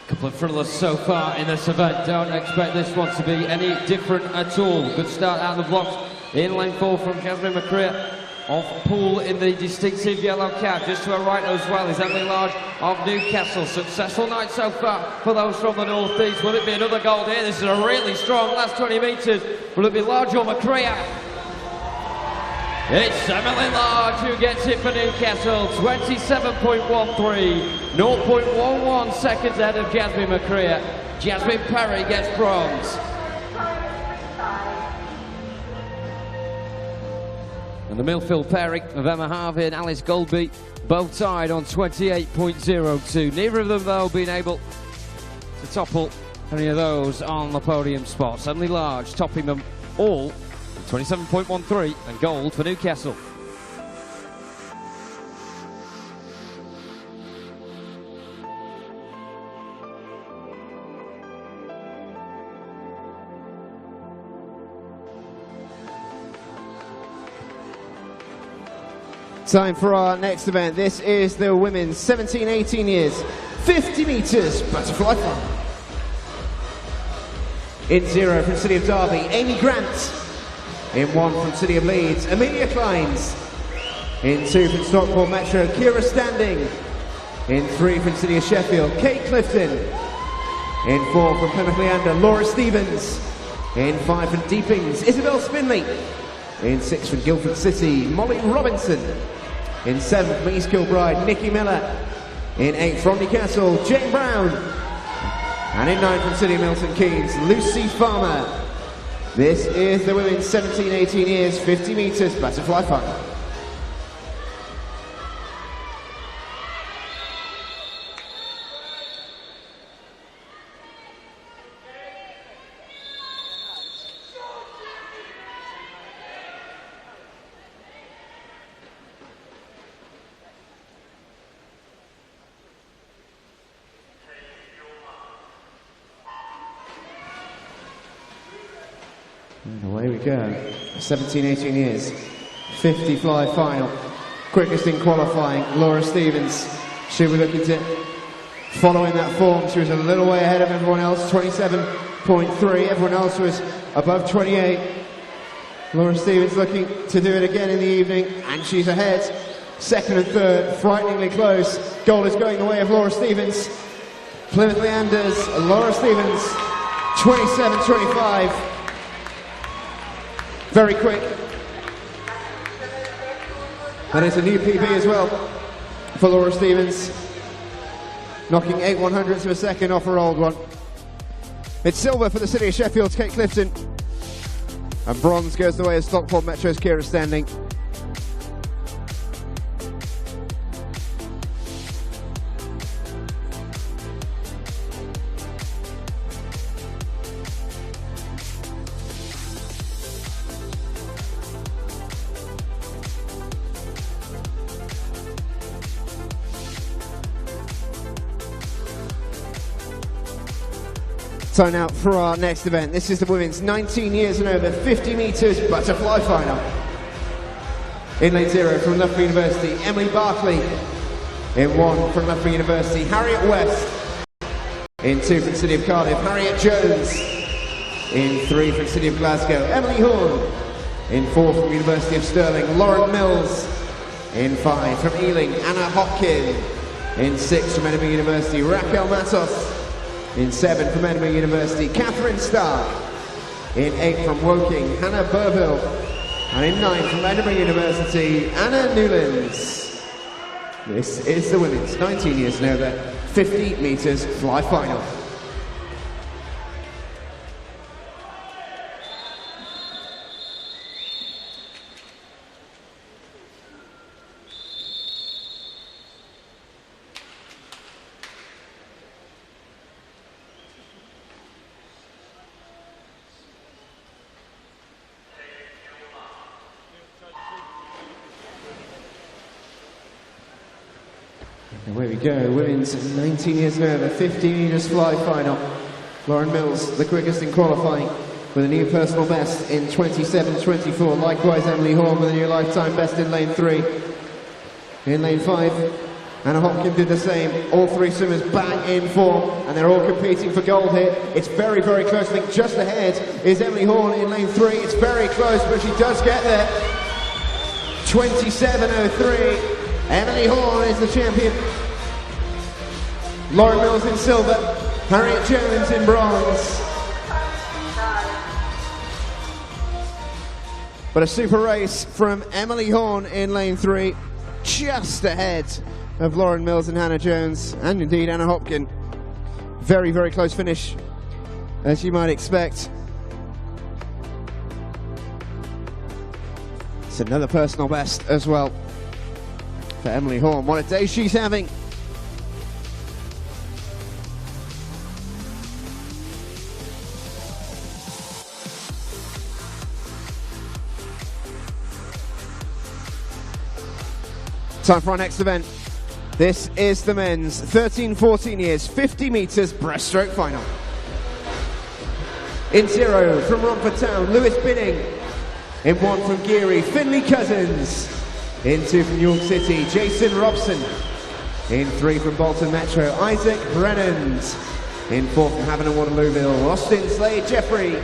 Couple of thrillers so far in this event. Don't expect this one to be any different at all. Good start out of the blocks in lane 4 from Jasmine McCrea of Poole in the distinctive yellow cap. Just to her right as well is Emily Large of Newcastle. Successful night so far for those from the North East. Will it be another gold here? This is a really strong last 20 metres. Will it be Large or McCrea? It's Emily Large who gets it for Newcastle, 27.13, 0.11 seconds ahead of Jasmine McCrea. Jasmine Perry gets bronze. And the Millfield pairing of Emma Harvey and Alice Goldby both tied on 28.02. Neither of them, though, being able to topple any of those on the podium spots. Emily Large topping them all. 27.13 and gold for Newcastle. Time for our next event. This is the women's 17-18 years 50 metres butterfly final. In 0 from City of Derby, Amy Grant. In 1 from City of Leeds, Amelia Kleins. In 2 from Stockport Metro, Kira Standing. In 3 from City of Sheffield, Kate Clifton. In 4 from Plymouth Leander, Laura Stevens. In 5 from Deepings, Isabel Spinley. In 6 from Guildford City, Molly Robinson. In 7 from East Kilbride, Nikki Miller. In 8 from Newcastle, Jane Brown. And in 9 from City of Milton Keynes, Lucy Farmer. This is the women's 17-18 years 50 metres butterfly final. And away we go. 17-18 years, 50 fly final. Quickest in qualifying, Laura Stevens. She'll be looking to following that form. She was a little way ahead of everyone else, 27.3. Everyone else was above 28. Laura Stevens looking to do it again in the evening, and she's ahead. Second and third, frighteningly close. Gold is going the way of Laura Stevens. Plymouth Leanders, Laura Stevens, 27.25. Very quick. And it's a new PB as well for Laura Stevens, knocking 8/100ths of a second off her old one. It's silver for the city of Sheffield's Kate Clifton, and bronze goes the way of Stockport Metro's Kira Standing. So now for our next event, this is the women's 19 years and over 50 metres butterfly final. In lane 0 from Loughborough University, Emily Barclay. In 1 from Loughborough University, Harriet West. In 2 from the City of Cardiff, Harriet Jones. In 3 from the City of Glasgow, Emily Horn. In 4 from the University of Stirling, Lauren Mills. In 5 from Ealing, Anna Hopkin. In 6 from Edinburgh University, Raquel Matos. In 7 from Edinburgh University, Catherine Stark. In 8 from Woking, Hannah Burville. And in 9 from Edinburgh University, Anna Newlands. This is the women's 19 years and over 50 metres fly final. Away we go, women's 19 years and over, 50 metres fly final. Lauren Mills, the quickest in qualifying, with a new personal best in 27.24. Likewise, Emily Horn with a new lifetime best in lane 3. In lane 5, Anna Hopkin did the same. All three swimmers bang in form, and they're all competing for gold here. It's very, very close. I think just ahead is Emily Horn in lane 3. It's very close, but she does get there. 27.03. Emily Horn is the champion. Lauren Mills in silver, Harriet Jones in bronze. But a super race from Emily Horn in lane 3, just ahead of Lauren Mills and Hannah Jones, and indeed Anna Hopkin. Very, very close finish, as you might expect. It's another personal best as well for Emily Horn. What a day she's having. Time for our next event. This is the men's 13-14 years, 50 metres breaststroke final. In 0 from Romford Town, Lewis Binning. In 1 from Geary, Finley Cousins. In 2 from York City, Jason Robson. In 3 from Bolton Metro, Isaac Brennans. In 4 from Havant and Waterlooville, Austin Slade Jeffrey.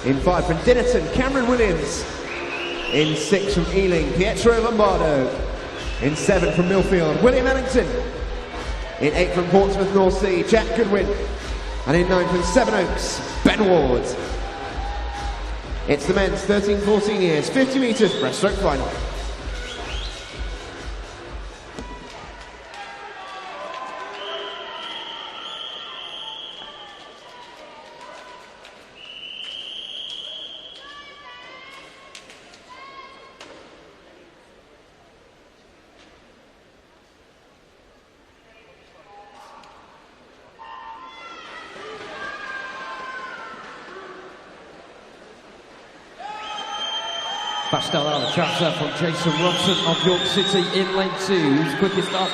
In 5 from Dinnerton, Cameron Williams. In 6 from Ealing, Pietro Lombardo. In 7 from Millfield, William Ellington. In 8 from Portsmouth North Sea, Jack Goodwin. And in 9 from Sevenoaks, Ben Ward. It's the men's 13-14 years, 50 metres breaststroke final. Untitled Chapter from Jason Robson of York City in lane 2, who's quickest up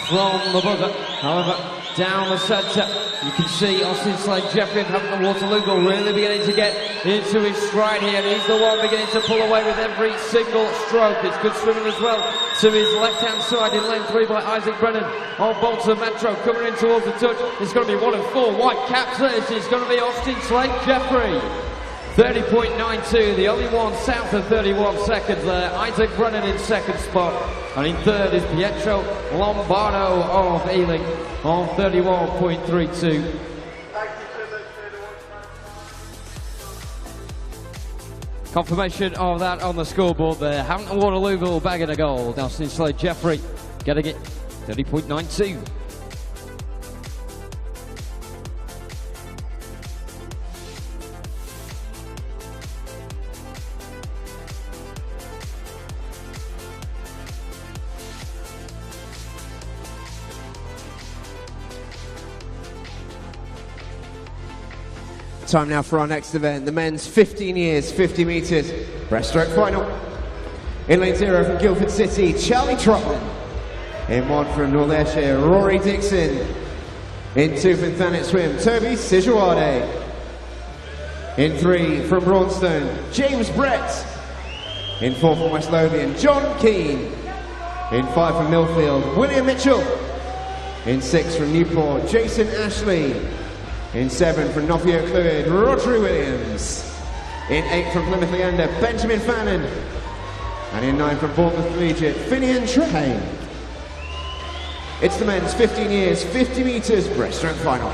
from the buzzer. However, down the centre. You can see Austin Slade Jeffrey and Hampton Waterloo really beginning to get into his stride here, and he's the one beginning to pull away with every single stroke. It's good swimming as well to his left-hand side in lane 3 by Isaac Brennan on Bolton Metro, coming in towards the touch. It's going to be one of 4 white caps. This is going to be Austin Slade Jeffrey. 30.92, the only one south of 31 seconds there. Isaac Brennan in second spot. And in third is Pietro Lombardo of Ealing on 31.32. Confirmation of that on the scoreboard there. Hampton Waterlooville bagging a goal. Austin Slade Jeffrey getting it 30.92. Time now for our next event, the men's 15 years, 50 metres breaststroke final. In lane 0 from Guildford City, Charlie Trotman. In 1 from North Ayrshire, Rory Dixon. In 2 from Thanet Swim, Toby Sijuade. In 3 from Braunstone, James Brett. In 4 from West Lothian, John Keane. In 5 from Millfield, William Mitchell. In 6 from Newport, Jason Ashley. In 7 from Nottingham Fluid, Rodri Williams. In 8 from Plymouth Leander, Benjamin Fannin. And in 9 from Bournemouth Collegiate, Finian Trehane. It's the men's 15 years, 50 metres breaststroke final.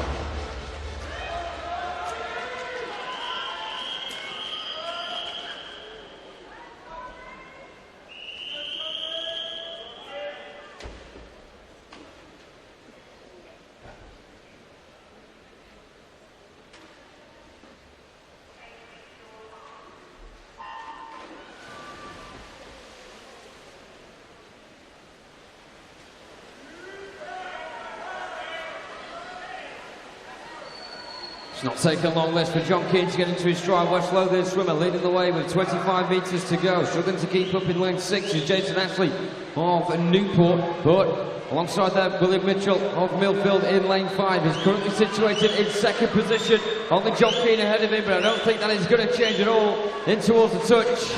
It's not taken long this for John Keane to get into his stride. West Lothian swimmer leading the way with 25 metres to go. Struggling to keep up in lane 6 is Jason Ashley of Newport. But alongside that, William Mitchell of Millfield in lane 5 is currently situated in second position. Only John Keane ahead of him, but I don't think that is going to change at all. In towards the touch.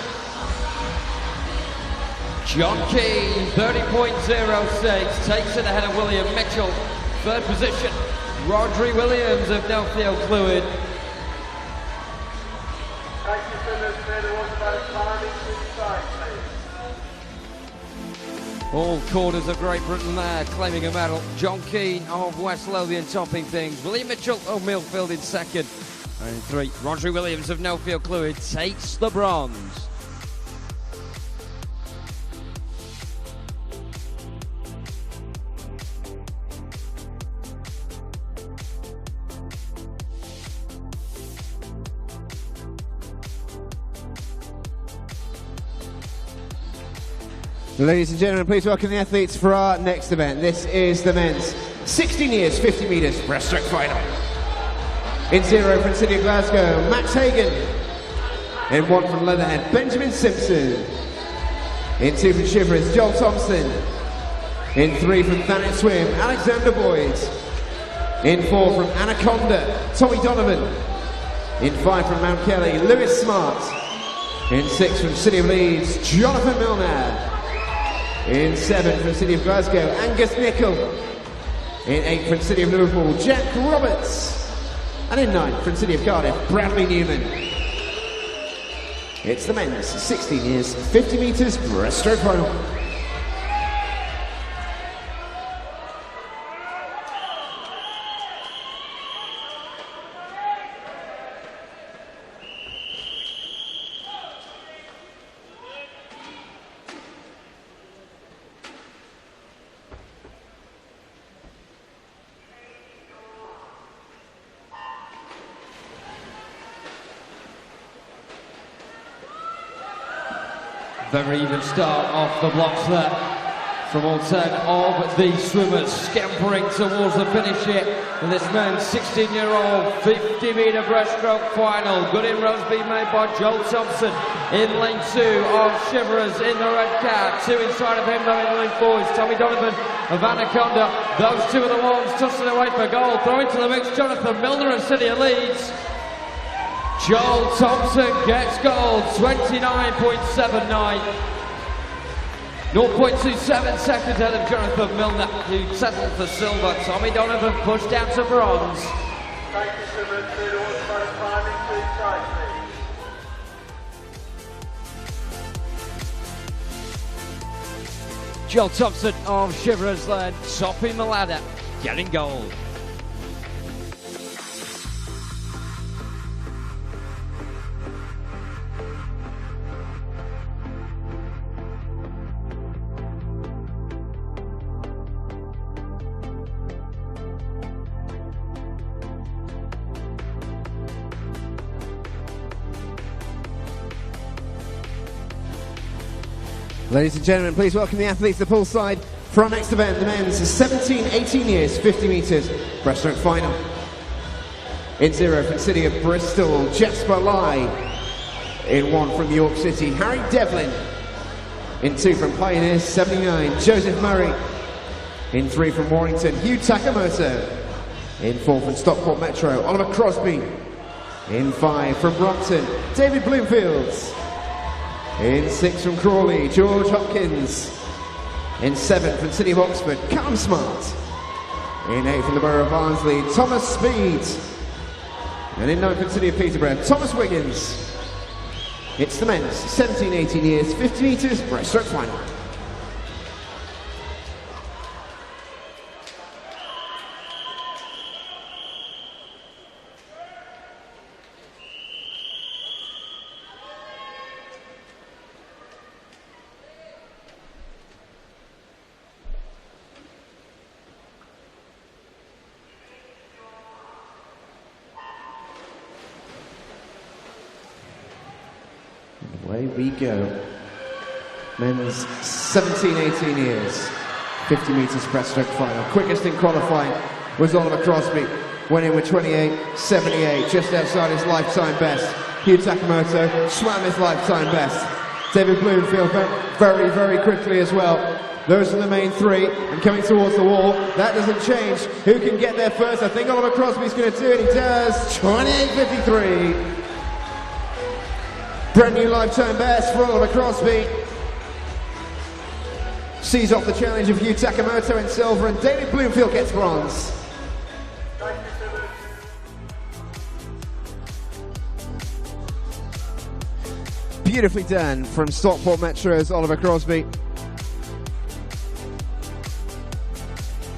John Keane, 30.06, takes it ahead of William Mitchell. Third position. Rodri Williams of Nottingham Fluid. All corners of Great Britain there claiming a medal. John Keane of West Lothian topping things. William Mitchell of Millfield in second. And in 3, Rodri Williams of Nottingham Fluid takes the bronze. Ladies and gentlemen, please welcome the athletes for our next event. This is the men's 16 years, 50 metres breaststroke final. In 0 from City of Glasgow, Max Hagan. In 1 from Leatherhead, Benjamin Simpson. In 2 from Shivers, Joel Thompson. In 3 from Thanet Swim, Alexander Boyd. In 4 from Anaconda, Tommy Donovan. In 5 from Mount Kelly, Lewis Smart. In 6 from City of Leeds, Jonathan Milner. In 7 from City of Glasgow, Angus Nichol. In 8 from City of Liverpool, Jack Roberts. And in 9 from City of Cardiff, Bradley Newman. It's the men's 16 years, 50 metres breaststroke final. Very even start off the blocks there from all 10 of the swimmers, scampering towards the finish here in this men's 16-year-old 50-metre breaststroke final. Good inroads being made by Joel Thompson in lane 2 of Shiverers in the red cap. 2 inside of him though in lane 4 is Tommy Donovan of Anaconda. Those 2 are the ones tussling away for gold. Throw into the mix Jonathan Milner of City of Leeds. Joel Thompson gets gold, 29.79. 0.27 seconds ahead of Jonathan Milner, who settled for silver. Tommy Donovan pushed down to bronze. Thank you, Shiverers, clear the automatic timing, please, side, please. Joel Thompson of Shiverers led, topping the ladder, getting gold. Ladies and gentlemen, please welcome the athletes to the poolside for our next event, the men's 17-18 years, 50 metres breaststroke final. In 0 from the city of Bristol, Jasper Lai. In 1 from York City, Harry Devlin. In 2 from Pioneers, 79, Joseph Murray. In 3 from Warrington, Hugh Takamoto. In 4 from Stockport Metro, Oliver Crosby. In 5 from Brompton, David Bloomfields. In 6 from Crawley, George Hopkins. In 7 from City of Oxford, Callum Smart. In 8 from the Borough of Barnsley, Thomas Speed. And in 9 from City of Peterborough, Thomas Wiggins. It's the men's 17-18 years, 50 metres breaststroke final. Away we go. Men's 17-18 years, 50 metres breaststroke final. Quickest in qualifying was Oliver Crosby. Went in with 28.78, just outside his lifetime best. Hugh Takamoto swam his lifetime best. David Bloomfield very, very quickly as well. Those are the main 3, and coming towards the wall. That doesn't change. Who can get there first? I think Oliver Crosby's going to do it. He does. 28.53. Brand new lifetime best for Oliver Crosby. Sees off the challenge of Hugh Takamoto in silver, and David Bloomfield gets bronze. Beautifully done from Stockport Metro's Oliver Crosby.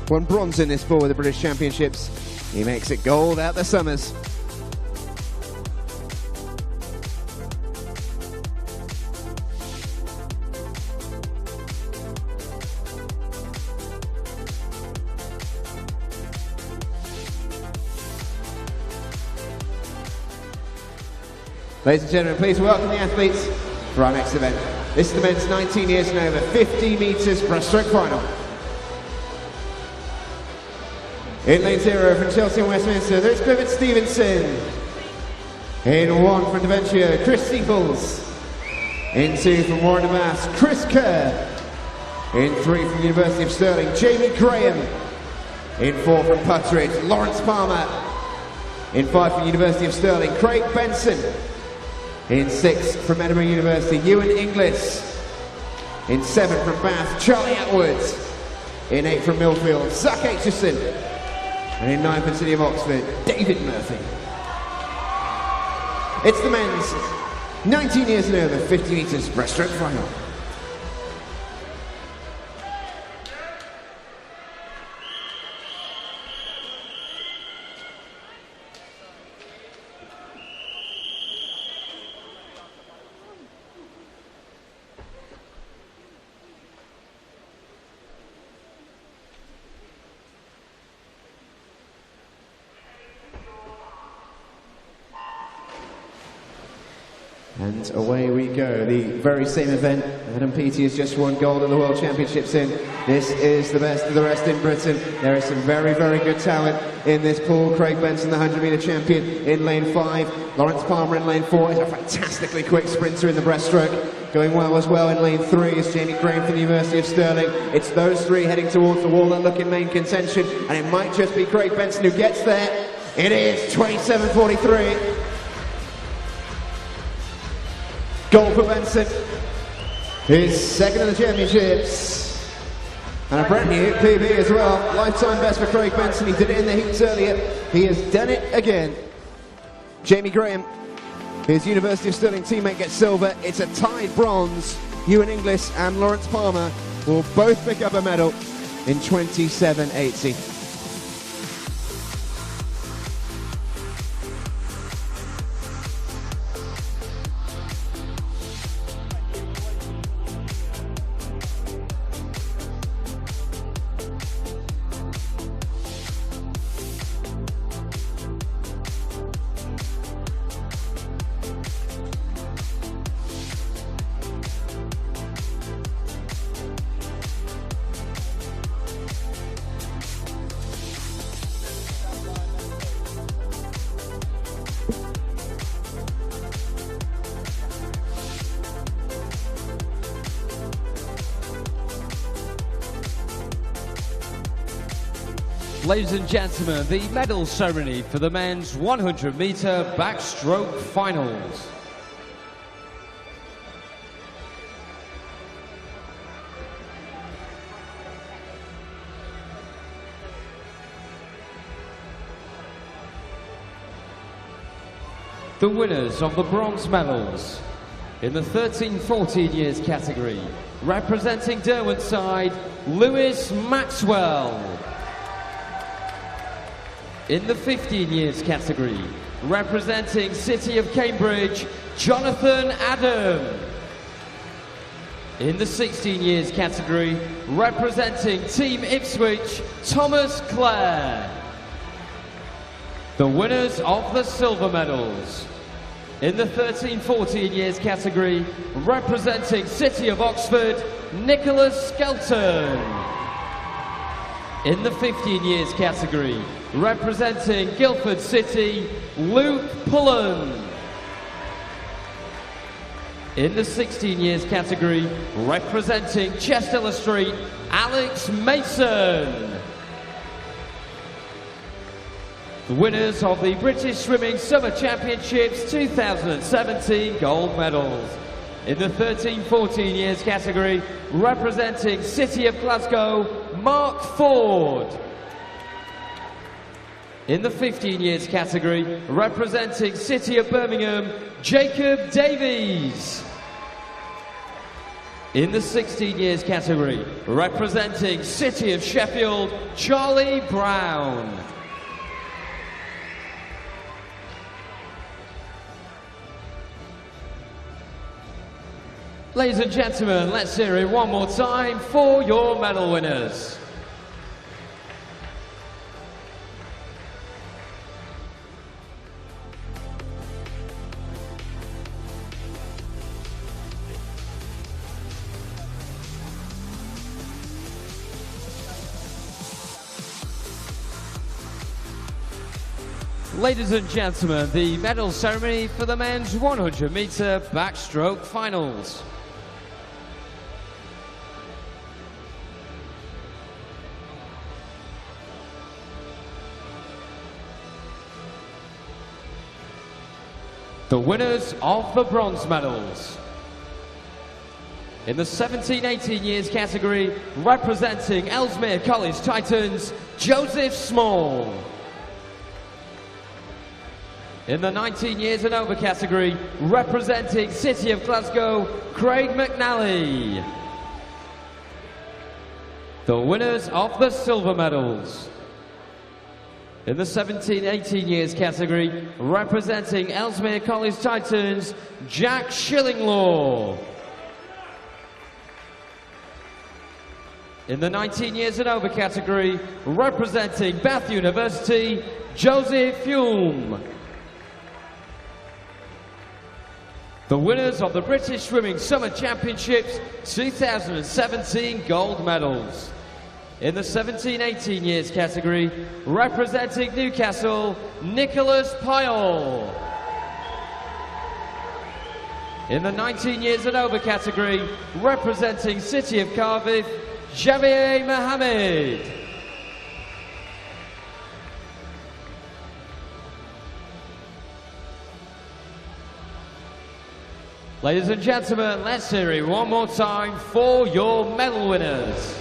Won bronze in this ball with the British Championships. He makes it gold out the Summers. Ladies and gentlemen, please welcome the athletes for our next event. This is the men's 19 years and over, 50 metres breaststroke final. In lane 0 from Chelsea and Westminster, there's Clifford Stevenson. In 1 from Devonshire, Chris Steeples. In 2 from Warren Bass, Chris Kerr. In 3 from the University of Stirling, Jamie Graham. In 4 from Puttridge, Lawrence Palmer. In 5 from the University of Stirling, Craig Benson. In 6 from Edinburgh University, Ewan Inglis. In 7 from Bath, Charlie Atwood. In 8 from Millfield, Zach Aitchison. And in 9 from City of Oxford, David Murphy. It's the men's 19 years and over, 50 metres breaststroke final. And away we go. The very same event. Adam Peaty has just won gold at the World Championships in. This is the best of the rest in Britain. There is some very, very good talent in this pool. Craig Benson, the 100-metre champion, in lane 5. Lawrence Palmer in lane 4 is a fantastically quick sprinter in the breaststroke. Going well as well in lane 3 is Jamie Graham from the University of Stirling. It's those three heading towards the wall that look in main contention, and it might just be Craig Benson who gets there. It is 27:43. Goal for Benson, his second of the championships, and a brand new PB as well. Lifetime best for Craig Benson. He did it in the heats earlier. He has done it again. Jamie Graham, his University of Stirling teammate, gets silver. It's a tied bronze. Ewan Inglis and Lawrence Palmer will both pick up a medal in 27:80. Ladies and gentlemen, the medal ceremony for the men's 100-metre backstroke finals. The winners of the bronze medals in the 13-14 years category, representing Derwent side, Lewis Maxwell. In the 15 years category, representing City of Cambridge, Jonathan Adam. In the 16 years category, representing Team Ipswich, Thomas Clare. The winners of the silver medals. In the 13-14 years category, representing City of Oxford, Nicholas Skelton. In the 15 years category, representing Guildford City, Luke Pullen. In the 16 years category, representing Chester Street, Alex Mason. The winners of the British Swimming Summer Championships 2017 gold medals. In the 13-14 years category, representing City of Glasgow, Mark Ford. In the 15 years category, representing City of Birmingham, Jacob Davies. In the 16 years category, representing City of Sheffield, Charlie Brown. Ladies and gentlemen, let's hear it one more time for your medal winners. Ladies and gentlemen, the medal ceremony for the men's 100-metre backstroke finals. The winners of the bronze medals. In the 17-18 years category, representing Ellesmere College Titans, Joseph Small. In the 19 years and over category, representing City of Glasgow, Craig McNally. The winners of the silver medals. In the 17-18 years category, representing Ellesmere College Titans, Jack Shillinglaw. In the 19 years and over category, representing Bath University, Joseph Hume. the winners of the British Swimming Summer Championships 2017 gold medals. In the 17-18 years category, representing Newcastle, Nicholas Pyle. In the 19 years and over category, representing City of Cardiff, Javier Mohammed. Ladies and gentlemen, let's hear it one more time for your medal winners.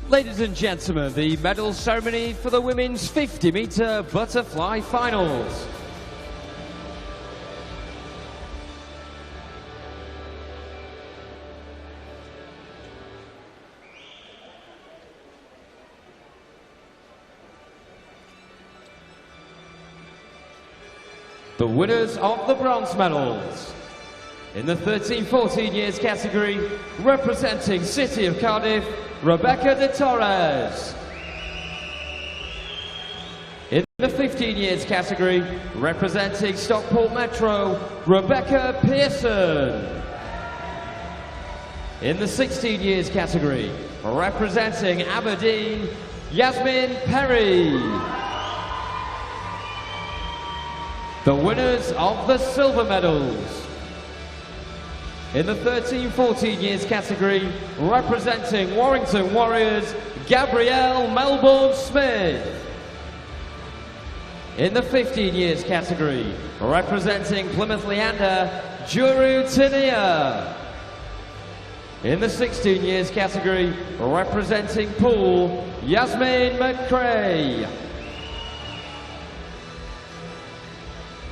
Ladies and gentlemen, the medal ceremony for the women's 50-meter butterfly finals. The winners of the bronze medals. In the 13-14 years category, representing City of Cardiff, Rebecca de Torres. In the 15 years category, representing Stockport Metro, Rebecca Pearson. In the 16 years category, representing Aberdeen, Yasmin Perry. The winners of the silver medals. In the 13-14 years category, representing Warrington Warriors, Gabrielle Melbourne Smith. In the 15 years category, representing Plymouth Leander, Juru Tinia. In the 16 years category, representing Poole, Yasmin McCrae.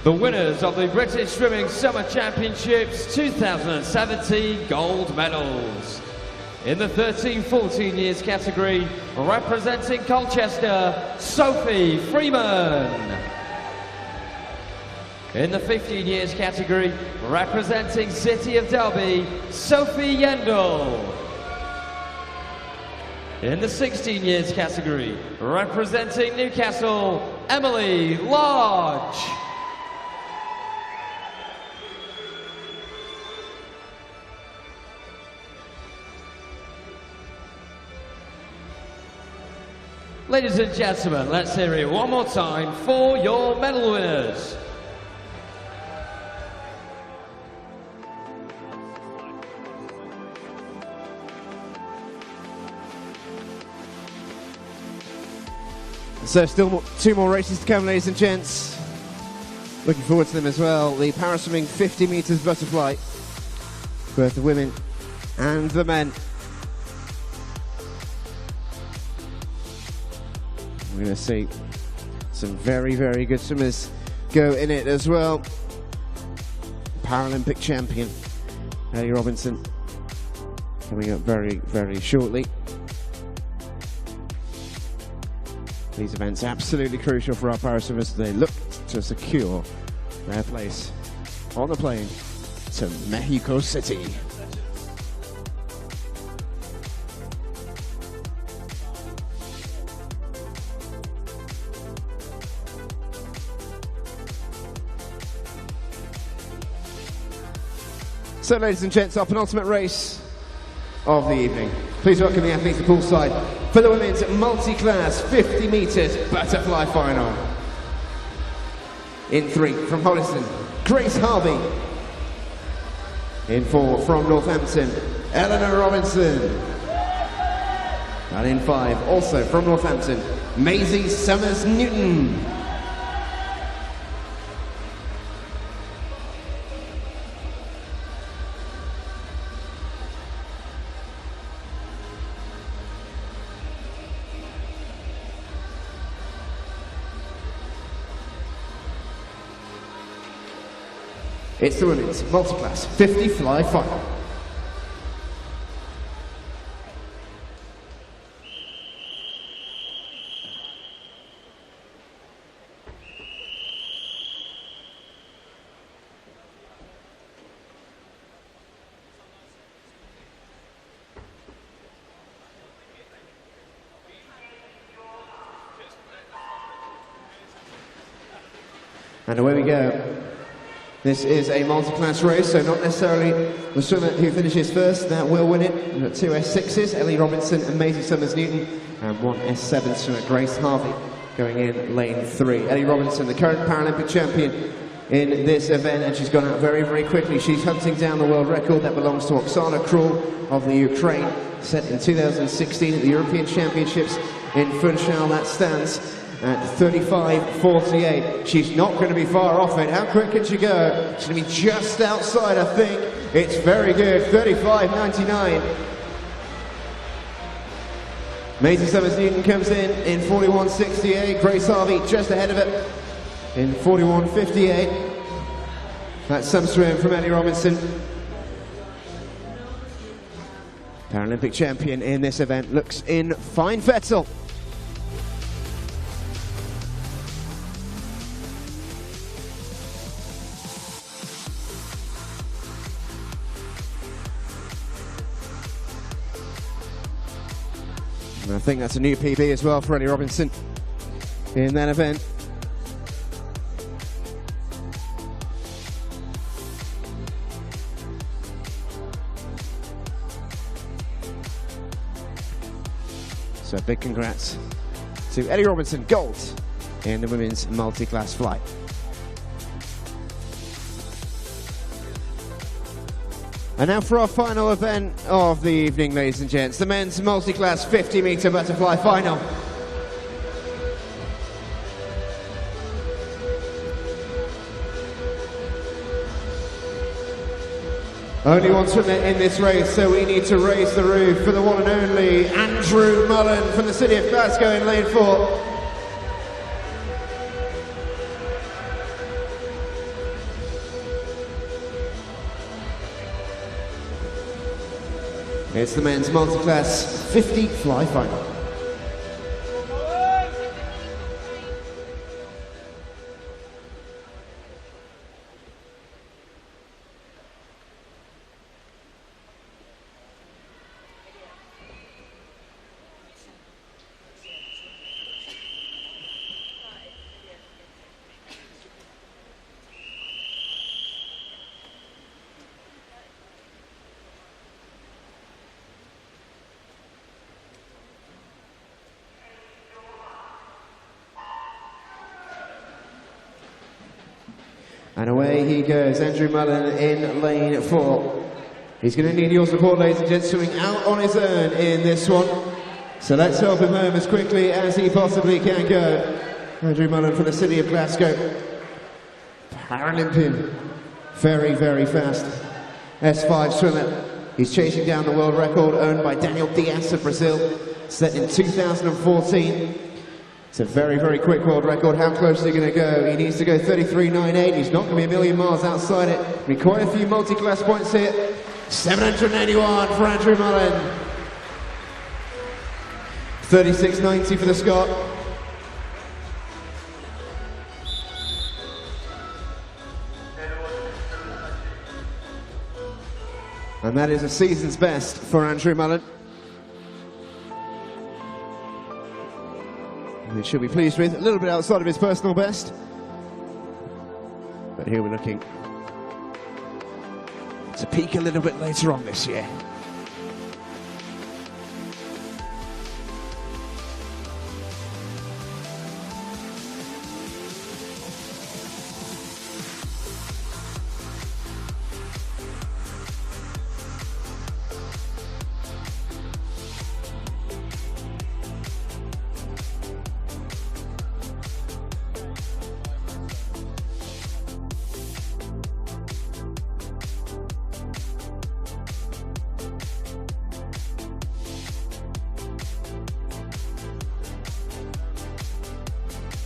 The winners of the British Swimming Summer Championships 2017 gold medals. In the 13-14 years category, representing Colchester, Sophie Freeman. In the 15 years category, representing City of Derby, Sophie Yendall. In the 16 years category, representing Newcastle, Emily Lodge. Ladies and gentlemen, let's hear it one more time for your medal winners. So still two more races to come, ladies and gents. Looking forward to them as well. The Paraswimming 50 metres butterfly, both the women and the men. We're going to see some very, very good swimmers go in it as well. Paralympic champion Leah Robinson coming up very, very shortly. These events absolutely crucial for our paraswimmers. They look to secure their place on the plane to Mexico City. So, ladies and gents, our penultimate race of the evening. Please welcome the athletes at poolside for the women's multi-class 50 metres butterfly final. In 3 from Holliston, Grace Harvey. In 4 from Northampton, Eleanor Robinson. And in 5, also from Northampton, Maisie Summers-Newton. It's the women's multi-class 50 fly final. And away we go. This is a multi-class race, so not necessarily the swimmer who finishes first that will win it. We've got 2 S6s, Ellie Robinson and Maisie Summers-Newton, and 1 S7 swimmer, Grace Harvey, going in lane 3. Ellie Robinson, the current Paralympic champion in this event, and she's gone out very, very quickly. She's hunting down the world record that belongs to Oksana Krul of the Ukraine, set in 2016 at the European Championships in Funchal. That stands at 35.48. She's not going to be far off it. How quick can she go? She's going to be just outside, I think. It's very good, 35.99. Maisie Summers-Newton comes in 41.68. Grace Harvey just ahead of it in 41.58. That's some swim from Ellie Robinson. Paralympic champion in this event, looks in fine fettle. And I think that's a new PB as well for Ellie Robinson in that event. So big congrats to Ellie Robinson, gold in the women's multi-class flight. And now for our final event of the evening, ladies and gents, the men's multi-class 50-meter butterfly final. Only one swimmer in this race, so we need to raise the roof for the one and only Andrew Mullen from the city of Glasgow in lane 4. It's the men's multi-class 50 fly final. And away he goes, Andrew Mullen in lane 4. He's going to need your support, ladies and gents, swimming out on his own in this one. So let's help him home as quickly as he possibly can go. Andrew Mullen from the city of Glasgow. Paralympian. Very, very fast S5 swimmer. He's chasing down the world record owned by Daniel Diaz of Brazil, set in 2014. It's a very, very quick world record. How close is he going to go? He needs to go 33.98. He's not going to be a million miles outside it. Need quite a few multi-class points here. 781 for Andrew Mullen. 36.90 for the Scot. And that is a season's best for Andrew Mullen. He should be pleased with, a little bit outside of his personal best. But here we're looking to peak a little bit later on this year.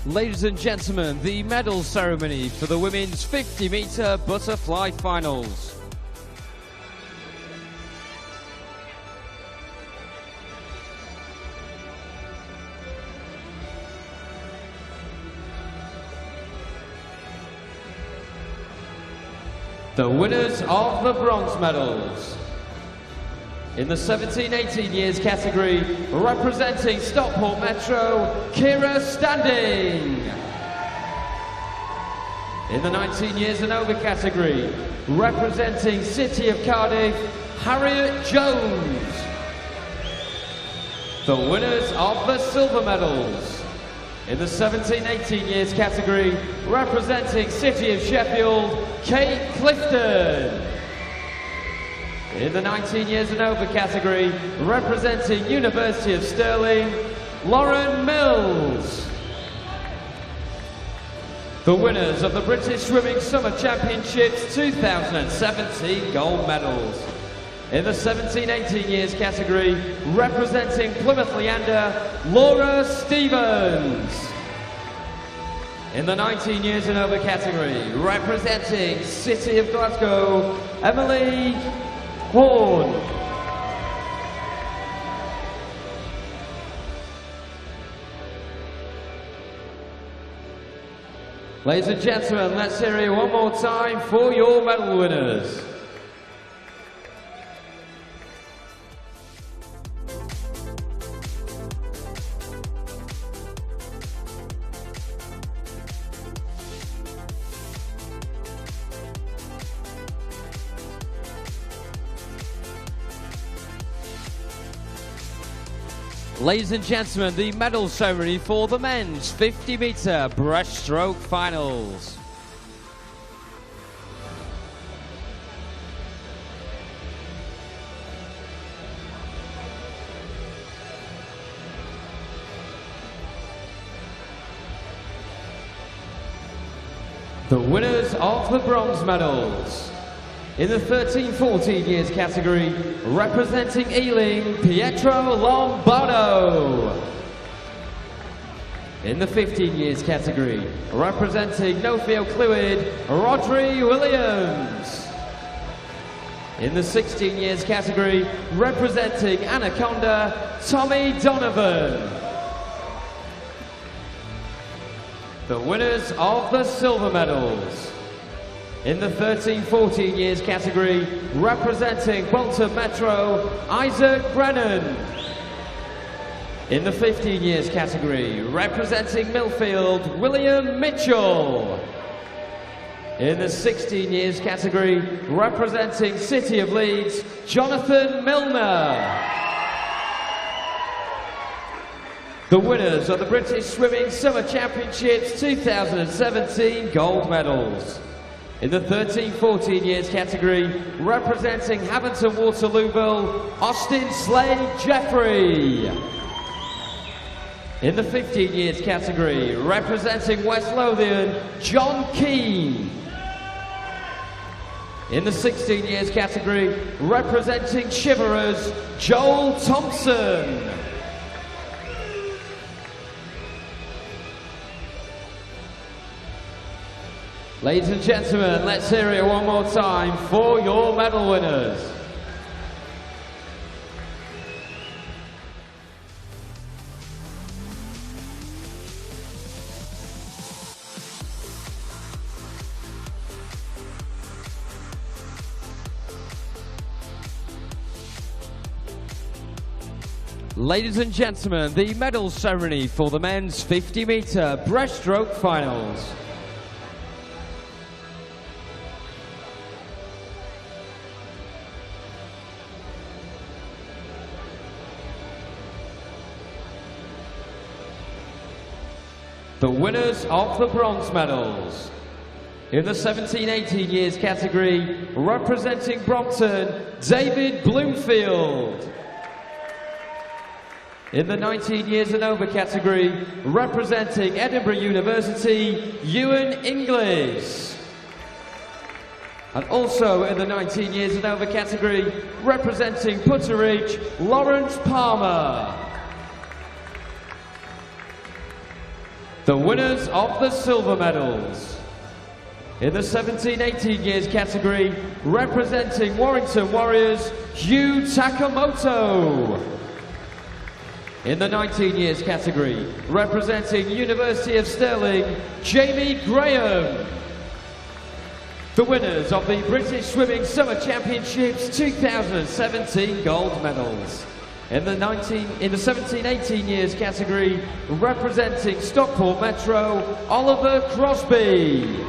Ladies and gentlemen, the medal ceremony for the women's 50-meter butterfly finals. The winners of the bronze medals. In the 17-18 years category, representing Stockport Metro, Kira Standing. In the 19 years and over category, representing City of Cardiff, Harriet Jones. The winners of the silver medals. In the 17-18 years category, representing City of Sheffield, Kate Clifton. In the 19 years and over category, representing University of Stirling, Lauren Mills. The winners of the British Swimming Summer Championships 2017 gold medals. In the 17-18 years category, representing Plymouth Leander, Laura Stevens. In the 19 years and over category, representing City of Glasgow, Emily Horn. Ladies and gentlemen, let's hear it one more time for your medal winners. Ladies and gentlemen, the medal ceremony for the men's 50-meter breaststroke finals. The winners of the bronze medals. In the 13-14 years category, representing Ealing, Pietro Lombardo. In the 15 years category, representing Nuffield Clwyd, Rodri Williams. In the 16 years category, representing Anaconda, Tommy Donovan. The winners of the silver medals. In the 13-14 years category, representing Bolton Metro, Isaac Brennan. In the 15 years category, representing Millfield, William Mitchell. In the 16 years category, representing City of Leeds, Jonathan Milner. The winners of the British Swimming Summer Championships 2017 gold medals. In the 13-14 years category, representing Haverton Waterlooville, Austin Slade Jeffrey. In the 15 years category, representing West Lothian, John Keane. In the 16 years category, representing Shiverers, Joel Thompson. Ladies and gentlemen, let's hear it one more time for your medal winners. Ladies and gentlemen, the medal ceremony for the men's 50-meter breaststroke finals. The winners of the bronze medals. In the 17-18 years category, representing Brompton, David Bloomfield. In the 19 years and over category, representing Edinburgh University, Ewan Inglis. And also in the 19 years and over category, representing Putteridge, Lawrence Palmer. The winners of the silver medals. In the 17-18 years category, representing Warrington Warriors, Hugh Takamoto. In the 19 years category, representing University of Stirling, Jamie Graham. The winners of the British Swimming Summer Championships 2017 gold medals. In the 17-18 years category, representing Stockport Metro, Oliver Crosby.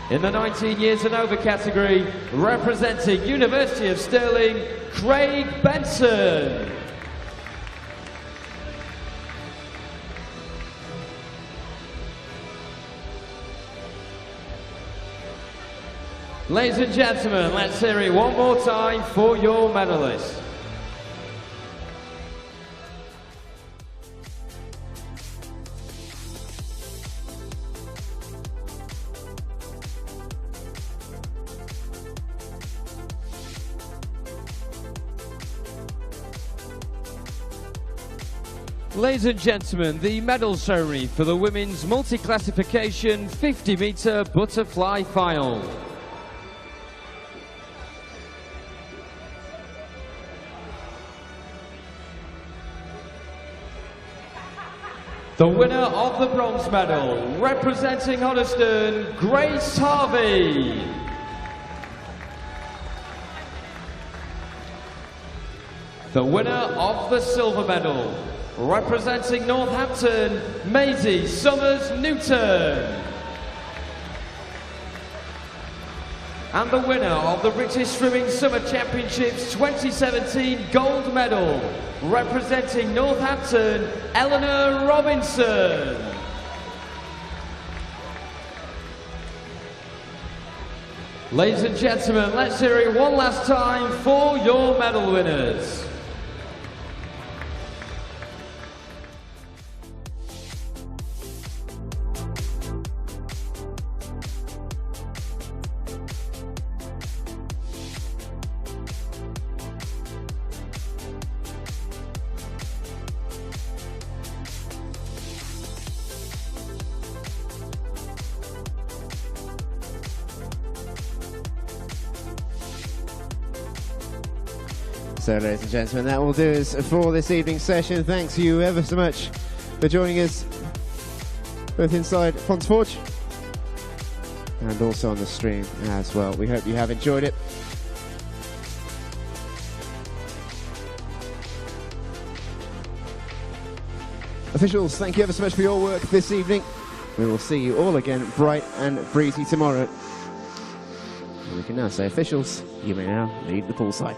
In the 19 years and over category, representing University of Stirling, Craig Benson. Ladies and gentlemen, let's hear it one more time for your medalists. Ladies and gentlemen, the medal ceremony for the women's multi-classification 50-metre butterfly final. The winner of the bronze medal, representing Hoddesdon, Grace Harvey. The winner of the silver medal, representing Northampton, Maisie Summers-Newton. And the winner of the British Swimming Summer Championships 2017 gold medal, representing Northampton, Eleanor Robinson. Ladies and gentlemen, let's hear it one last time for your medal winners. So, ladies and gentlemen, that will do us for this evening's session. Thanks to you ever so much for joining us, both inside Ponds Forge and also on the stream as well. We hope you have enjoyed it. Officials, thank you ever so much for your work this evening. We will see you all again bright and breezy tomorrow. And we can now say, officials, you may now leave the poolside.